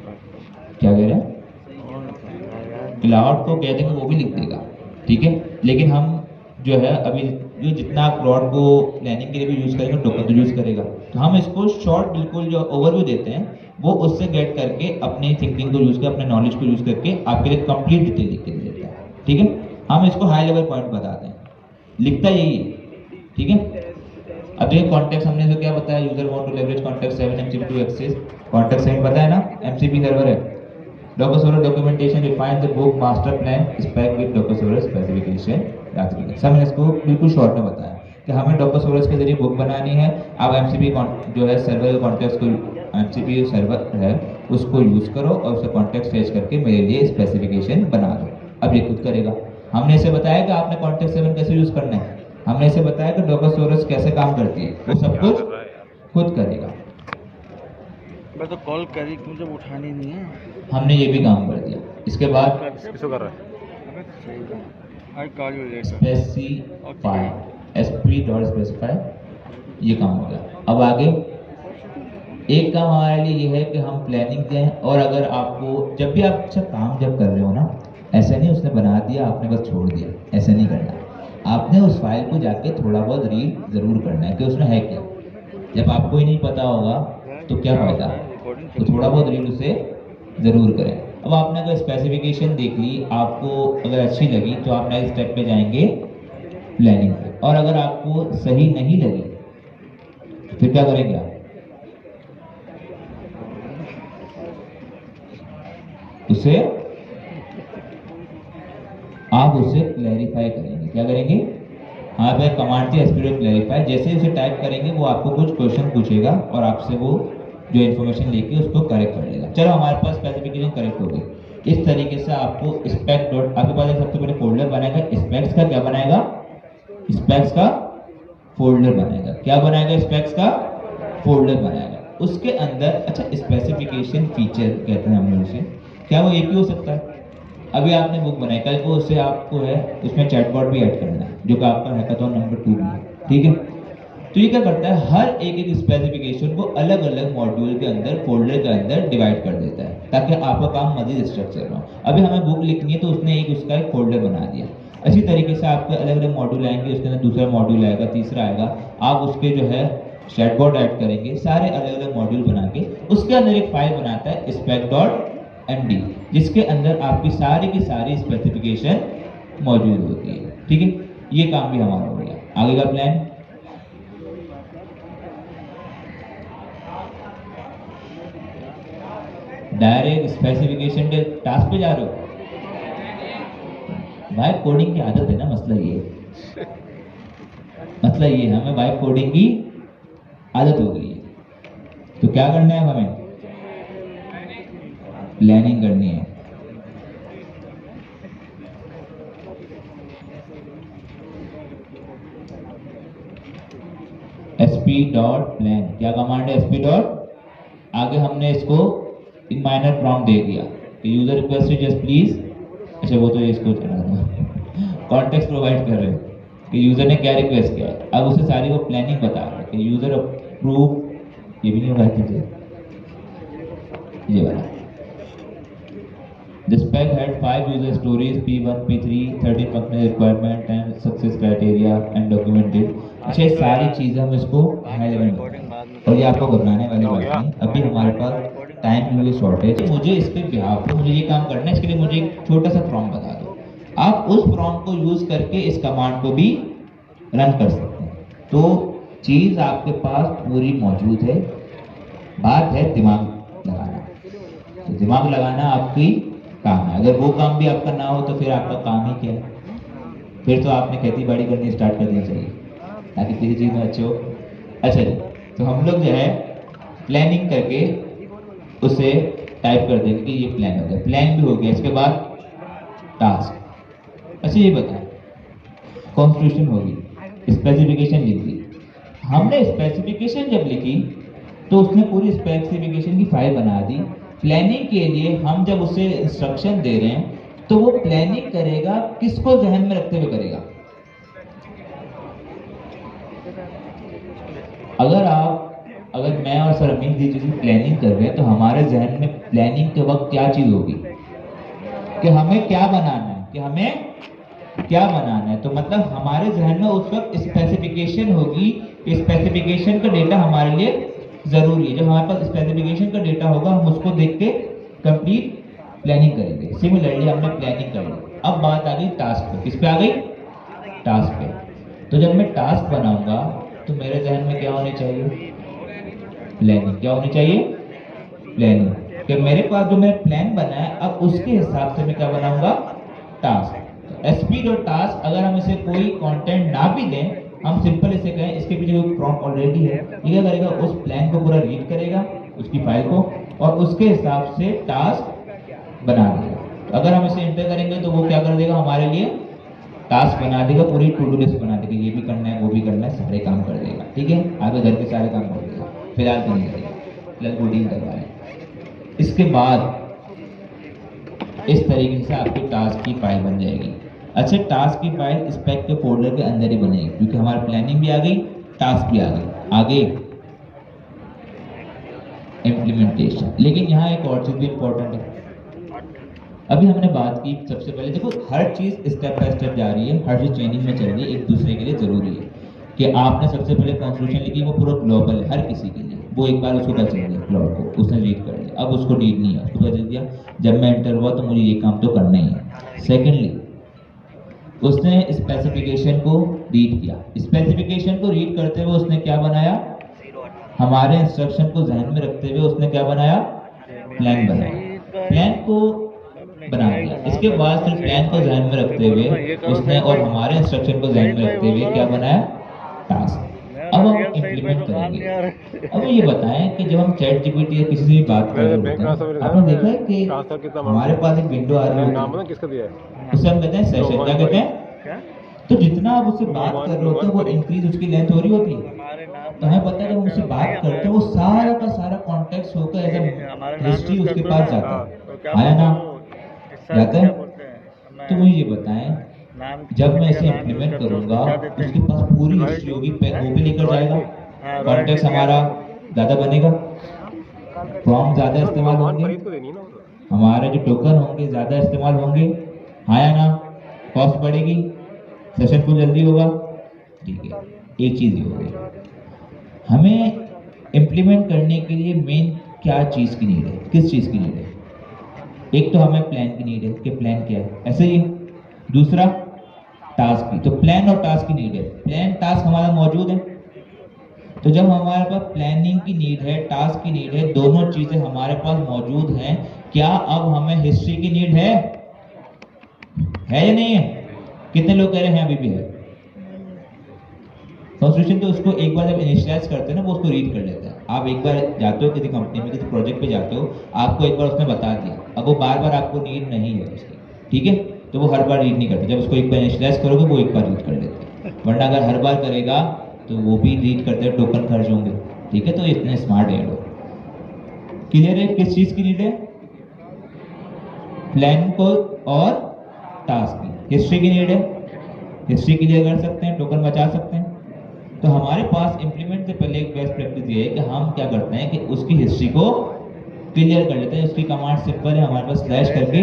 Speaker 3: क्या कह रहे हैं? क्लाउड को कह देंगे वो भी लिख देगा। ठीक है, लेकिन हम जो है अभी जो जितना आप क्लाउड को प्लानिंग के लिए भी यूज़ करेंगे, टोकन तो यूज़ करेगा, तो हम इसको शॉर्ट बिल्कुल जो ओवरव्यू देते हैं वो उससे गेट करके अपनी थिंकिंग को यूज़ कर, अपने नॉलेज को यूज़ करके आपके लिए कंप्लीट डिटेल लिख के दे देता है। ठीक है, हम इसको हाई लेवल पॉइंट बताते हैं, लिखता यही है। ठीक है, अब देखिए कॉन्टेक्स्ट हमने तो क्या बताया, user want to leverage context 7 MCP to access context 7 पता है ना, MCP सर्वर है। Docusaurus documentation define the book master plan spec with Docusaurus specification. सब मैंने इसको बिल्कुल शॉर्ट में बताया कि हमें डॉकरसोरस के जरिए बुक बनानी है। आप MCP जो है सर्वर कॉन्टेक्स्ट को MCP सर्वर है उसको यूज़ करो और उससे कॉन्टेक्स्ट फेच करके मेरे लिए स्पेसिफिकेशन बना दो। अब ये खुद करेगा। हमने इसे बताया कि आपने कॉन्टेक्स्ट 7 कैसे यूज़ करना है, हमने इसे बताया कि डॉकरसोरस कैसे काम करती है, वो सब कुछ खुद करेगा।
Speaker 5: मैं तो कॉल करी मुझे उठानी नहीं है।
Speaker 3: हमने ये भी काम कर दिया। इसके बाद
Speaker 4: किसको कर रहा है?
Speaker 5: I call you later.
Speaker 3: Specify, sp.specify, ये काम हो गया। अब आगे एक काम हमारे लिए ये है कि हम प्लानिंग दें, और अगर आपको जब भी आप अच्छा काम जब कर रहे हो ना, ऐसा नहीं उसने बना दिया आपने बस छोड़ दिया, ऐसा नहीं करना। आपने उस फाइल को जाके थोड़ा बहुत रीड जरूर करना है कि उसमें है क्या। जब आपको ही नहीं पता होगा तो क्या फायदा, तो थोड़ा बहुत रीड उसे जरूर करें। अब आपने अगर स्पेसिफिकेशन देख ली, आपको अगर अच्छी लगी तो आप नेक्स्ट स्टेप पे जाएंगे प्लानिंग पे, और अगर आपको सही नहीं लगी फिर क्या करेंगे आप उसे क्लैरिफाई करेंगे। क्या करेंगे? हाँ पे कमांड थी एसपी क्लैरिफाई, जैसे उसे टाइप करेंगे वो आपको कुछ क्वेश्चन पूछेगा और आपसे वो जो इन्फॉर्मेशन लेके उसको करेक्ट कर लेगा। चलो हमारे पास स्पेसिफिकेशन करेक्ट हो गई। इस तरीके से आपको स्पेक डॉट, आपके पास एक सबसे पहले फोल्डर बनाएगा स्पेक्स का, क्या बनाएगा? स्पेक्स का फोल्डर बनाएगा। क्या बनाएगा? स्पेक्स का फोल्डर बनाएगा। उसके अंदर अच्छा स्पेसिफिकेशन फीचर कहते हैं हम लोग उसे, क्या वो एक ही हो सकता है? अभी आपने बुक बनाई, कल को उससे आपको है उसमें चैटबॉट भी ऐड करना है, जो कि आपका हैकाथॉन नंबर 2 भी है, ठीक है? तो ये क्या करता है, हर एक स्पेसिफिकेशन को अलग अलग मॉड्यूल के अंदर, फोल्डर के अंदर डिवाइड कर देता है, ताकि आपका काम मजीद स्ट्रक्चर हो। अभी हमें बुक लिखनी है तो उसने एक उसका एक फोल्डर बना दिया। इसी तरीके से आपके अलग अलग मॉड्यूल आएंगे, उसके अंदर दूसरा मॉड्यूल आएगा, तीसरा आएगा, आप उसके जो है चैटबॉट ऐड करेंगे, सारे अलग अलग मॉड्यूल बना के उसके अंदर एक फाइल बनाता है spec.md, जिसके अंदर आपकी सारी की सारी स्पेसिफिकेशन मौजूद होती है, ठीक है? ये काम भी हमारा हो गया। आगे का प्लान, डायरेक्ट स्पेसिफिकेशन के टास्क पे जा रहे हो। वाइब कोडिंग की आदत है ना, मसला ये हमें वाइब कोडिंग की आदत हो गई है। तो क्या करना है हमें? प्लानिंग करनी है। sp.plan, क्या कमांड है? sp. आगे हमने इसको एक माइनर प्रॉम्प्ट दे दिया कि यूजर रिक्वेस्ट जस्ट प्लीज, अच्छा वो तो इसको कॉन्टेक्स्ट प्रोवाइड कर रहे हो कि यूजर ने क्या रिक्वेस्ट किया। अब उसे सारी वो प्लानिंग बता रहे कि यूजर अप्रूव, ये भी नहीं होगा, ये वाला The spec had 5 user stories, P1, P3, 30 functional requirement and success criteria and documented। अच्छा, सारी चीजें हम इसको हाई लेवल में, और ये आपको घबराने वाली बात नहीं, अभी हमारे पास टाइम की शॉर्टेज है। मुझे इसके बिहाफ पे मुझे ये काम करना है, इसके लिए मुझे एक छोटा सा प्रॉम्प्ट बता दो। आप उस प्रॉम्प्ट को यूज करके इस कमांड को भी रन कर सकते हैं। तो चीज आपके पास पूरी मौजूद है, बात है दिमाग लगाना। तो दिमाग लगाना आपकी काम है। अगर वो काम भी आपका ना हो तो फिर आपका काम ही क्या है? फिर तो आपने खेती बाड़ी करनी स्टार्ट कर देनी चाहिए ताकि किसी चीज़ में अच्छे हो। अच्छा जी, तो हम लोग जो है प्लानिंग करके उसे टाइप कर देंगे कि ये प्लान हो गया, प्लान भी हो गया। इसके बाद टास्क। अच्छा ये बताएं, कॉन्स्टिट्यूशन होगी, स्पेसिफिकेशन लिख दी। हमने स्पेसिफिकेशन जब लिखी तो उसने पूरी स्पेसिफिकेशन की फाइल बना दी। प्लानिंग के लिए हम जब उसे इंस्ट्रक्शन दे रहे हैं तो वो प्लानिंग करेगा, किसको ध्यान में रखते हुए करेगा? अगर मैं और सर अमीन जी जिसकी प्लानिंग कर रहे हैं तो हमारे जहन में प्लानिंग के वक्त क्या चीज होगी कि हमें क्या बनाना है। तो मतलब हमारे जहन में उस वक्त स्पेसिफिकेशन होगी, स्पेसिफिकेशन का डेटा हमारे लिए जरूरी है। जब हमारे पास स्पेसिफिकेशन का डेटा होगा हम उसको देख के कंप्लीट प्लानिंग करेंगे। सिमिलरली हमने प्लानिंग कर ली। अब बात आ गई टास्क पे। किस पे आ गई? टास्क पे। तो जब मैं टास्क बनाऊंगा तो मेरे जहन में क्या होनी चाहिए? प्लानिंग। क्या होनी चाहिए? प्लानिंग। कि मेरे पास जो मैंने प्लान बनाया अब उसके हिसाब से मैं क्या बनाऊंगा? टास्क। sp.task, अगर हम इसे कोई कंटेंट ना भी दें, हम सिंपल इसे कहें इसके पीछे कोई प्रॉम्प्ट ऑलरेडी है, ये क्या करेगा? उस प्लान को पूरा रीड करेगा, उसकी फाइल को, और उसके हिसाब से टास्क बना देगा। तो अगर हम इसे एंटर करेंगे तो वो क्या कर देगा? हमारे लिए टास्क बना देगा, पूरी टू डू लिस्ट बना देगा, ये भी करना है वो भी करना है, सारे काम कर देगा। ठीक है, आगे घर के सारे काम कर देगा, फिलहाल तो नहीं करेगा। प्लस कोडिंग करवाएं। इसके बाद इस तरीके से आपकी टास्क की फाइल बन जाएगी। अच्छा, टास्क की फाइल स्पेक के फोल्डर के अंदर ही बनेगी, क्योंकि हमारी प्लानिंग भी आ गई, टास्क भी आ गई। आगे इम्प्लीमेंटेशन। लेकिन यहाँ एक और चीज भी इंपॉर्टेंट है। अभी हमने बात की, सबसे पहले देखो हर चीज स्टेप बाय स्टेप जा रही है, हर चीज ट्रेनिंग में चल रही है, एक दूसरे के लिए जरूरी है कि आपने सबसे पहले कॉन्स्टिट्यूशन लिखी, वो पूरा ग्लोबल है हर किसी के लिए। वो एक बार उसको पता चल गया, क्लाउड को उसने रीड कर लिया, अब उसको रीड नहीं है, उसको पता चल गया जब मैं एंटर हुआ तो मुझे ये काम तो करना ही है। सेकेंडली, उसने स्पेसिफिकेशन को रीड किया। स्पेसिफिकेशन को रीड करते हुए उसने क्या बनाया, हमारे इंस्ट्रक्शन को ध्यान में रखते हुए उसने क्या बनाया, प्लान बनाया। प्लान को बना दिया। इसके बाद सिर्फ प्लान को ध्यान में रखते हुए उसने और हमारे इंस्ट्रक्शन को ध्यान में रखते हुए क्या बनाया, टास्क। अब हम इम्प्लीमेंट करेंगे। अब ये बताएं कि जब हम चैट जीपीटी या किसी से भी बात कर रहे होते हैं, आपने देखा है कि हमारे पास एक विंडो आ रही है,
Speaker 4: किसका दिया है,
Speaker 3: उसे हम कहते हैं सेशन। क्या कहते हैं? तो जितना आप उससे बात कर रहे होते हैं वो इंक्रीज उसकी लेंथ हो रही होती है। तो हमें पता है जब हम उससे बात करते हैं वो सारा का सारा कॉन्टेक्स्ट होकर एज ए हिस्ट्री उसके पास जाता है, आया ना, जाता है। तो मुझे ये बताएं, जब मैं इसे इम्प्लीमेंट करूंगा उसके पास पूरी हिस्ट्री होगी, वो भी लेकर जाएगा, कॉन्टेक्स्ट हमारा ज्यादा बनेगा, प्रॉम्प्ट ज्यादा इस्तेमाल होंगे, हमारे जो टोकन होंगे ज्यादा इस्तेमाल होंगे, आया ना, कॉस्ट बढ़ेगी, सेशन फुल जल्दी होगा। ठीक है, एक चीज ये हो गई। हमें इम्प्लीमेंट करने के लिए मेन क्या चीज की नीड है, किस चीज की नीड है? एक तो हमें प्लान की नीड है कि प्लान क्या है, ऐसे ही। दूसरा टास्क की, तो प्लान और टास्क की नीड है। प्लान टास्क हमारा मौजूद है, तो जब हमारे पास प्लानिंग की नीड है, टास्क की नीड है, दोनों चीजें हमारे पास मौजूद हैं, क्या अब हमें हिस्ट्री की नीड है या नहीं है? कितने लोग कह रहे हैं अभी भी है? कॉन्स्टिट्यूशन तो उसको एक बार जब इनिशियलाइज करते हैं ना, वो उसको रीड कर लेता है। आप एक बार जाते हो किसी कंपनी में, किसी प्रोजेक्ट पे जाते हो, आपको एक बार उसने बता दिया, अब वो बार बार आपको नीड नहीं है उसकी, ठीक है, तो वो हर बार रीड नहीं करते। जब उसको एक बार इनिशियलाइज करोगे वो एक बार रीड कर लेते हैं, वरना अगर हर बार करेगा तो वो भी रीड करते हैं, टोकन खर्च होंगे। ठीक है, तो इतने स्मार्ट है लोग। क्लियर है किस चीज की नीड है? प्लान को और टास्क की। हिस्ट्री की नीड है, हिस्ट्री क्लियर कर सकते हैं, टोकन बचा सकते हैं। तो हमारे पास इम्प्लीमेंट से पहले एक बेस्ट प्रैक्टिस ये है कि हम क्या करते हैं कि उसकी हिस्ट्री को क्लियर कर लेते हैं। उसकी कमांड सिंपल है, हमारे पास स्लैश करके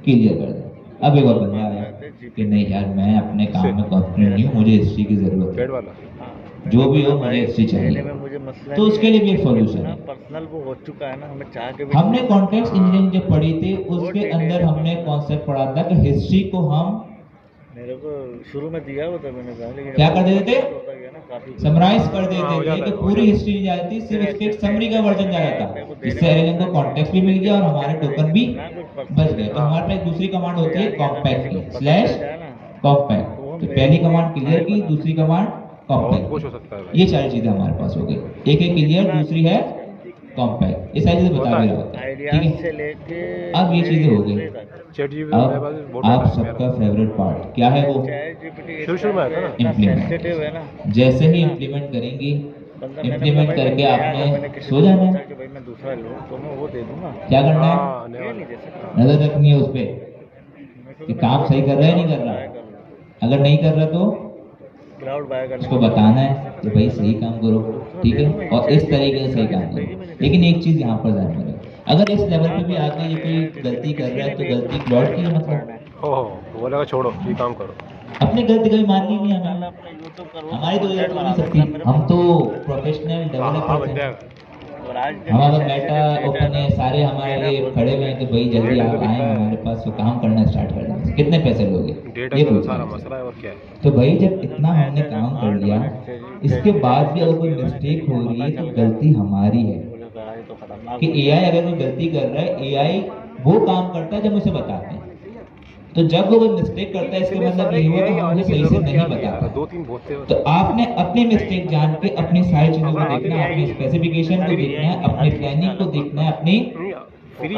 Speaker 3: क्लियर कर दें। अब एक और बंदा आया कि नहीं यार, मैं अपने काम में कॉन्फिडेंट नहीं हूँ, मुझे हिस्ट्री की जरूरत है, जो भी हो मुझे हिस्ट्री चाहिए, तो उसके लिए भी एक सॉल्यूशन है।
Speaker 5: पर्सनल वो हो चुका है ना, हमें चाह के
Speaker 3: हमने कॉन्टेक्स्ट इंजीनियरिंग जब पढ़ी थी, उसके अंदर हमने कॉन्सेप्ट पढ़ा था कि हिस्ट्री को हम
Speaker 5: मेरे को शुरू में दिया होता, मैंने कहा, लेकिन
Speaker 3: क्या कर देते थे, समराइज कर देते थे कि पूरी हिस्ट्री नहीं जाती, सिर्फ उसके एक समरी का वर्जन जा रहा था, जिससे एलियन को कॉन्टेक्स्ट भी मिल गया और हमारे टोकन भी बच गए। तो हमारे पास दूसरी कमांड होती है कॉम्पैक्ट की, स्लैश कॉम्पैक्ट। तो पहली कमांड क्लियर की, दूसरी कमांड कॉम्पैक्ट। ये सारी चीजें हमारे पास हो गई, एक है क्लियर, दूसरी है कॉम्पैक्ट। ये सारी चीजें बता भी रहा होता है, ठीक है। अब ये चीजें हो गई। अब आप सबका फेवरेट पार्ट क्या है? वो इम्प्लीमेंट। जैसे ही इम्प्लीमेंट करेंगे, इम्प्लीमेंट करके आपने सो जाना है। क्या करना है? नजर रखनी है उस पर कि काम सही कर रहा है नहीं कर रहा। अगर नहीं कर रहा तो उसको बताना है कि भाई सही काम करो, ठीक है, और इस तरीके से सही काम करो। लेकिन एक चीज यहाँ पर ध्यान में रखो, अगर इस लेवल पे भी आके ये कोई गलती कर रहा है तो गलती क्लाउड की है, मतलब
Speaker 4: बोलेगा छोड़ो ये काम करो,
Speaker 3: अपनी गलती कभी माननी नहीं है हमें। हमारी तो गलती नहीं सकती, हम तो प्रोफेशनल डेवलपर हैं। हमारा मेटा ओपन है, सारे हमारे लिए खड़े हुए हैं कि भाई जल्दी आप आए हमारे पास तो काम करना स्टार्ट कर दें। कितने पैसे लोगे ये पूछो। तो भाई जब इतना हमने काम कर लिया, इसके बाद भी अगर कोई मिस्टेक हो रही है तो गलती हमारी है। कि एआई अगर कोई गलती कर रहा है, एआई वो काम करता है जब उसे बताते हैं। तो जब वो कोई मिस्टेक करता है इसके मतलब ये हुआ कि हम उसे सही से नहीं बताता। तो आपने अपनी मिस्टेक जान के अपनी सारी चीजों को देखना है, अपनी स्पेसिफिकेशन को देखना है, अपनी प्लानिंग को देखना है, अपनी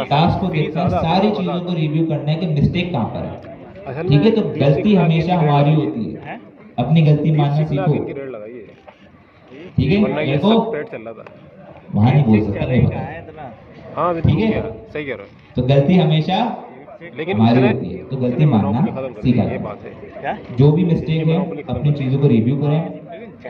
Speaker 3: टास्क को देखना है, सारी चीजों को रिव्यू करना है कि मिस्टेक कहाँ पर है। ठीक है, तो गलती हमेशा हमारी होती है, अपनी गलती मानना सीखो। ठीक है, देखो वहाँ नहीं बोल
Speaker 5: ठीक
Speaker 3: सकता,
Speaker 5: चल
Speaker 3: नहीं
Speaker 5: रही
Speaker 3: पता।
Speaker 5: कहाँ है इतना?
Speaker 4: हाँ मैं
Speaker 3: ठीक है?
Speaker 4: सही कह रहा है।
Speaker 3: तो गलती हमेशा
Speaker 4: लेकिन
Speaker 3: हमारी
Speaker 4: इसने-
Speaker 3: होती है, तो गलती
Speaker 4: इसने
Speaker 3: मानना
Speaker 4: monopoly खत्म कर दी,
Speaker 3: सीखा
Speaker 4: ये
Speaker 3: जाए।
Speaker 4: बात है।
Speaker 5: क्या?
Speaker 3: जो भी मिस्टेक है
Speaker 4: monopoly खत्म
Speaker 3: अपनी
Speaker 4: कर दी।
Speaker 3: चीज़ों को रिव्यू करें।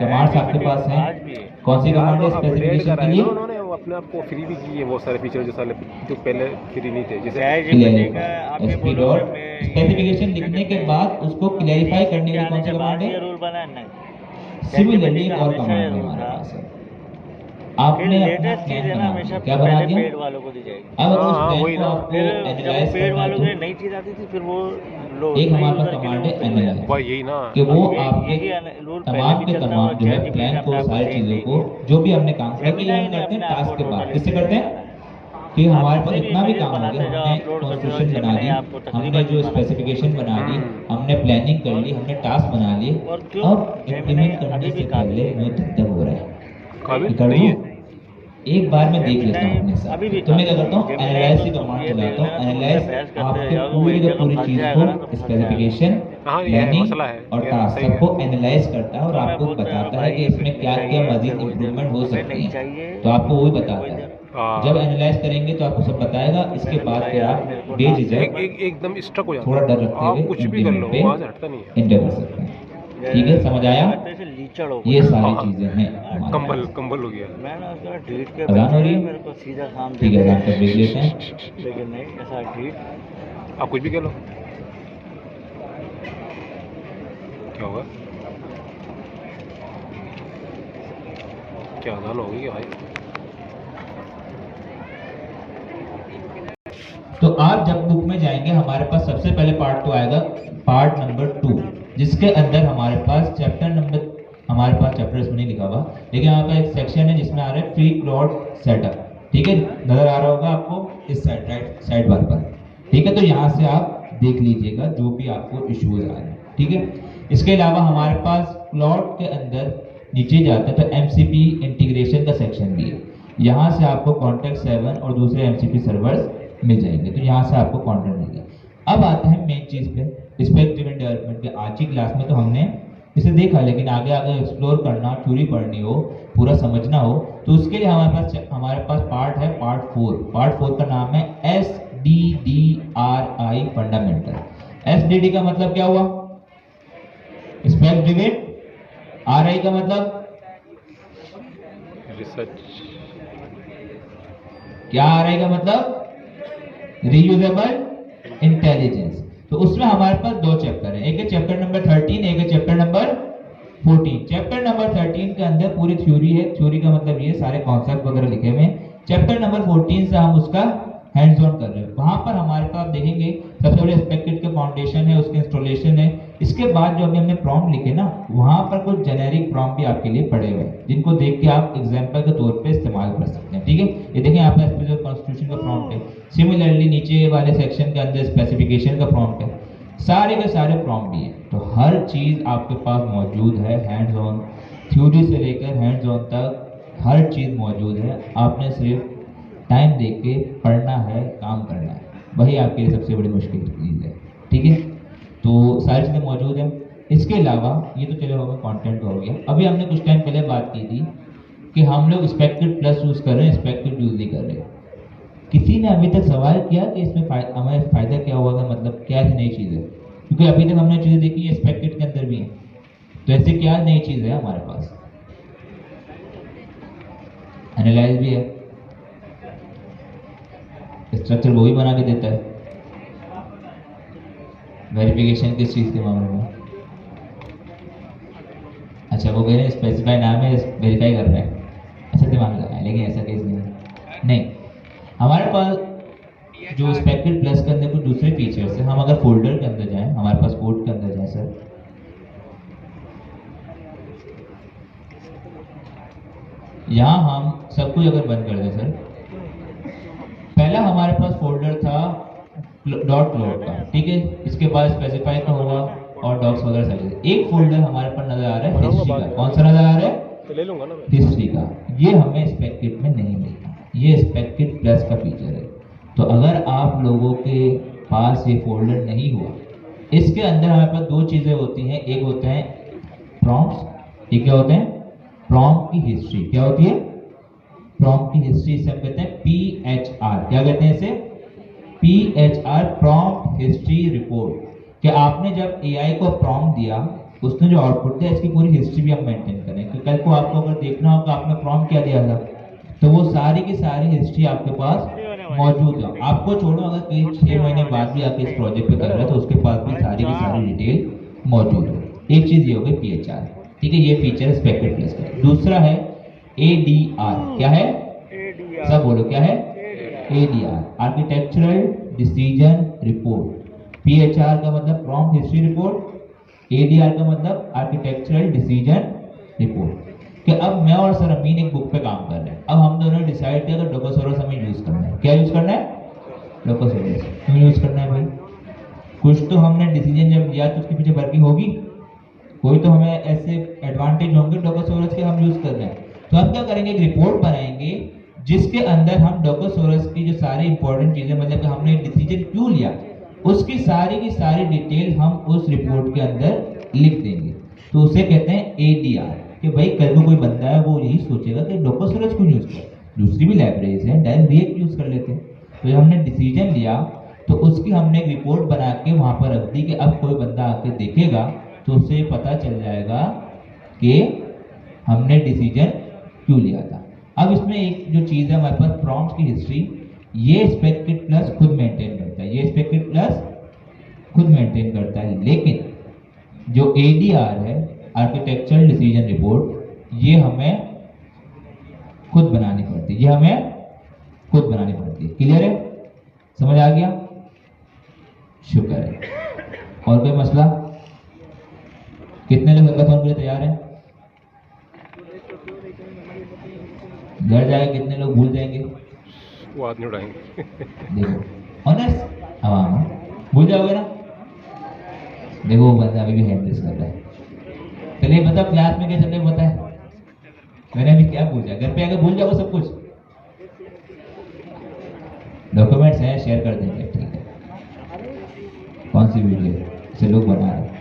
Speaker 3: कमांड्स आपके पास हैं,
Speaker 5: आज भी है।
Speaker 3: कौन सी कमांड है
Speaker 4: यार अपडेट
Speaker 3: स्पेसिफिकेशन
Speaker 4: करा
Speaker 3: के
Speaker 4: है
Speaker 3: लिए?
Speaker 4: ना उन्होंने, वो अपने आप को फ्री भी की है बहुत सारे फीचर जो साले जो पहले फ्री नहीं थे, जैसे
Speaker 5: ChatGPT का आप ये
Speaker 3: एसपी
Speaker 5: बोलो
Speaker 3: डॉट
Speaker 5: कि मैं
Speaker 3: स्पेसिफिकेशन लिखने के बाद उसको क्लैरिफाई करने के लिए कौन सी कमांड
Speaker 5: ये
Speaker 3: है?
Speaker 5: रूल बना है ना।
Speaker 3: सिमिलरली
Speaker 5: ChatGPT
Speaker 3: एक
Speaker 5: का
Speaker 3: और
Speaker 5: हमेशा
Speaker 3: कमांड
Speaker 5: ये
Speaker 3: है
Speaker 5: रूल
Speaker 3: हमारे
Speaker 5: था।
Speaker 3: पास है।
Speaker 5: फिर
Speaker 3: आपने अपना
Speaker 5: लेटेस्ट चीज
Speaker 3: प्लान
Speaker 5: है ना
Speaker 3: बना
Speaker 5: हमेशा
Speaker 3: दिया, क्या बना
Speaker 5: पहले
Speaker 3: दिया?
Speaker 5: पेड वालों को दी जाएगी।
Speaker 3: अब
Speaker 4: हाँ,
Speaker 3: उस
Speaker 4: हाँ,
Speaker 3: प्लान
Speaker 4: वही
Speaker 3: को
Speaker 4: ना।
Speaker 3: आपको
Speaker 5: फिर जब वो
Speaker 3: एनालाइज
Speaker 5: पेड
Speaker 3: करना है
Speaker 5: वालों के लिए
Speaker 3: तो
Speaker 5: नई चीज आती थी फिर वो लो
Speaker 3: एक हमारे पास
Speaker 5: यूजर के लिए
Speaker 3: कमांड
Speaker 5: वो
Speaker 3: है
Speaker 5: फ्री हो
Speaker 3: एनालाइज,
Speaker 5: जाता
Speaker 4: वही यही ना।
Speaker 3: कि वो
Speaker 5: ये-
Speaker 3: आपके
Speaker 5: यही रूल पहले
Speaker 3: तमाम
Speaker 5: भी
Speaker 3: के
Speaker 5: चलता
Speaker 3: तमाम
Speaker 5: और
Speaker 3: जो है
Speaker 5: ChatGPT
Speaker 3: प्लान
Speaker 5: ने
Speaker 3: को
Speaker 5: अपने आप
Speaker 3: सारी
Speaker 5: चेंज
Speaker 3: चीज़ों
Speaker 5: नहीं
Speaker 3: को
Speaker 5: किया।
Speaker 3: जो भी हमने काम किया कि
Speaker 5: Gemini
Speaker 3: हम
Speaker 5: ने
Speaker 3: करते हैं
Speaker 5: अपने आप
Speaker 3: टास्क
Speaker 5: को
Speaker 3: के बाद
Speaker 5: totally
Speaker 3: किससे
Speaker 5: change
Speaker 3: करते
Speaker 5: किया
Speaker 3: हैं
Speaker 5: है।
Speaker 3: कि हमारे
Speaker 5: आप
Speaker 3: पास
Speaker 5: किसी भी
Speaker 3: इतना भी
Speaker 5: images
Speaker 3: काम हो
Speaker 5: बनाते
Speaker 3: गया,
Speaker 5: जाओ,
Speaker 3: हमने
Speaker 5: upload करते जाओ,
Speaker 3: कॉन्स्टिट्यूशन बना
Speaker 5: Gemini
Speaker 3: दी,
Speaker 5: आपको तकरीबन
Speaker 3: हमने जो
Speaker 5: चीज़ बना
Speaker 3: स्पेसिफिकेशन बना दी,
Speaker 4: हम्म।
Speaker 3: हमने प्लानिंग कर ली, हमने टास्क बना लिए।
Speaker 5: और क्यों?
Speaker 3: अब
Speaker 5: Gemini
Speaker 3: इम्प्लीमेंट करने
Speaker 5: अभी भी
Speaker 3: से
Speaker 5: काबिल
Speaker 3: पहले
Speaker 5: है।
Speaker 3: मुझे धक हो रहा है
Speaker 4: काबिल
Speaker 3: कि कर
Speaker 4: नहीं
Speaker 3: दूं?
Speaker 4: है।
Speaker 3: एक बार मैं देख लेता हूँ
Speaker 5: Gemini
Speaker 3: अपने साथ,
Speaker 5: अभी भी
Speaker 3: तो मैं क्या
Speaker 5: काबिल
Speaker 3: करता हूँ
Speaker 5: है। Gemini
Speaker 3: एनालाइज की
Speaker 5: तो तुम
Speaker 3: कमांड
Speaker 5: ये
Speaker 3: चलाता
Speaker 5: देख
Speaker 3: हूँ।
Speaker 5: लेना, तुम
Speaker 3: एनालाइज
Speaker 5: उससे बहस करते
Speaker 3: आपके
Speaker 5: जाओगे,
Speaker 3: पूरी
Speaker 5: वही
Speaker 3: की
Speaker 5: जगह
Speaker 3: पूरी
Speaker 5: फंस
Speaker 3: चीज
Speaker 5: जाएगा
Speaker 3: को
Speaker 5: ना तो फंस
Speaker 3: स्पेसिफिकेशन,
Speaker 4: हाँ ये
Speaker 3: प्लानिंग
Speaker 4: मसला है,
Speaker 3: और
Speaker 4: ये
Speaker 3: टास्क
Speaker 4: सही है।
Speaker 3: सबको एनालाइज करता है और
Speaker 5: तो मैं
Speaker 3: आपको
Speaker 5: बोलता हूँ
Speaker 3: बताता है
Speaker 5: भाई
Speaker 3: कि इसमें क्या क्या
Speaker 5: चाहिए,
Speaker 3: मजीद
Speaker 5: फिर वही
Speaker 3: इम्प्रूवमेंट हो
Speaker 5: हमें
Speaker 3: सकती
Speaker 5: नहीं
Speaker 3: है,
Speaker 5: चाहिए,
Speaker 3: तो आपको वही
Speaker 5: फिर
Speaker 3: बताता
Speaker 5: वही
Speaker 3: है।
Speaker 5: दे-
Speaker 4: हाँ।
Speaker 3: जब एनालाइज करेंगे तो आपको सब बताएगा, इसके
Speaker 5: मैंने
Speaker 3: बाद
Speaker 5: बोला
Speaker 3: फिर
Speaker 5: यार
Speaker 3: आप
Speaker 5: मेरे को
Speaker 3: बेझिझक
Speaker 4: एकदम स्टक हो जाता
Speaker 3: थोड़ा
Speaker 4: है,
Speaker 3: डर रखते हुए
Speaker 4: आप कुछ भी कर लो
Speaker 3: इम्प्लीमेंट
Speaker 4: वहाँ से
Speaker 3: पे
Speaker 4: हटता नहीं है।
Speaker 3: एंटर कर सकते हैं। ठीक है, समझ आया?
Speaker 5: लगता है जैसे लीचड़ हो
Speaker 3: ये
Speaker 5: कोई।
Speaker 3: सारी
Speaker 4: हाँ।
Speaker 3: चीजें हैं हमारे
Speaker 4: कंबल
Speaker 3: पास।
Speaker 4: कंबल हो गया।
Speaker 5: मैंने उसका डिलीट के
Speaker 3: अजान हो रही है?
Speaker 5: मेरे को सीधा काम
Speaker 3: ठीक है,
Speaker 5: दे
Speaker 3: अजान का ब्रेक लेते हैं।
Speaker 5: लेकिन नहीं ऐसा डिलीट
Speaker 4: आप कुछ भी कह लो, क्या होगा? क्या अजान होगी क्या भाई?
Speaker 3: तो आप जब बुक में जाएंगे हमारे पास सबसे पहले पार्ट तो आएगा पार्ट नंबर 2, जिसके अंदर हमारे पास चैप्टर इसमें नहीं लिखा हुआ, लेकिन यहाँ पे एक सेक्शन है जिसमें आ रहा है फ्री क्लाउड सेटअप। ठीक है, नजर आ रहा होगा आपको इस साइड, राइट साइड बार पर। ठीक है, तो यहाँ से आप देख लीजिएगा जो भी आपको इश्यूज आ रहे हैं। ठीक है, इसके अलावा हमारे पास क्लाउड के अंदर नीचे जाते हैं तो MCP इंटीग्रेशन का सेक्शन भी है। यहाँ से आपको कॉन्टेक्ट 7 और दूसरे MCP सर्वर्स मिल जाएंगे, तो यहाँ से आपको कंटेंट मिल गया। अब आते हैं मेन चीज पे, रिस्पेक्ट ड्रिवन डेवलपमेंट के। आज की क्लास में तो हमने इसे देखा, लेकिन आगे आगे एक्सप्लोर करना, थ्योरी पढ़नी हो, पूरा समझना हो, तो उसके लिए हमारे पास पार्ट है पार्ट 4। पार्ट 4 का नाम है SDDRI फंडामेंटल। SDD का मतलब क्या हुआ? Respect driven. RI का मतलब
Speaker 4: रिसर्च।
Speaker 3: क्या? RI का मतलब रीयूजेबल इंटेलिजेंस। तो उसमें हमारे पास 2 चैप्टर हैं, एक है चैप्टर नंबर 13, एक है चैप्टर नंबर 14। चैप्टर नंबर 13 के अंदर पूरी थ्योरी है, थ्योरी का मतलब ये सारे कॉन्सेप्ट वगैरह लिखे हुए हैं। चैप्टर नंबर 14 से हम उसका हैंड्स ऑन कर रहे हैं। वहां पर हमारे पास देखेंगे सबसे बड़े एक्सपेक्टेड के फाउंडेशन है, उसके इंस्टॉलेशन है। इसके बाद जो अभी हमने प्रॉम्प्ट लिखे ना, वहां पर कुछ जेनेरिक प्रॉम्प्ट भी आपके लिए पड़े हुए हैं, जिनको देख के आप एग्जांपल के तौर पे इस्तेमाल कर सकते हैं। ठीक है, ये देखें यहाँ पर स्पेशल कॉन्स्टिट्यूशन का प्रॉम्प्ट है। सिमिलरली नीचे वाले सेक्शन के अंदर स्पेसिफिकेशन का प्रॉम्प्ट है। सारे के सारे प्रॉम्प्ट भी हैं, तो हर चीज आपके पास मौजूद है। हैंड्स ऑन थ्योरी से लेकर हैंड्स ऑन तक हर चीज मौजूद है। आपने सिर्फ टाइम देख के पढ़ना है, काम करना है, वही आपके लिए सबसे बड़ी मुश्किल चीज़ है। ठीक है, तो सारी चीज़ें मौजूद हैं। इसके अलावा ये तो चलो होगा, कंटेंट हो गया। अभी हमने कुछ टाइम पहले बात की थी कि हम लोग स्पेक्टेड प्लस यूज़ कर रहे हैं, स्पेक्टेड यूज़ नहीं कर रहे। किसी ने अभी तक सवाल किया कि इसमें हमें फ़ायदा क्या हुआ, मतलब क्या नई चीज़ है? क्योंकि अभी तक हमने चीज़ें देखी है स्पेक्टेड के अंदर भी है, तो ऐसे क्या नई चीज़ है हमारे पास? एनालाइज भी है, स्ट्रक्चर वो ही बना के देता है। वेरिफिकेशन किस चीज़ के मामले में? अच्छा, वो कह रहे हैं स्पेसिफाई नाम है, वेरीफाई कर रहे हैं। अच्छा, दिमाग लगाए, लेकिन ऐसा केस नहीं। हमारे पास जो स्पेक्टेड प्लस के अंदर कुछ दूसरे फीचर्स हैं। हम अगर फोल्डर के अंदर जाएं, हमारे पास कोड के अंदर जाएं सर, यहाँ हम सब कुछ अगर बंद कर दें सर, पहला हमारे पास फोल्डर था डॉट क्लाउड का। ठीक है, इसके बाद स्पेसिफाई का होगा और डॉक्स वगैरह सारी। एक फोल्डर हमारे पर नजर आ रहा है हिस्ट्री का। कौन सा नजर आ रहा है?
Speaker 4: तो ले लूंगा ना मैं।
Speaker 3: हिस्ट्री का। ये हमें स्पेक्टेड में नहीं मिलता, ये स्पेक्टेड प्लस का फीचर है। तो अगर आप लोगों के पास ये फोल्डर नहीं हुआ, इसके अंदर हमारे पास 2 चीजें होती हैं। एक होते हैं प्रॉम्प्ट्स, ये क्या होते हैं? प्रॉम्प्ट की हिस्ट्री क्या होती है? प्रॉम्प्ट की हिस्ट्री, इसे हम कहते हैं PHR। क्या कहते हैं इसे? PHR, prompt history report. कि आपने जब AI को प्रॉम्प्ट दिया, उसने जो आउटपुट दिया, इसकी पूरी हिस्ट्री भी हम मेंटेन करें। कि कल को आपको अगर देखना हो कि आपने प्रॉम्प्ट क्या दिया था, तो वो सारी की सारी हिस्ट्री आपके पास मौजूद है। आपको छोड़ो, अगर कई 6 महीने बाद भी आप इस प्रोजेक्ट पे कर रहे हैं, तो उसके पास भी सारी की सारी डिटेल मौजूद है। एक चीज ये हो गई PHR, ठीक है, ये फीचर स्पेक्टेड प्लस का। दूसरा है ADR। क्या है? सब बोलो, क्या है? ADR, architectural decision report. PHR का मतलब प्रॉम्प्ट हिस्ट्री रिपोर्ट, ADR का मतलब आर्किटेक्चरल डिसीजन रिपोर्ट। कि अब मैं और सर अमीन एक बुक पे काम कर रहे हैं। अब हम दोनों ने डिसाइड किया कि डोकोसोरस हमें यूज करना है। क्या यूज करना है? डोकोसोरस। क्यों यूज करना है भाई? कुछ तो हमने डिसीजन जब लिया तो उसके पीछे वर्किंग होगी, कोई तो हमें ऐसे एडवांटेज होंगे डोकोसोरस के हम यूज कर रहे हैं। तो हम क्या करेंगे, एक रिपोर्ट बनाएंगे जिसके अंदर हम डोकोसोरस की जो सारी इंपॉर्टेंट चीजें, मतलब कि हमने डिसीजन क्यों लिया, उसकी सारी की सारी डिटेल हम उस रिपोर्ट के अंदर लिख देंगे। तो उसे कहते हैं ADR। कि भाई कल को कोई बंदा है, वो यही सोचेगा कि डोकोसोरस क्यों यूज कर, दूसरी भी लाइब्रेरीज हैं, डायरेक्ट रिएक्ट यूज कर लेते हैं। तो जब हमने डिसीजन लिया तो उसकी हमने एक रिपोर्ट बना के वहां पर रख दी कि अब कोई बंदा आके देखेगा तो उसे पता चल जाएगा कि हमने डिसीजन क्यों लिया था। अब इसमें एक जो चीज है हमारे पास प्रॉम्प्ट की हिस्ट्री, ये स्पेक्टेड प्लस खुद मेंटेन करता है, ये स्पेक्टेड प्लस खुद मेंटेन करता है। लेकिन जो ADR है, आर्किटेक्चरल डिसीजन रिपोर्ट, ये हमें खुद बनानी पड़ती है, ये हमें खुद बनानी पड़ती है। क्लियर है? समझ आ गया? शुक्र है। और कोई मसला? कितने लोग हैकाथॉन के लिए तैयार हैं? घर जाए कितने लोग भूल जाएंगे?
Speaker 4: वो हाथ नहीं उठाएंगे।
Speaker 3: देखो ऑनेस्ट आवाम, भूल जाओगे ना? देखो वो बंदा अभी भी हैंड रेस कर रहा है। चलिए बता, क्लास में क्या चल रहा है बताए? मैंने अभी क्या पूछा? घर पे आकर भूल जाओगे सब कुछ? डॉक्यूमेंट्स हैं, शेयर कर देंगे, ठीक है। कौन सी वीडियो से लोग बना रहे हैं?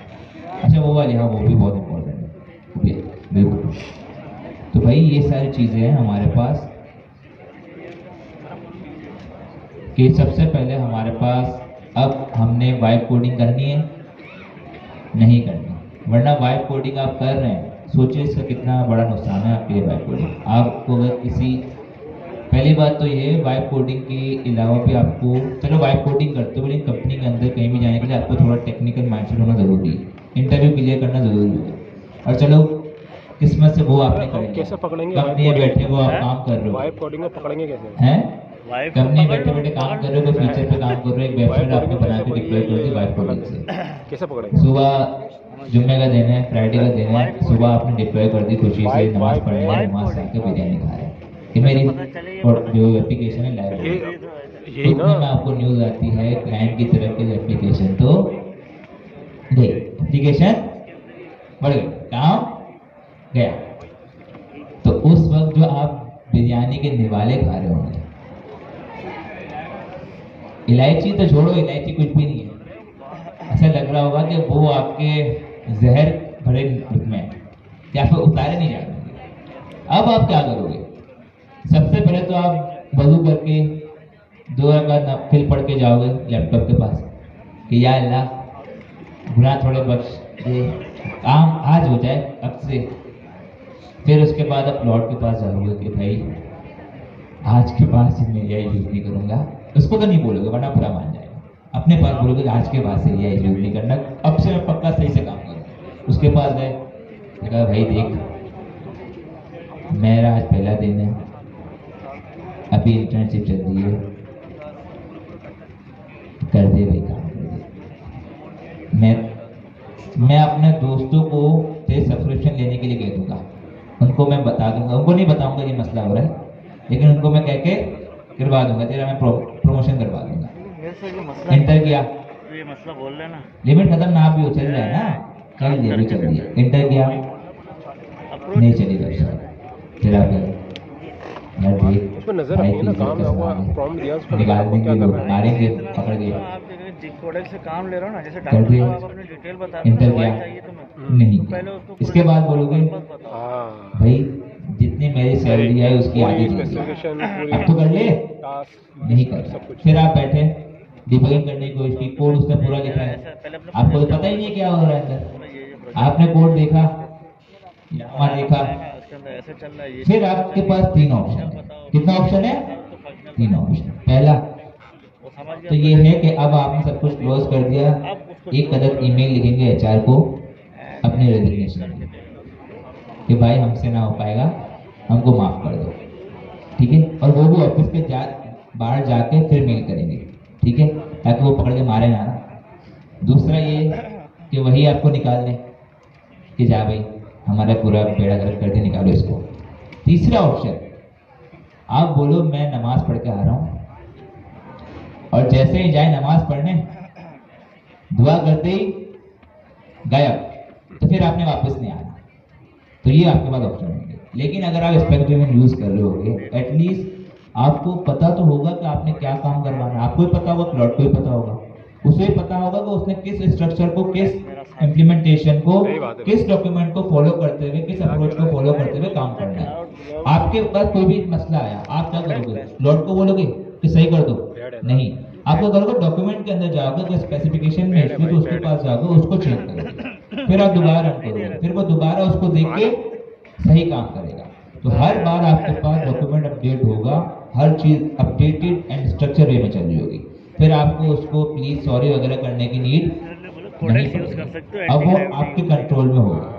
Speaker 3: अच्छा वो वाली, हाँ वो भी बहुत इंपॉर्टेंट है, बिल्कुल। तो भाई ये सारी चीजें हैं हमारे पास कि सबसे पहले हमारे पास अब हमने वाइब कोडिंग करनी है, नहीं करनी, वरना वाइब कोडिंग आप कर रहे हैं, सोचिए इसका कितना बड़ा नुकसान है आपके लिए वाइब कोडिंग। आपको अगर किसी, पहली बात तो ये वाइब कोडिंग के अलावा भी आपको, चलो वाइब कोडिंग करते हो लेकिन कंपनी के अंदर कहीं भी जाने के लिए आपको थोड़ा टेक्निकल माइंडसेट होना जरूरी है, इंटरव्यू क्लियर करना जरूरी है। और चलो किस्मत से वो आपने कर लिया,
Speaker 4: कैसे पकड़ेंगे?
Speaker 3: कंपनी में बैठे वो आप काम कर रहे हो,
Speaker 4: वाइब कोडिंग में पकड़ेंगे कैसे?
Speaker 3: हैं कंपनी में बैठे बैठे काम कर रहे हो, कोई फीचर पे काम कर रहे हो, एक वेबसाइट आपने बना के डिप्लॉय कर दी वाइब कोडिंग से।
Speaker 4: कैसे पकड़ेंगे?
Speaker 3: सुबह जुम्मे का दिन है, फ्राइडे का दिन है, सुबह आपने डिप्लॉय कर दी खुशी से, नमाज पढ़ने गए, नमाज से आके बिरयानी खा रहे हैं। ये मेरी और जो एप्लीकेशन है लाइब्रेरी,
Speaker 4: यही ना
Speaker 3: उसमें आपको न्यूज आती है क्लाइंट की तरफ के एप्लीकेशन तो गई, एप्लीकेशन बढ़ गई, काम गया। तो उस वक्त जो आप बिरयानी के निवाले खा रहे होंगे, इलायची तो छोड़ो, इलायची कुछ भी नहीं है, ऐसा लग रहा होगा कि वो आपके जहर भरे में है, या फिर उतारे नहीं जा रहे। अब आप क्या करोगे? सबसे पहले तो आप वजू करके 2 रकात नफिल पढ़ के जाओगे लैपटॉप के पास कि या अल्लाह गुनाह थोड़े बख्श दे, काम आज हो जाए अब से। फिर उसके बाद आप लॉर्ड के पास जाओगे कि भाई आज के बाद से मैं यह यूज नहीं करूंगा। उसको तो नहीं बोलोगे वरना बुरा मान जाएगा, अपने पास बोलोगे आज के बाद से यह यूज नहीं करना, अब से मैं पक्का सही से काम करूंगा। उसके पास गए, कहा भाई देख मेरा आज पहला दिन है, अभी इंटर्नशिप चल रही है, कर दे भाई काम कर दे। मैं अपने दोस्तों को तेरे सब्सक्रिप्शन लेने के लिए कह दूंगा, उनको मैं बता दूंगा, उनको नहीं बताऊंगा ये मसला हो रहा है, लेकिन उनको मैं कह के करवा दूंगा, तेरा मैं प्रमोशन करवा दूंगा। इंटर किया,
Speaker 5: ये मसला बोल रहे ना,
Speaker 3: लिमिट खत्म ना भी हो, चल रहा है ना, चल रही है, चल रही है। इंटर किया, नहीं चली वेबसाइट, तेरा यार देख
Speaker 4: उसमें नजर नहीं है ना, काम हुआ प्रॉम्प्ट दिया, उसको
Speaker 3: निकाल देंगे,
Speaker 4: क्या करना है?
Speaker 3: मारेंगे, पकड़ के
Speaker 5: कोडेक्स से काम ले रहा हूँ ना, जैसे
Speaker 3: कर
Speaker 5: डॉक्टर
Speaker 3: दिया।
Speaker 5: साहब आप अपने डिटेल बता दो,
Speaker 3: इंटर
Speaker 5: दवाई
Speaker 3: किया।
Speaker 5: चाहिए तुम्हें,
Speaker 3: नहीं
Speaker 5: तो पहले उसको
Speaker 3: इसके बाद बोलोगे
Speaker 5: पर्पस बताओ।
Speaker 4: हाँ
Speaker 3: भाई जितनी मेरी सैलरी है उसकी आधी
Speaker 4: पूरी
Speaker 3: दे दी।
Speaker 4: स्पेसिफिकेशन
Speaker 3: अब तो कर ले,
Speaker 4: टास्क
Speaker 3: नहीं कर
Speaker 4: सब कुछ।
Speaker 3: फिर आप बैठे डिबगिंग करने की कोशिश की, कोड उसने पूरा लिखा है,
Speaker 5: ऐसा पहले अपना
Speaker 3: आपको तो
Speaker 5: project
Speaker 3: पता ही नहीं क्या हो रहा है अंदर।
Speaker 5: बोला, ये project
Speaker 3: आपने कोड देखा, यहाँ देखा,
Speaker 5: है, उसके अंदर ऐसे चल रहा है, ये
Speaker 3: फिर आपके पास 3 ऑप्शन है। कितना ऑप्शन है? 3 ऑप्शन। पहला
Speaker 5: वो समझ
Speaker 3: तो ये है कि अब आपने सब कुछ क्लोज कर दिया, एक अदद ईमेल लिखेंगे एचआर को अपनी रेजिग्नेशन कि भाई हमसे ना हो पाएगा, हमको माफ कर दो, ठीक है। और वो भी ऑफिस के बाहर जाके फिर मेल करेंगे, ठीक है, ताकि वो पकड़ के मारे ना। दूसरा ये कि वही आपको निकाल दें कि जा भाई हमारा पूरा बेड़ा गर्क कर दे, निकालो इसको। तीसरा ऑप्शन आप बोलो मैं नमाज पढ़ के आ रहा हूँ, और जैसे ही जाए नमाज पढ़ने दुआ करते ही गायब, तो फिर आपने वापस नहीं आना। तो ये आपके पास ऑप्शन होंगे। लेकिन अगर आप स्पेक्ट्रम यूज कर रहे होगे, एटलीस्ट आपको पता तो होगा कि आपने क्या काम करवाना है। आपको ही पता होगा, क्लाउड को ही पता होगा, उसे ही पता होगा कि उसने किस स्ट्रक्चर को, किस इम्प्लीमेंटेशन को, किस डॉक्यूमेंट को फॉलो करते हुए, किस अप्रोच को फॉलो करते हुए काम करना है। आपके पास कोई भी मसला आया, आप क्या करोगे? क्लाउड को बोलोगे कि सही कर दो? नहीं, आप क्या करोगे? डॉक्यूमेंट के अंदर जाओगे, अगर स्पेसिफिकेशन में इसमें तो उसके पास जाओगे, उसको चेक करोगे, फिर आप दोबारा रन करोगे, फिर वो दोबारा उसको देख के सही काम करेगा। तो हर बार आपके पास डॉक्यूमेंट अपडेट होगा, हर चीज अपडेटेड एंड स्ट्रक्चर वे में चल रही होगी। फिर आपको उसको प्लीज सॉरी वगैरह करने की नीड नहीं पड़ेगी, अब वो आपके कंट्रोल में होगा,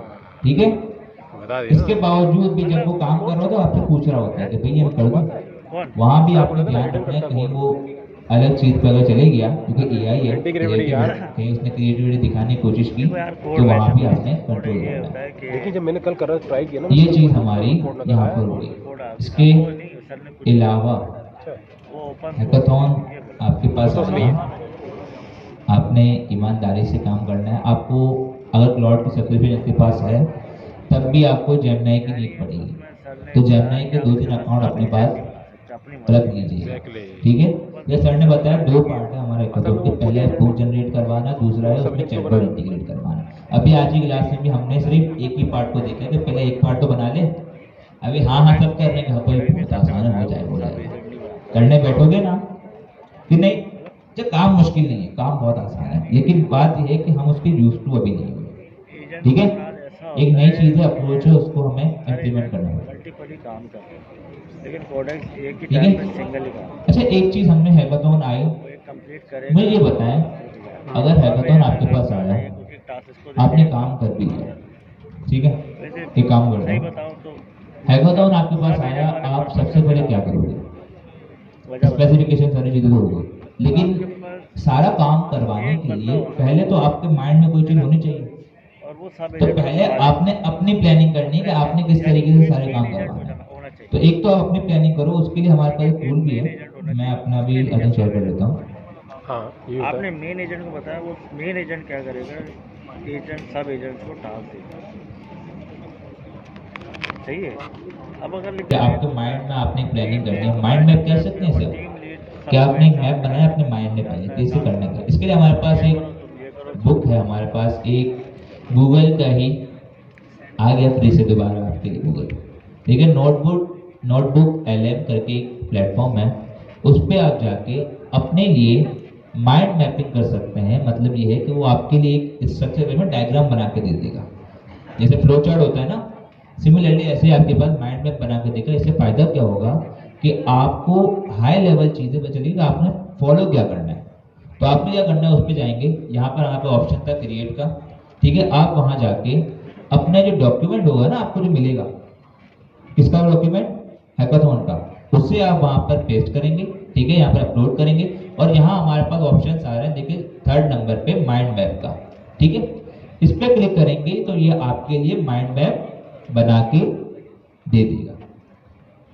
Speaker 3: ठीक है।
Speaker 4: बता दिया
Speaker 3: इसके बावजूद भी जब वो काम कर रहा हो तो आपसे पूछ रहा होता है कि भाई ये मैं कर दूं, वहां भी आपने ध्यान रखना है कहीं वो अलग चीज पे अगर चले गया, क्योंकि एआई है, कहीं उसने क्रिएटिविटी दिखाने की कोशिश की तो वहां भी आपने कंट्रोल करना है।
Speaker 4: लेकिन जब मैंने कल कर ट्राई किया ना,
Speaker 3: ये चीज हमारी यहाँ पर हो गई। इसके अलावा हैकाथॉन आपके पास आना है, आपने ईमानदारी से काम करना है। आपको अगर क्लाउड की सब्सक्रिप्शन आपके पास है तब भी आपको जेमिनी की नीड पड़ेगी, तो जेमिनी के 2-3 अकाउंट अपने पास रख लीजिए, ठीक है। जैसे सर ने बताया 2 पार्ट है हमारे हैकाथॉन के, पहले बुक जनरेट करवाना, दूसरा है उसमें चैटबॉट इंटीग्रेट करवाना। अभी आज की क्लास में भी हमने सिर्फ एक ही पार्ट को देखा कि पहले एक पार्ट तो बना ले। अभी हाँ सब करने का कोई बहुत आसान हो जाएगा, करने बैठोगे ना कि नहीं, जो काम मुश्किल नहीं है, काम बहुत आसान है, लेकिन बात यह है कि हम उसके यूज टू अभी नहीं हुए, ठीक है। एक नई चीज है, अप्रोच है, उसको हमें इम्प्लीमेंट करना होगा,
Speaker 5: मल्टीपल ही काम कर रहे हैं, लेकिन कोडेक्स एक ही
Speaker 3: ठीक
Speaker 5: टाइम में
Speaker 3: है।
Speaker 5: सिंगल ही काम,
Speaker 3: अच्छा एक चीज हमने हैकाथॉन आए,
Speaker 5: वो एक कंप्लीट करेगा।
Speaker 3: मुझे ये बताएं, अगर हैकाथॉन आपके पास आया, आपने काम कर भी लिया, ठीक है, एक काम करते
Speaker 5: सही
Speaker 3: हैं,
Speaker 5: बताऊं तो
Speaker 3: हैकाथॉन आपके पास आया, आप सबसे पहले क्या करोगे? स्पेसिफिकेशन सारी चीजें होगी, लेकिन सारा काम करवाने के लिए पहले तो आपके माइंड में कोई चीज होनी चाहिए।
Speaker 5: और वो सब
Speaker 3: तो पहले आपने अपनी प्लानिंग करनी है कि आपने किस तरीके से सारे काम करवाना है।
Speaker 5: होना चाहिए।
Speaker 3: तो एक तो आप अपनी प्लानिंग करो, उसके लिए हमारे पास एक टूल भी है, मैं अपना भी अभी शेयर कर देता हूँ।
Speaker 4: हाँ ये होता
Speaker 5: आपने
Speaker 4: है।
Speaker 5: मेन एजेंट को बताया, वो मेन एजेंट क्या करेगा? एजेंट सब एजेंट्स को टास्क देगा, सही है। अब अगर
Speaker 3: कि आपके माइंड में आपने प्लानिंग करनी है, माइंड मैप कह सकते हैं सर, कि आपने एक मैप बनाया अपने माइंड में पहले कैसे करने का। इसके लिए हमारे पास एक बुक है, हमारे पास एक गूगल का ही आ गया फ्री से दोबारा आपके लिए गूगल, ठीक है। नोटबुक LM करके एक प्लेटफॉर्म है, उस पर आप जाके अपने लिए माइंड मैपिंग कर सकते हैं। मतलब ये है कि वो आपके लिए एक स्ट्रक्चर में डायग्राम बना के दे देगा, जैसे फ्लो चार्ट होता है ना, सिमिलरली ऐसे आपके पास माइंड मैप बना के देगा। इससे फायदा क्या होगा कि आपको हाई लेवल चीजें पता चलेगी, आपने फॉलो क्या करना है। तो आपने क्या करना है, उस पर जाएंगे, यहाँ पर आपका ऑप्शन था क्रिएट का, ठीक है। आप वहां जाके अपना जो डॉक्यूमेंट होगा ना, आपको जो मिलेगा, किसका डॉक्यूमेंट? हैकाथॉन का, उससे आप वहां पर पेस्ट करेंगे, ठीक है, यहाँ पर अपलोड करेंगे, और यहाँ हमारे पास ऑप्शन आ रहे हैं, देखिए 3rd नंबर पे माइंड मैप का, ठीक है। इस पर क्लिक करेंगे तो ये आपके लिए माइंड मैप बना के दे देगा।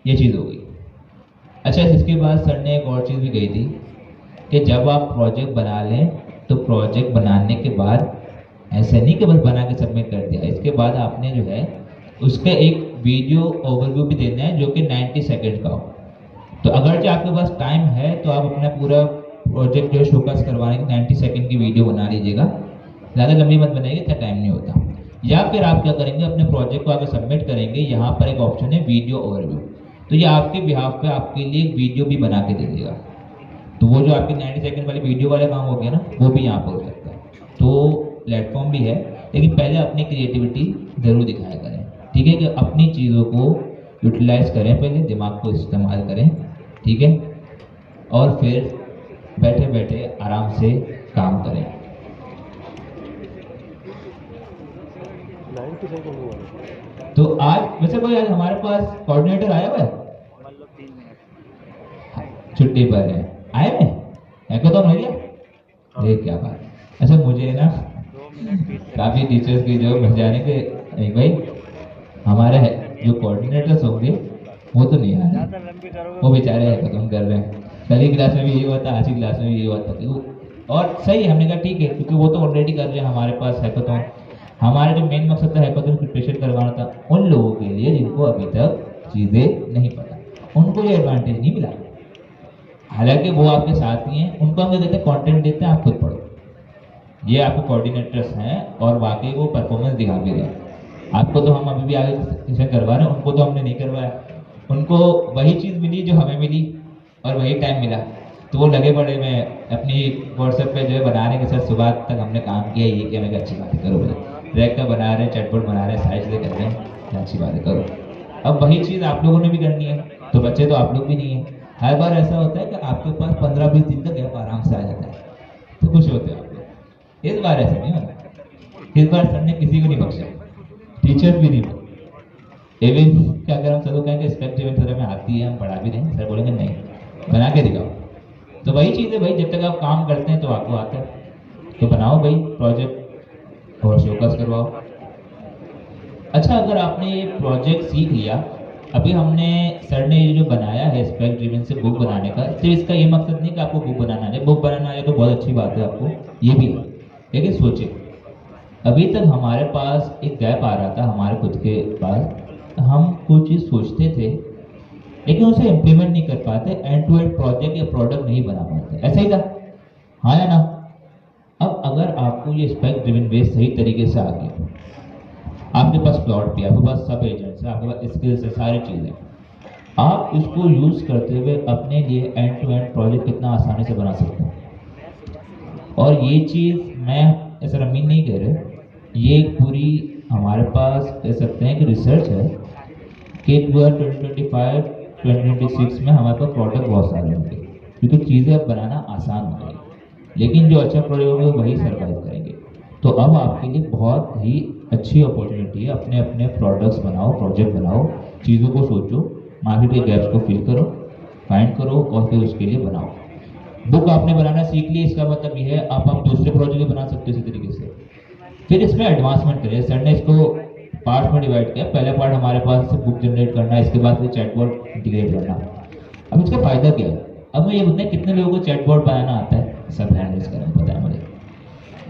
Speaker 3: ये चीज हो गई। अच्छा इसके बाद सर ने एक और चीज भी कही थी कि जब आप प्रोजेक्ट बना लें तो प्रोजेक्ट बनाने के बाद ऐसे नहीं कि बस बना के सबमिट कर दिया, इसके बाद आपने जो है उसका एक वीडियो ओवरव्यू भी देना है जो कि 90 सेकंड का हो। तो अगर जो आपके पास टाइम है तो आप अपना पूरा प्रोजेक्ट जो शोकेस करवाने की 90 सेकंड की वीडियो बना लीजिएगा, ज़्यादा लंबी मत बनाइए, इतना टाइम नहीं होता। या फिर आप क्या करेंगे, अपने प्रोजेक्ट को आगे सबमिट करेंगे, यहाँ पर एक ऑप्शन है वीडियो ओवरव्यू, तो ये आपके बिहाफ पे आपके लिए एक वीडियो भी बना के दे देगा। तो वो जो आपकी 90 सेकंड वाली वीडियो वाला काम हो गया ना, वो भी यहाँ पर हो सकता है। तो प्लेटफॉर्म भी है, लेकिन पहले अपनी क्रिएटिविटी ज़रूर दिखाया करें, ठीक है, कि अपनी चीज़ों को यूटिलाइज करें, पहले दिमाग को इस्तेमाल करें, ठीक है, और फिर बैठे बैठे आराम से काम करें।
Speaker 4: 90 सेकंड हुआ।
Speaker 3: तो आज वैसे कोई आज हमारे पास कोऑर्डिनेटर आया हुआ है? छुट्टी पर है, आए हैं? हैकाथॉन हो गया? देख क्या बात। अच्छा मुझे ना काफ़ी टीचर्स की जो जाने के एक भाई हमारे जो कोऑर्डिनेटर्स होंगे वो तो नहीं आ रहे, वो बेचारे हैकाथॉन कर रहे हैं। कल की क्लास में भी यही हुआ था, आज की क्लास में भी यही हुआ था, और सही है, हमने कहा ठीक है, क्योंकि वो तो ऑलरेडी कर रहे हैं हमारे पास हैकाथॉन। हमारा जो मेन मकसद था हैकाथॉन प्रिपरेशन करवाना था उन लोगों के लिए जिनको अभी तक चीज़ें नहीं पता, उनको ये एडवांटेज नहीं मिला। हालांकि वो आपके साथ ही हैं, उनको हम देते हैं कंटेंट देते हैं, आप खुद पढ़ो। ये आपके कोऑर्डिनेटर्स हैं और वाकई वो परफॉर्मेंस दिखा भी रहे हैं। आपको तो हम अभी भी आगे सेशन करवा रहे हैं, उनको तो हमने नहीं करवाया। उनको वही चीज़ मिली जो हमें मिली और वही टाइम मिला, तो वो लगे पड़े में अपनी व्हाट्सएप पे जो है बनाने के साथ सुबह तक हमने काम किया। ये कि हमें अच्छी बातें करो, भाई रैक का बना रहे हैं, चैटबोर्ड बना रहे हैं, सारी चीज़ें कर रहे हैं, अच्छी बातें करो। अब वही चीज़ आप लोगों ने भी करनी है, तो बच्चे तो आप लोग भी नहीं है। हर बार ऐसा होता है कि आपके पास 15-20 दिन का गैप आराम से आ जाता है, तो खुश होते हैं आप लोग। इस बार ऐसा नहीं होना, इस बार सर ने किसी को नहीं बख्शा, टीचर भी नहीं। इवन क्या अगर हम सबको कहेंगे स्पेक्ट इवेंट सर हमें आती है, हम पढ़ा भी दें, सर बोलेंगे नहीं, बना के दिखाओ। तो वही चीज़ है भाई, जब तक आप काम करते हैं तो आपको आता है, तो बनाओ भाई प्रोजेक्ट और शोकेस करवाओ। अच्छा, अगर आपने ये प्रोजेक्ट सीख लिया, अभी हमने सर ने ये जो बनाया है स्पेक्ट ड्रिवन से बुक बनाने का, सिर्फ इसका ये मकसद नहीं कि आपको बुक बनाना है। बुक बनाना है तो बहुत अच्छी बात है, आपको ये भी है, लेकिन सोचिए अभी तक हमारे पास एक गैप आ रहा था हमारे खुद के पास, हम कुछ चीज़ सोचते थे लेकिन उसे इम्प्लीमेंट नहीं कर पाते, एंड टू एंड प्रोजेक्ट या प्रोडक्ट नहीं बना पाते, ऐसा ही था, हाँ या ना? अब अगर आपको ये स्पेक्ट ड्रिवन बेस सही तरीके से आ गया, आपके पास प्लॉट भी, आपके पास सब एजेंट्स है, आपके पास स्किल्स है, सारी चीज़ें, आप इसको यूज़ करते हुए अपने लिए एंड टू एंड प्रोजेक्ट कितना आसानी से बना सकते हैं। और ये चीज़ मैं ऐसा रमीन नहीं कह रहे, ये पूरी हमारे पास कह सकते हैं कि रिसर्च है कि 2025-2026 में हमारे पास प्रोडक्ट बहुत सारे होंगे, क्योंकि चीज़ें अब बनाना आसान हो गई, लेकिन जो अच्छा प्रोडक्ट होंगे वही सर्वाइव करेंगे। तो अब आपके लिए बहुत ही अच्छी अपॉर्चुनिटी है, अपने अपने प्रोडक्ट्स बनाओ, प्रोजेक्ट बनाओ, चीज़ों को सोचो, मार्केट के गैप्स को फिल करो, फाइंड करो और फिर उसके लिए बनाओ। बुक आपने बनाना सीख ली, इसका मतलब ये है आप दूसरे प्रोजेक्ट भी बना सकते हो इसी तरीके से। फिर इसमें एडवांसमेंट करिए, सर ने इसको पार्ट में डिवाइड किया। पहला पार्ट हमारे पास से बुक जनरेट करना है, इसके बाद से चैटबॉट इंटीग्रेट करना। अब इसका फायदा क्या है? अब मैं ये बताएं कितने लोगों को चैटबॉट बनाना आता है? सब हैंडल्स करें, पता है मुझे,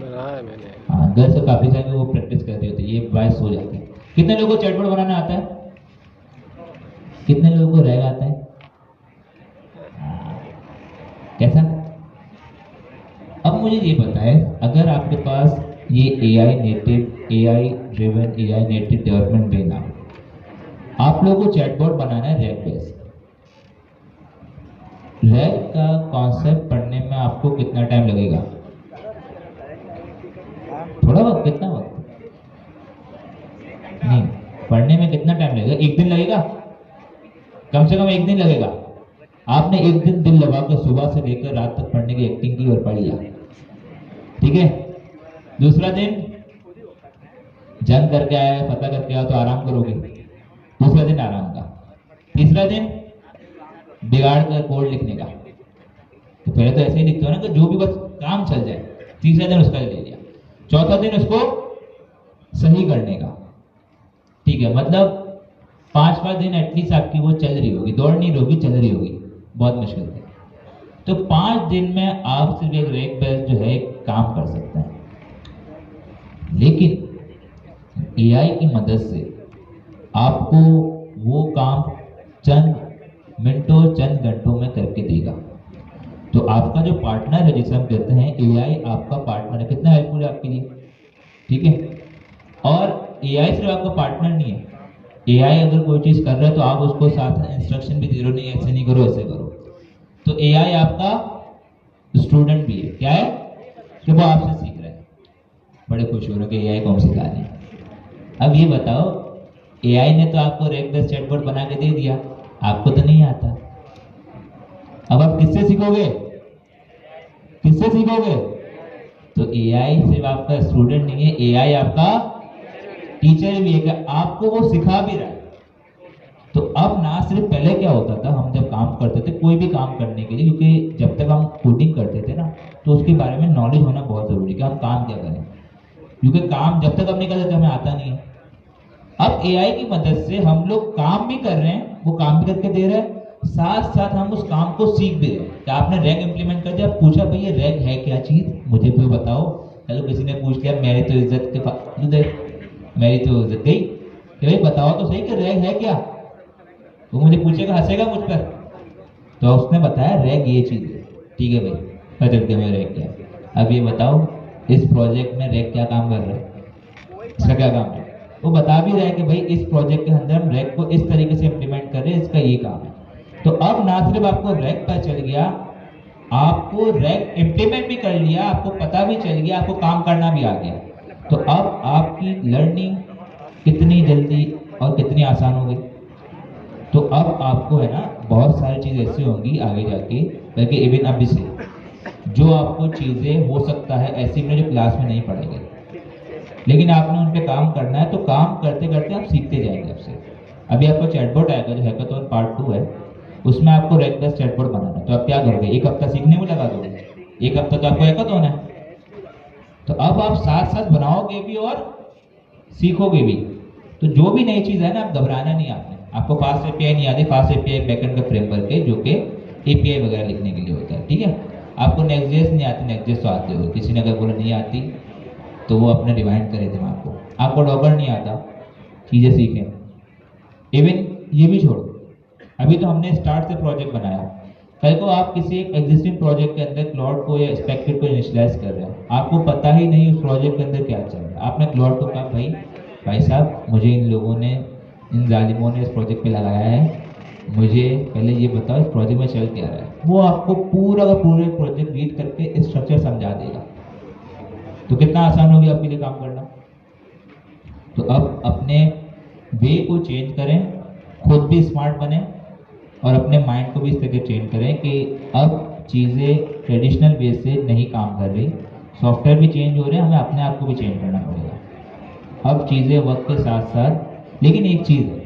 Speaker 4: बनाया है मैंने।
Speaker 3: हाँ, घर से काफ़ी सारे वो प्रैक्टिस कर रहे होते हैं, ये बायस हो जाती है। कितने लोगों को चैटबॉट बनाना आता है? कितने लोगों को रहेगा आता है? कैसा? अब मुझे ये बताएं, अगर आपके पास ये AI native, AI driven, AI native development brain आ, आप लोगों को चैटबॉट बनाना है रैक बेस। रैक का कॉन्सेप्ट पढ़ने में आपको कितना टाइम लगेगा? थोड़ा वक्त, कितना वक्त? नहीं, पढ़ने में कितना टाइम लगेगा? एक दिन लगेगा, कम से कम एक दिन लगेगा। आपने एक दिन दिल लगाकर सुबह से लेकर रात तक पढ़ने की एक्टिंग की और पढ़ लिया, ठीक है। दूसरा दिन जंग करके आया, पता करके आया तो आराम करोगे, दूसरा दिन आराम का। तीसरा दिन बिगाड़ कर कोड लिखने का, तो पहले तो ऐसे ही लिखते हो ना कि जो भी बस काम चल जाए। तीसरा दिन उसका ले लिया, चौथा दिन उसको सही करने का, ठीक है। मतलब 5 दिन एटलीस्ट आपकी वो चल रही होगी, दौड़ नहीं होगी, चल रही होगी, बहुत मुश्किल है। तो 5 दिन में आप सिर्फ एक रैक बेस जो है काम कर सकते हैं, लेकिन AI की मदद से आपको वो काम चंद मिनटों, चंद घंटों में करके देगा। तो आपका जो पार्टनर है, जिसे हम कहते हैं एआई आपका पार्टनर है, कितना हेल्पफुल है आपके लिए, ठीक है। और एआई सिर्फ आपका पार्टनर नहीं है, एआई अगर कोई चीज कर रहा है तो आप उसको साथ में इंस्ट्रक्शन भी दे रहे हो, नहीं ऐसे नहीं करो ऐसे करो। तो एआई आपका स्टूडेंट भी है, क्या है कि वो आपसे सीख रहा है। बड़े खुश हो रहे हो कि एआई को हम सिखा रहे हैं। अब ये बताओ, एआई ने तो आपको रैग बेस्ड चैटबॉट बना के दे दिया, आपको तो नहीं आता। अब आप किससे सीखोगे, किससे सीखोगे? तो एआई सिर्फ आपका स्टूडेंट नहीं है, एआई आपका टीचर भी है कि आपको वो सिखा भी रहा है। तो अब ना सिर्फ पहले क्या होता था, हम जब काम करते थे कोई भी काम करने के लिए, क्योंकि जब तक हम कोडिंग करते थे ना तो उसके बारे में नॉलेज होना बहुत जरूरी है कि हम काम क्या करें, क्योंकि काम जब तक हम नहीं करते हमें आता नहीं है। अब एआई की मदद से हम लोग काम भी कर रहे हैं, वो काम भी करके दे रहे हैं, साथ साथ हम उस काम को सीख भी रहे हैं। कि आपने रैग इंप्लीमेंट कर दिया, पूछा भाई ये रैग है क्या चीज, मुझे भी बताओ। चलो किसी ने पूछ लिया, मेरी तो इज्जत मेरी तो इज्जत गई कि भाई बताओ तो सही कि रैग है क्या। वो मुझे पूछेगा, हंसेगा मुझ पर। तो उसने बताया रैग ये चीज है, ठीक है भाई बदल के मैं रैग क्या। अब ये बताओ इस प्रोजेक्ट में रैग क्या काम कर रहा है, इसका क्या काम है। वो बता भी रहा है कि भाई इस प्रोजेक्ट के अंदर हम रैग को इस तरीके से इंप्लीमेंट कर रहे हैं, इसका ये काम है। तो अब ना सिर्फ आपको रैग पता चल गया, आपको रैग इंप्लीमेंट भी कर लिया, आपको पता भी चल गया, आपको काम करना भी आ गया। तो अब आपकी लर्निंग कितनी जल्दी और कितनी आसान हो गई। तो अब आपको है ना बहुत सारी चीज़ ऐसी होंगी आगे जाके, बल्कि इवन अभी से जो आपको चीज़ें हो सकता है ऐसी में जो क्लास में नहीं पढ़ेंगे, लेकिन आपने उन पे काम करना है। तो काम करते करते आप सीखते जाएंगे आपसे। अभी आपको चैटबॉट आएगा जो हैकाथॉन पार्ट 2 है, उसमें आपको रैग बेस्ड चैटबॉट बनाना है। तो आप क्या करोगे, एक हफ्ता सीखने में लगा दोगे, एक हफ्ता तो आपको हैकाथॉन है। तो अब आप साथ साथ बनाओगे भी और सीखोगे भी। तो जो भी नई चीज़ है ना, आप घबराना नहीं आपको फास्ट एपीआई नहीं आती। फास्ट एपीआई बैकएंड का फ्रेमवर्क है जो कि एपीआई वगैरह लिखने के लिए होता है, ठीक है। आपको नेक्स्ट.जेएस नहीं आती, नेक्स्ट.जेएस तो आते हो, किसी ने अगर बोला नहीं आती तो वो अपने रिवाइंड करे दिमाग को। आपको डॉकर नहीं आता, चीज़ें सीखें। इवन ये भी छोड़ो, अभी तो हमने स्टार्ट से प्रोजेक्ट बनाया, कल को आप किसी एक एग्जिस्टिंग प्रोजेक्ट के अंदर क्लाउड को या स्पेक्ट्रेट को इनिशियलाइज कर रहे हो, आपको पता ही नहीं उस प्रोजेक्ट के अंदर क्या चल रहा है। आपने क्लाउड को कहा भाई साहब मुझे इन लोगों ने, इन जालिमों ने इस प्रोजेक्ट पे लगाया है, मुझे पहले ये बताओ इस प्रोजेक्ट में चल क्या रहा है। वो आपको पूरा का पूरा प्रोजेक्ट रीड करके स्ट्रक्चर समझा देगा। तो कितना आसान हो गया आपके लिए काम करना। तो अब अपने वे को चेंज करें, खुद भी स्मार्ट बने और अपने माइंड को भी इस तरह चेंज करें कि अब चीज़ें ट्रेडिशनल वे से नहीं काम कर रही, सॉफ्टवेयर भी चेंज हो रहे हैं, हमें अपने आप को भी चेंज करना पड़ेगा। अब चीज़ें वक्त के साथ साथ, लेकिन एक चीज़ है